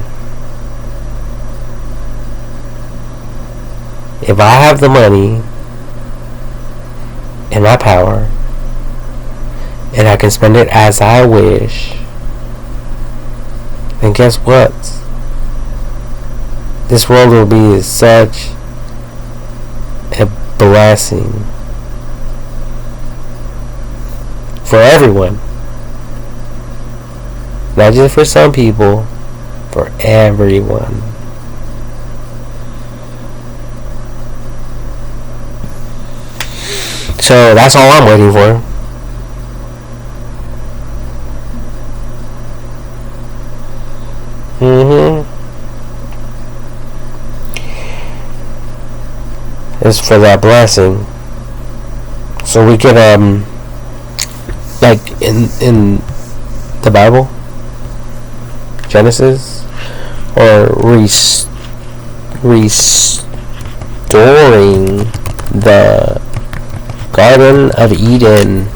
If I have the money and my power, and I can spend it as I wish, then And guess what? This world will be such a blessing for everyone. Not just for some people, for everyone. So that's all I'm waiting for. Is for that blessing. So we could like in the Bible, Genesis, or restoring the Garden of Eden.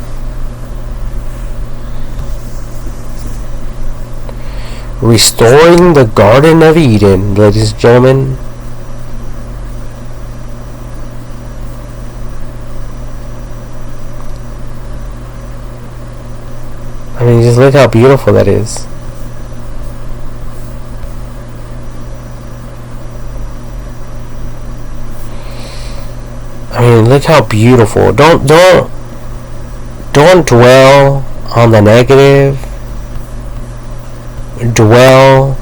Restoring the Garden of Eden, ladies and gentlemen. I mean, just look how beautiful that is. I mean, look how beautiful. Don't dwell on the negative. Dwell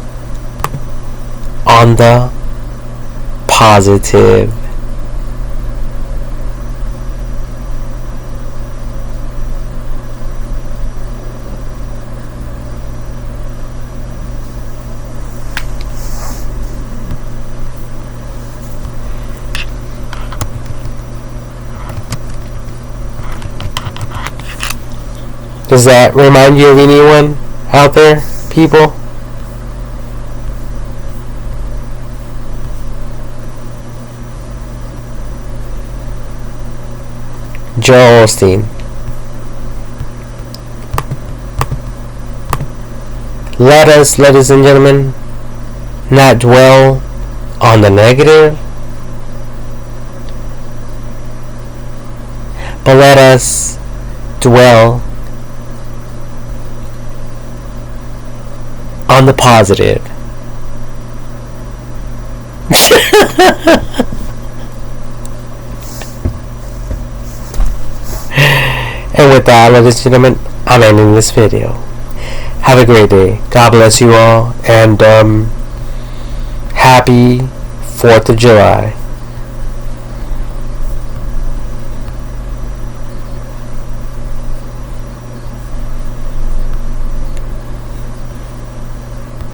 on the positive. Does that remind you of anyone out there, people? Joel Osteen. Let us, ladies and gentlemen, not dwell on the negative, but let us dwell on the positive. And with that, ladies and gentlemen, I'm ending this video. Have a great day. God bless you all, and happy 4th of July.